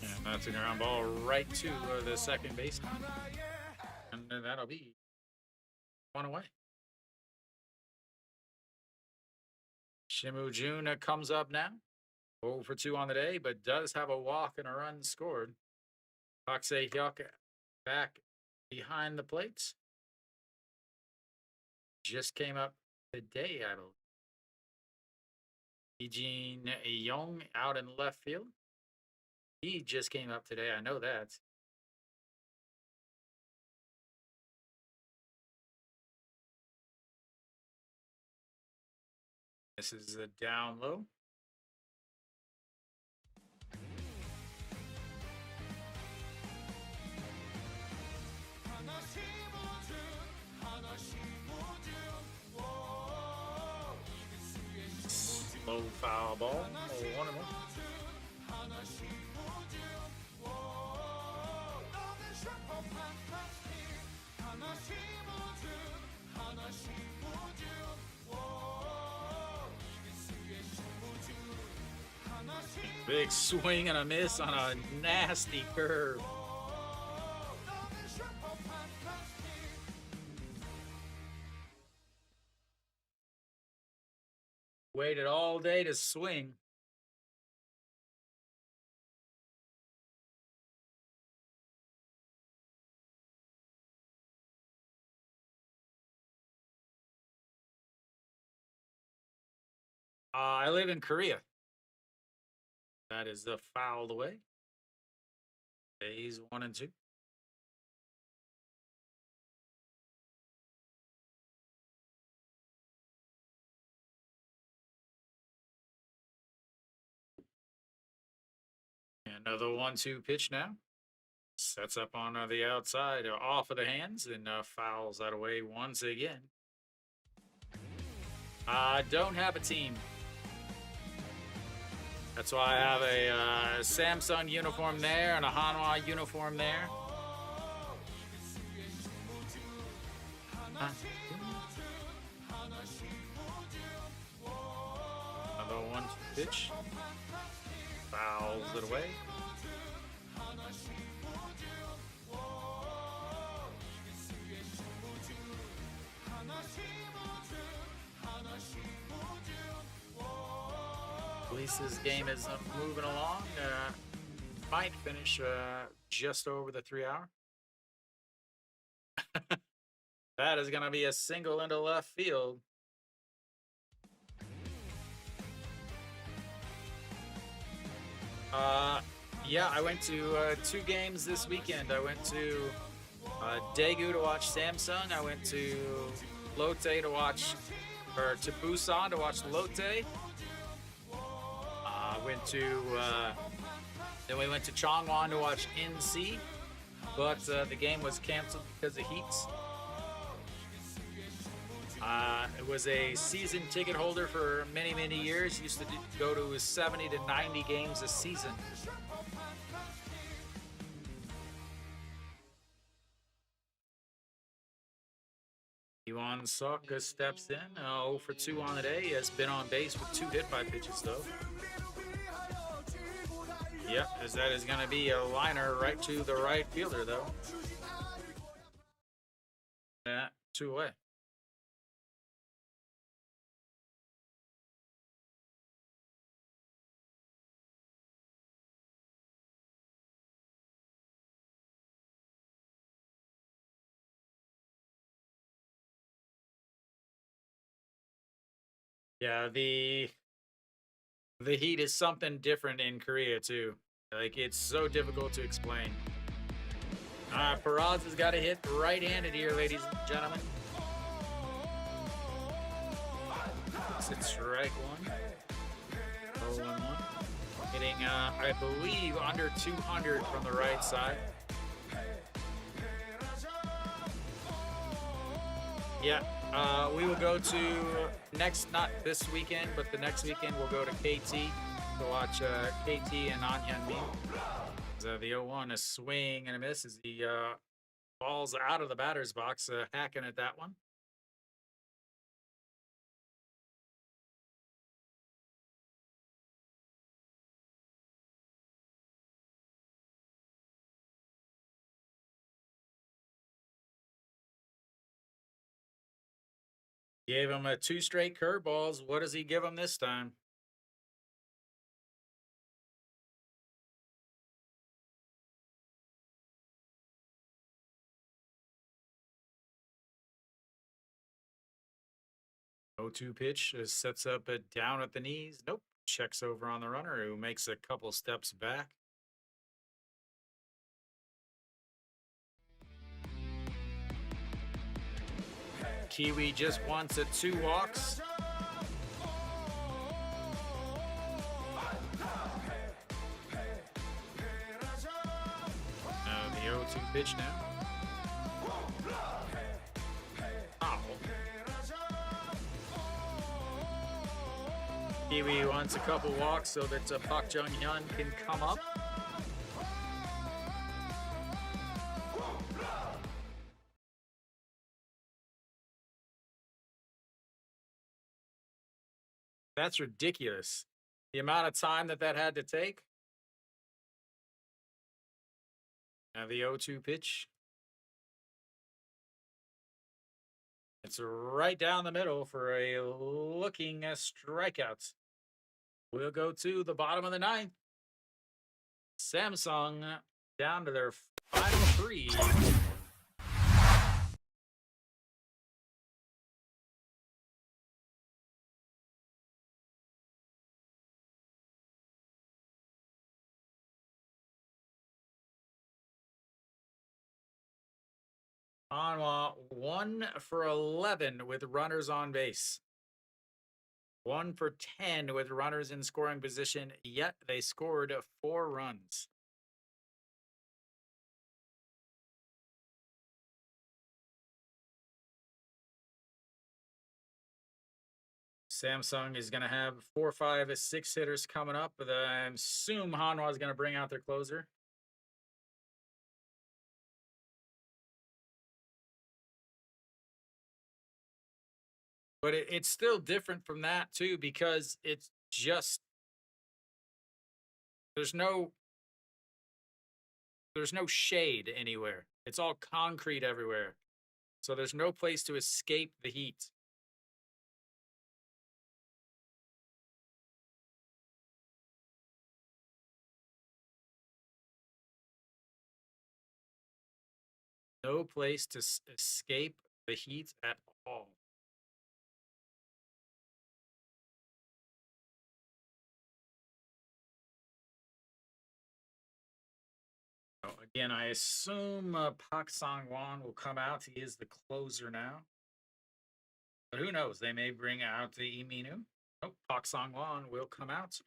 And that's a ground ball right to the second baseman. And that'll be 1 away. Shimu Jun comes up now. 0 for 2 on the day, but does have a walk and a run scored. Park Se-hyuk back behind the plates. Just came up today, I believe. Lee Jin-young out in left field. He just came up today, I know that. This is a down low. Low foul ball. 1-1. Big swing and a miss on a nasty curve. Waited all day to swing. I live in Korea. That is the fouled away. Days 1 and 2. Another 1-2 pitch now. Sets up on the outside, off of the hands, and fouls that away once again. I don't have a team. That's why I have a Samsung uniform there and a Hanwha uniform there. Another 1-2 pitch. Fouls it away. At least this game is moving along. Might finish just over the 3 hour. That is going to be a single into left field. Yeah, I went to 2 games this weekend. I went to Daegu to watch Samsung. I went to Lotte to watch, or to Busan to watch Lotte. Then we went to Chongwon to watch NC, but the game was canceled because of heat. It was a season ticket holder for many, many years. Used to go to 70 to 90 games a season. Iwan Sok steps in, 0 for 2 on the day. He has been on base with 2 hit by pitches, though. Yep, as that is going to be a liner right to the right fielder, though. Yeah, 2 away. Yeah, the heat is something different in Korea too. Like, it's so difficult to explain. Faraz has got a hit right-handed here, ladies and gentlemen. It's strike 1. 0-1-1. Hitting, I believe, under 200 from the right side. Yeah. We will go to not this weekend, but the next weekend we'll go to KT to watch KT and An Hyun-min. The 0-1, a swing and a miss as he falls out of the batter's box, hacking at that one. Gave him 2 straight curveballs. What does he give him this time? Oh, 0-2 pitch sets up down at the knees. Nope. Checks over on the runner, who makes a couple steps back. Kiwi just wants 2 walks. The 0-2 pitch now. Ow. Kiwi wants a couple walks so that Park Jung-hyun can come up. That's ridiculous. The amount of time that had to take. Now the 0-2 pitch. It's right down the middle for a looking strikeout. We'll go to the bottom of the 9th. Samsung down to their final 3. Hanwha 1 for 11 with runners on base. 1 for 10 with runners in scoring position, yet they scored 4 runs. Samsung is going to have 4, 5, 6 hitters coming up. But I assume Hanwha is going to bring out their closer. But it's still different from that too, because it's just there's no shade anywhere. It's all concrete everywhere. So there's no place to escape the heat. No place to escape the heat at all. So again, I assume Pak Sang-wan will come out. He is the closer now. But who knows? They may bring out the Iminu. Oh, Pak Sang-wan will come out.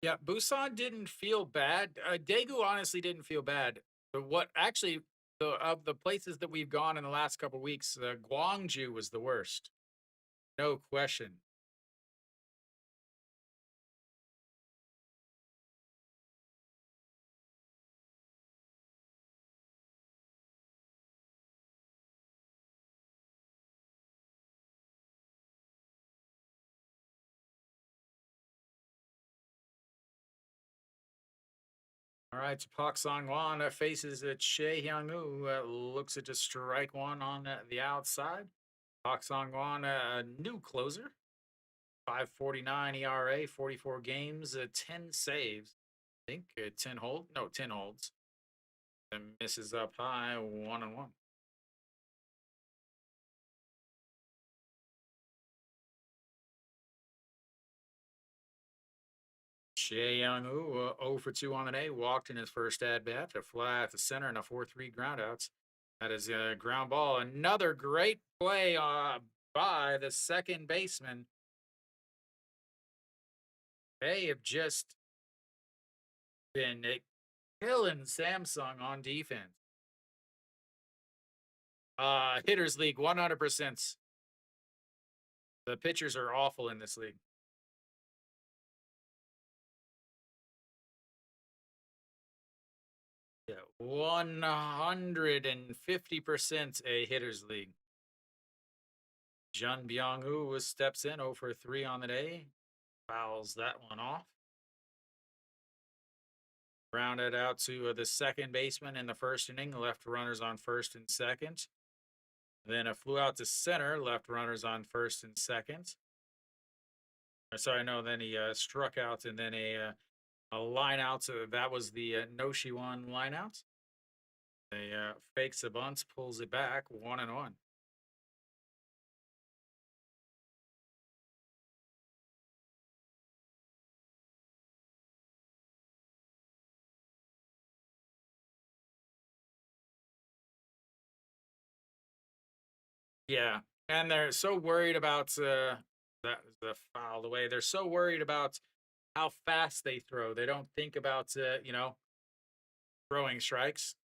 Yeah, Busan didn't feel bad. Daegu honestly didn't feel bad. But what actually of the places that we've gone in the last couple of weeks, Gwangju was the worst, no question. All right, so Park Sang-wan faces Che Hyung-woo, looks to just strike one on the outside. Park Sang-wan, a new closer, 5.49 ERA, 44 games, 10 saves. I think 10 hold, no 10 holds, and misses up high, 1-1. Che Young-woo, 0 for 2 on the day, walked in his first at bat, a fly at the center, and a 4-3 groundouts. That is a ground ball. Another great play by the second baseman. They have just been killing Samsung on defense. Hitters league, 100%. The pitchers are awful in this league. Yeah, 150% a hitters league. Jun Byung-woo steps in 0 for 3 on the day. Fouls that one off. Rounded out to the second baseman in the first inning. Left runners on first and second. Then a flew out to center. Left runners on first and second. Sorry, no. Then he struck out, and then a line out. So that was the Noshi-1 line out. They fakes a bunt, pulls it back, 1-1. Yeah, and they're so worried about the foul away. They're so worried about how fast they throw. They don't think about throwing strikes.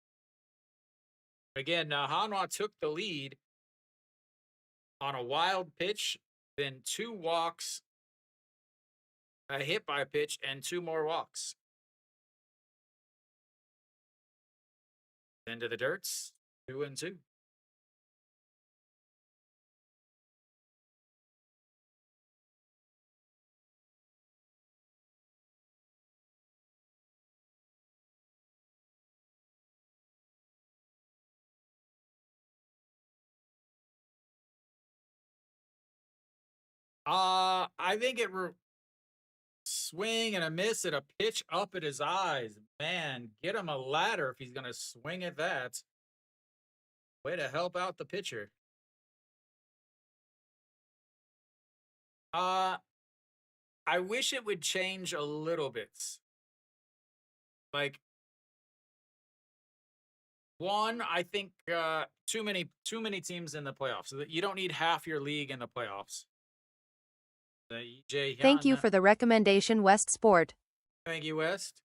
Again, Hanwha took the lead on a wild pitch, then 2 walks, a hit by pitch, and 2 more walks. Into the dirts, 2-2. I think swing and a miss and a pitch up at his eyes. Man, get him a ladder if he's going to swing at that. Way to help out the pitcher. I wish it would change a little bit. Like one, I think too many teams in the playoffs. So that you don't need half your league in the playoffs. The EJ Thank you Hyun. for the recommendation, West Sport. Thank you, West.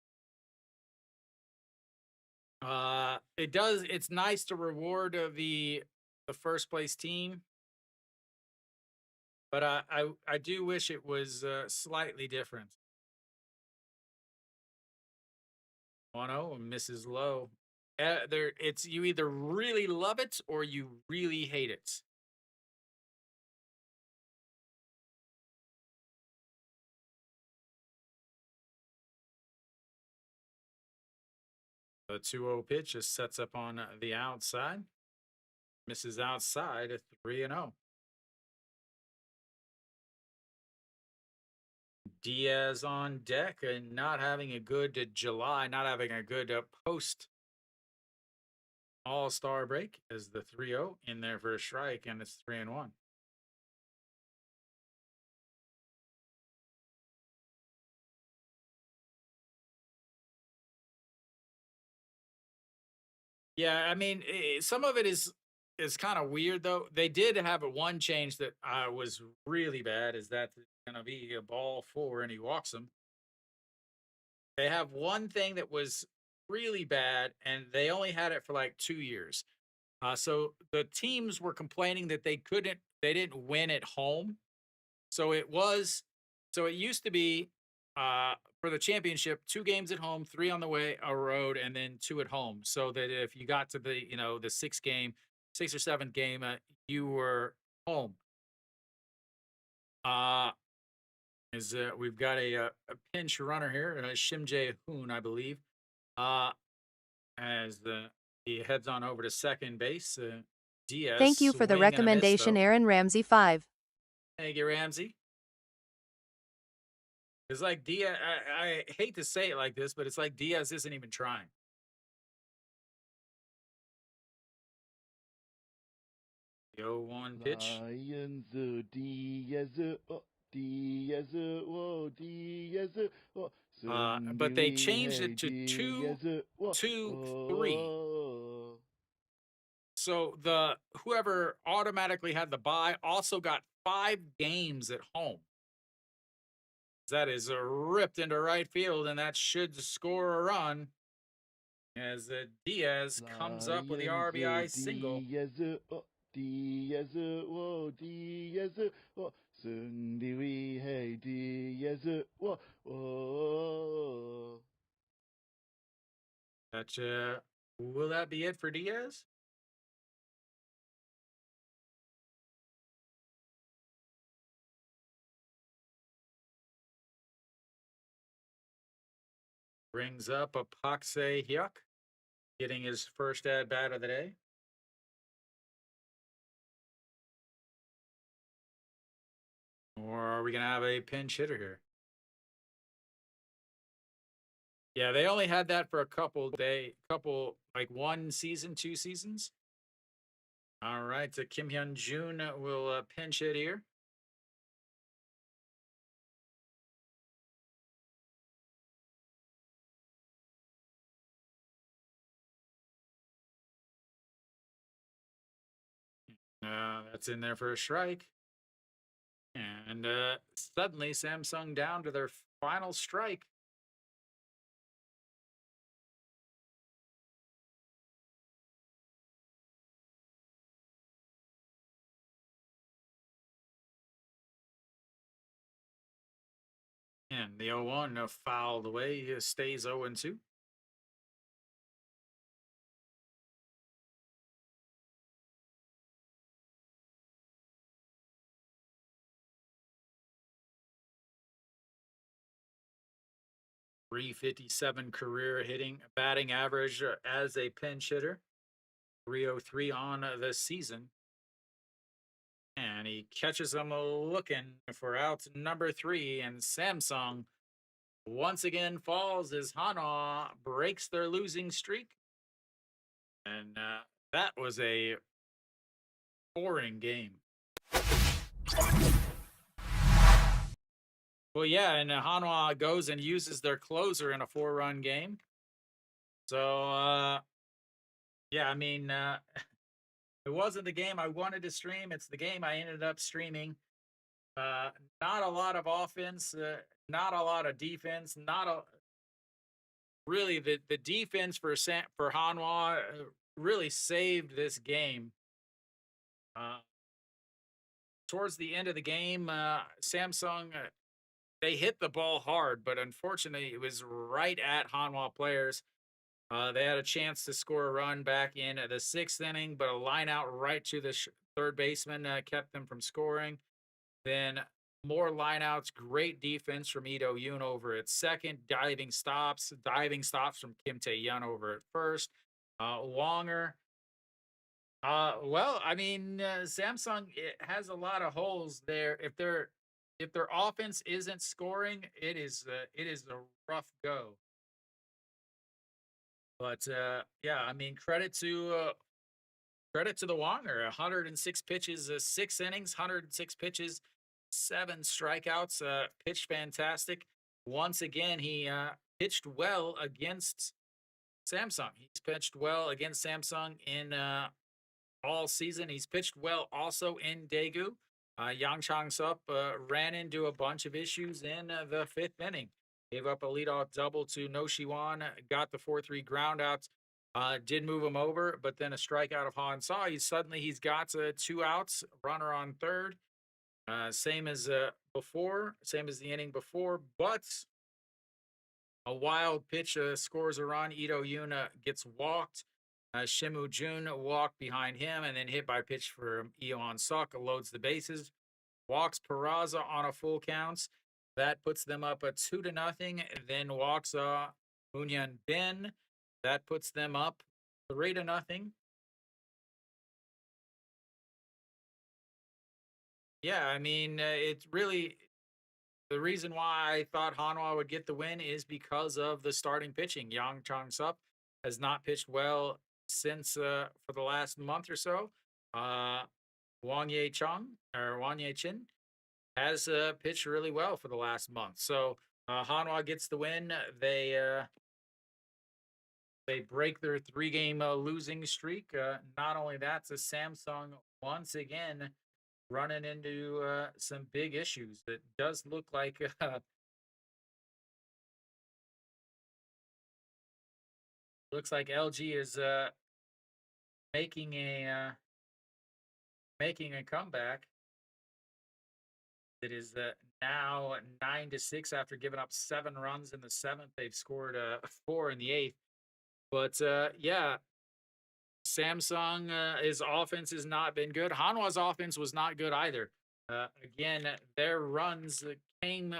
It's nice to reward the first place team, but I do wish it was slightly different. 1-0 misses low. It's you either really love it or you really hate it. The 2-0 pitch just sets up on the outside. Misses outside at 3-0. Diaz on deck and not having a good July, not having a good post All-Star break as the 3-0 in there for a strike, and it's 3-1. Yeah, I mean, some of it is kind of weird though. They did have one change that was really bad. Is that going to be a ball 4 and he walks him? They have one thing that was really bad, and they only had it for like 2 years. So the teams were complaining that they didn't win at home. So it used to be for the championship, 2 games at home, 3 on the way a road, and then 2 at home. So that if you got to the the 6th or 7th game, you were home. We've got a pinch runner here, Shim Jae Hoon, I believe. As he heads on over to second base, Diaz. Thank you for the recommendation, Aaron Ramsey 5. Thank you, Ramsey. It's like Diaz. I hate to say it like this, but it's like Diaz isn't even trying. The 0-1 pitch. Lions, Diaz, Diaz, Diaz, But they changed it to 2-2-3. So whoever automatically had the bye also got 5 games at home. That is ripped into right field, and that should score a run as Diaz comes up with the RBI single. Diaz, Diaz, Diaz, 승리 위해 Diaz, Will that be it for Diaz? Brings up a Paxe Hyuk, getting his first at bat of the day. Or are we going to have a pinch hitter here? Yeah, they only had that for a couple, like 1 season, 2 seasons. All right, so Kim Hyun Jun will pinch hit here. That's in there for a strike. And suddenly Samsung down to their final strike. And the 0-1 fouled away. He stays 0-2. .357 career batting average as a pinch hitter. 303 on the season. And he catches him looking for out number 3, and Samsung once again falls as Hanwha breaks their losing streak. And that was a boring game. Well, yeah, and Hanwha goes and uses their closer in a 4-run game. So, yeah, I mean, it wasn't the game I wanted to stream. It's the game I ended up streaming. Not a lot of offense, not a lot of defense, not a really the defense for Hanwha really saved this game. Towards the end of the game, Samsung they hit the ball hard, but unfortunately, it was right at Hanwha players. They had a chance to score a run back in the 6th inning, but a line out right to the third baseman kept them from scoring. Then more lineouts, great defense from Ito Yoon over at second, diving stops from Kim Tae-yeon over at first. Wonger. Well, I mean, Samsung it has a lot of holes there. If their offense isn't scoring, it is a rough go. But yeah, I mean, credit to the Wonger. 106 pitches, 6 innings, 106 pitches, 7 strikeouts. Pitched fantastic. Once again, he pitched well against Samsung. He's pitched well against Samsung in all season. He's pitched well also in Daegu. Yang Chang-sup ran into a bunch of issues in the 5th inning. Gave up a leadoff double to No Shiwan, got the 4-3 ground out. Did move him over, but then a strikeout of Han Sa. He's got 2 outs, runner on third. Same as before, same as the inning before, but a wild pitch scores a run. Ito Yoon gets walked. Shimu Jun walked behind him and then hit by pitch for Eon Suk, loads the bases, walks Peraza on a full count. That puts them up 2-0. Then walks Moonhyun Bin. That puts them up 3-0. Yeah, I mean, it's really the reason why I thought Hanwha would get the win is because of the starting pitching. Yang Chang-sup has not pitched well since for the last month or so. Wang Ye-chin has pitched really well for the last month. So Hanwha gets the win. They break their 3-game losing streak. Not only that, so Samsung once again running into some big issues. It does look like looks like LG is making a comeback. It is now 9-6 after giving up 7 runs in the 7th. They've scored 4 in the 8th. But yeah, Samsung his offense has not been good. Hanwha's offense was not good either. Again, their runs came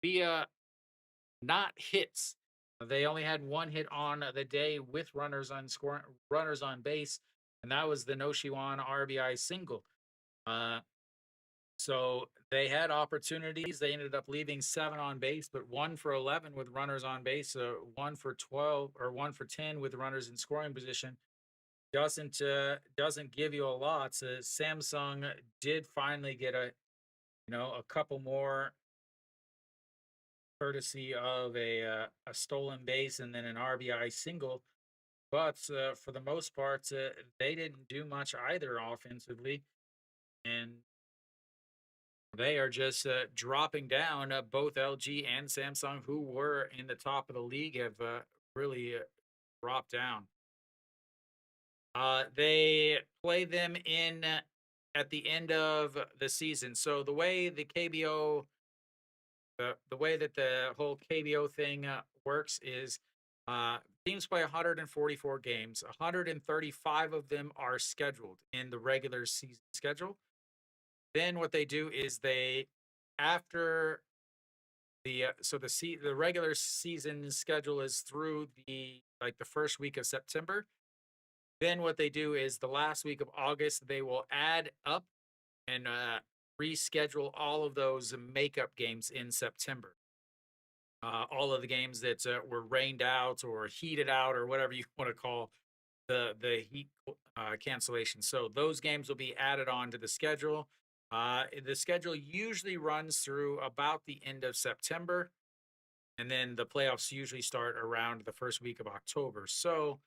via not hits. They only had 1 hit on the day with runners on base, and that was the Noshiwan RBI single. So they had opportunities. They ended up leaving 7 on base, but 1 for 11 with runners on base, 1 for 12 or 1 for 10 with runners in scoring position. Doesn't give you a lot. So Samsung did finally get a couple more courtesy of a stolen base and then an RBI single. But for the most part, they didn't do much either offensively. And they are just dropping down. Both LG and Samsung, who were in the top of the league, have really dropped down. They play them in at the end of the season. So the way the KBO, the way that the whole KBO thing works is teams play 144 games. 135 of them are scheduled in the regular season schedule. Then what they do is after the the regular season schedule is through the first week of September. Then what they do is the last week of August, they will add up and reschedule all of those makeup games in September. all of the games that were rained out or heated out or whatever you want to call the heat cancellation. So those games will be added on to the schedule. The schedule usually runs through about the end of September, and then the playoffs usually start around the first week of October. So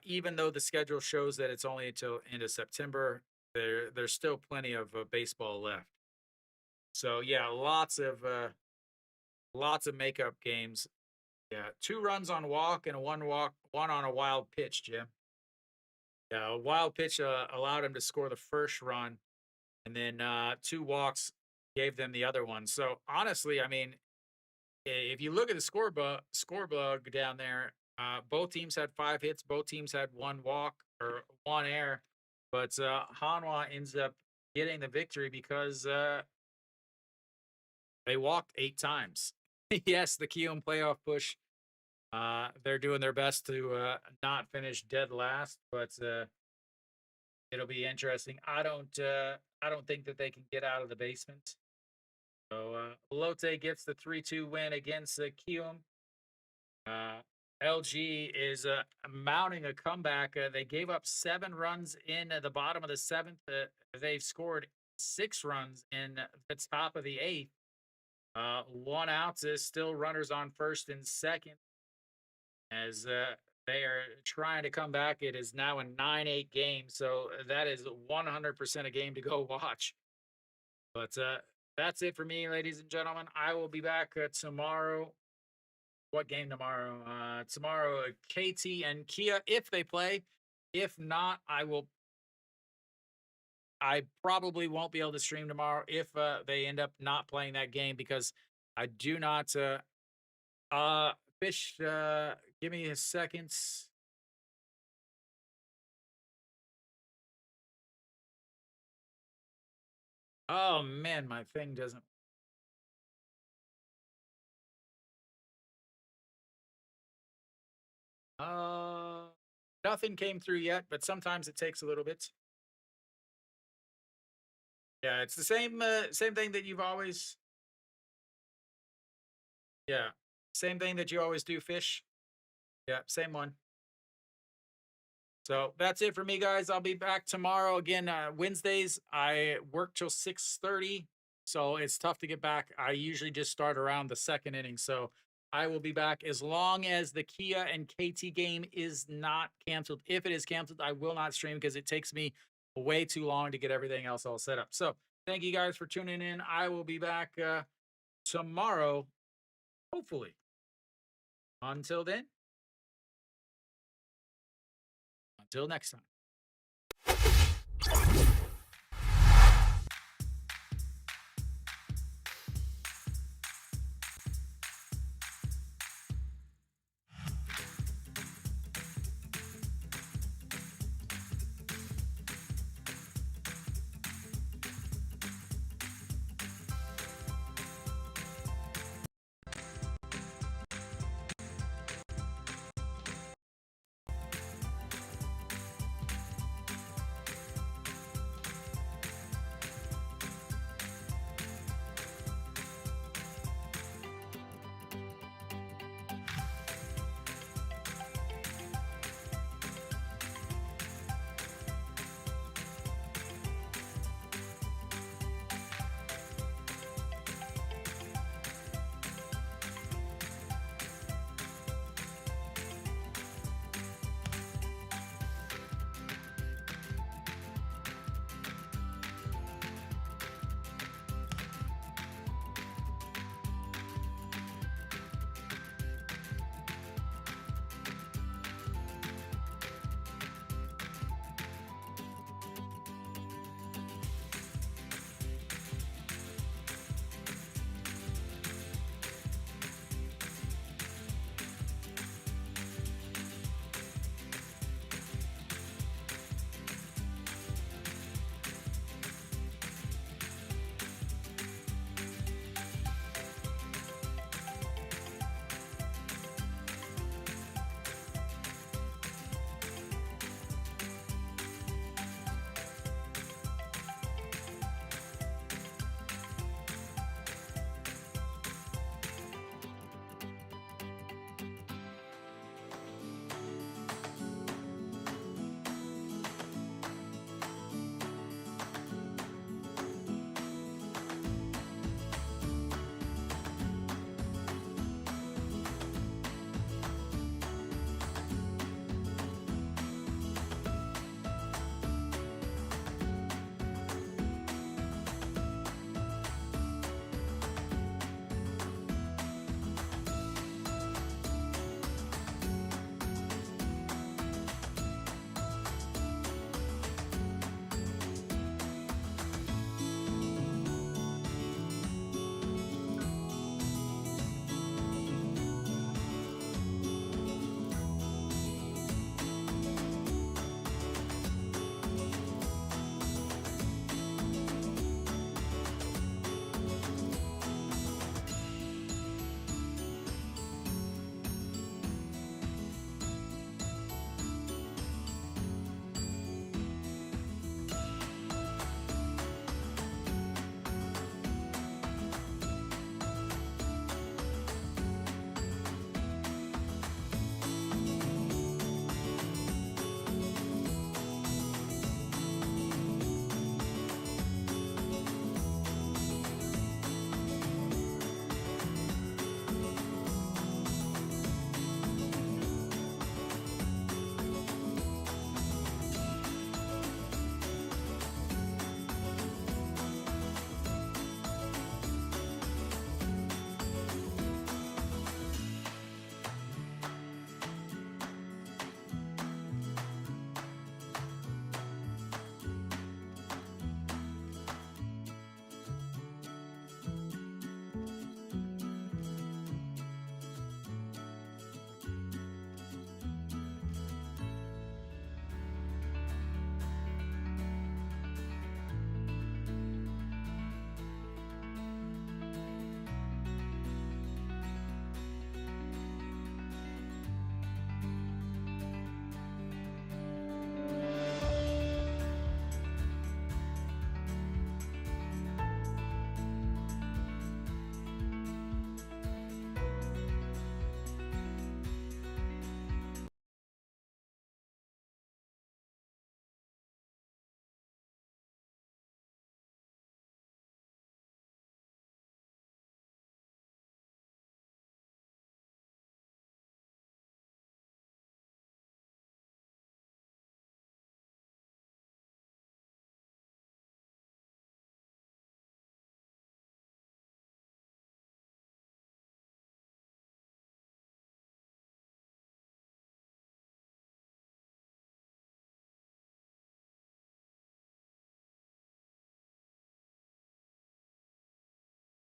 even though the schedule shows that it's only until end of September, there's still plenty of baseball left. So yeah, lots of makeup games. Yeah, 2 runs on walk and one on a wild pitch, Jim. Yeah, a wild pitch allowed him to score the first run, and then 2 walks gave them the other one. So honestly, I mean, if you look at the scoreboard down there, both teams had 5 hits, both teams had 1 walk or 1 error, but Hanwha ends up getting the victory because they walked 8 times. Yes, the KBO playoff push. They're doing their best to not finish dead last, but it'll be interesting. I don't think that they can get out of the basement. So Lotte gets the 3-2 win against KBO. LG is mounting a comeback. They gave up 7 runs in the bottom of the 7th. They've scored 6 runs in the top of the 8th. 1 out is still runners on first and second as they are trying to come back. It is now a 9-8 game, so that is 100% a game to go watch. But that's it for me, ladies and gentlemen. I will be back tomorrow. What game tomorrow? Tomorrow, KT and Kia if they play. If not, I probably won't be able to stream tomorrow if they end up not playing that game because I do not Fish, give me a second. Oh man, my thing doesn't. Nothing came through yet, but sometimes it takes a little bit. Yeah, it's the same thing that you've always. Yeah, same thing that you always do, Fish. Yeah, same one. So that's it for me, guys. I'll be back tomorrow again. Wednesdays I work till 6:30, so it's tough to get back. I usually just start around the 2nd inning, so I will be back as long as the Kia and KT game is not canceled. If it is canceled, I will not stream because it takes me way too long to get everything else all set up. So thank you guys for tuning in. I will be back tomorrow, hopefully. Until then, until next time.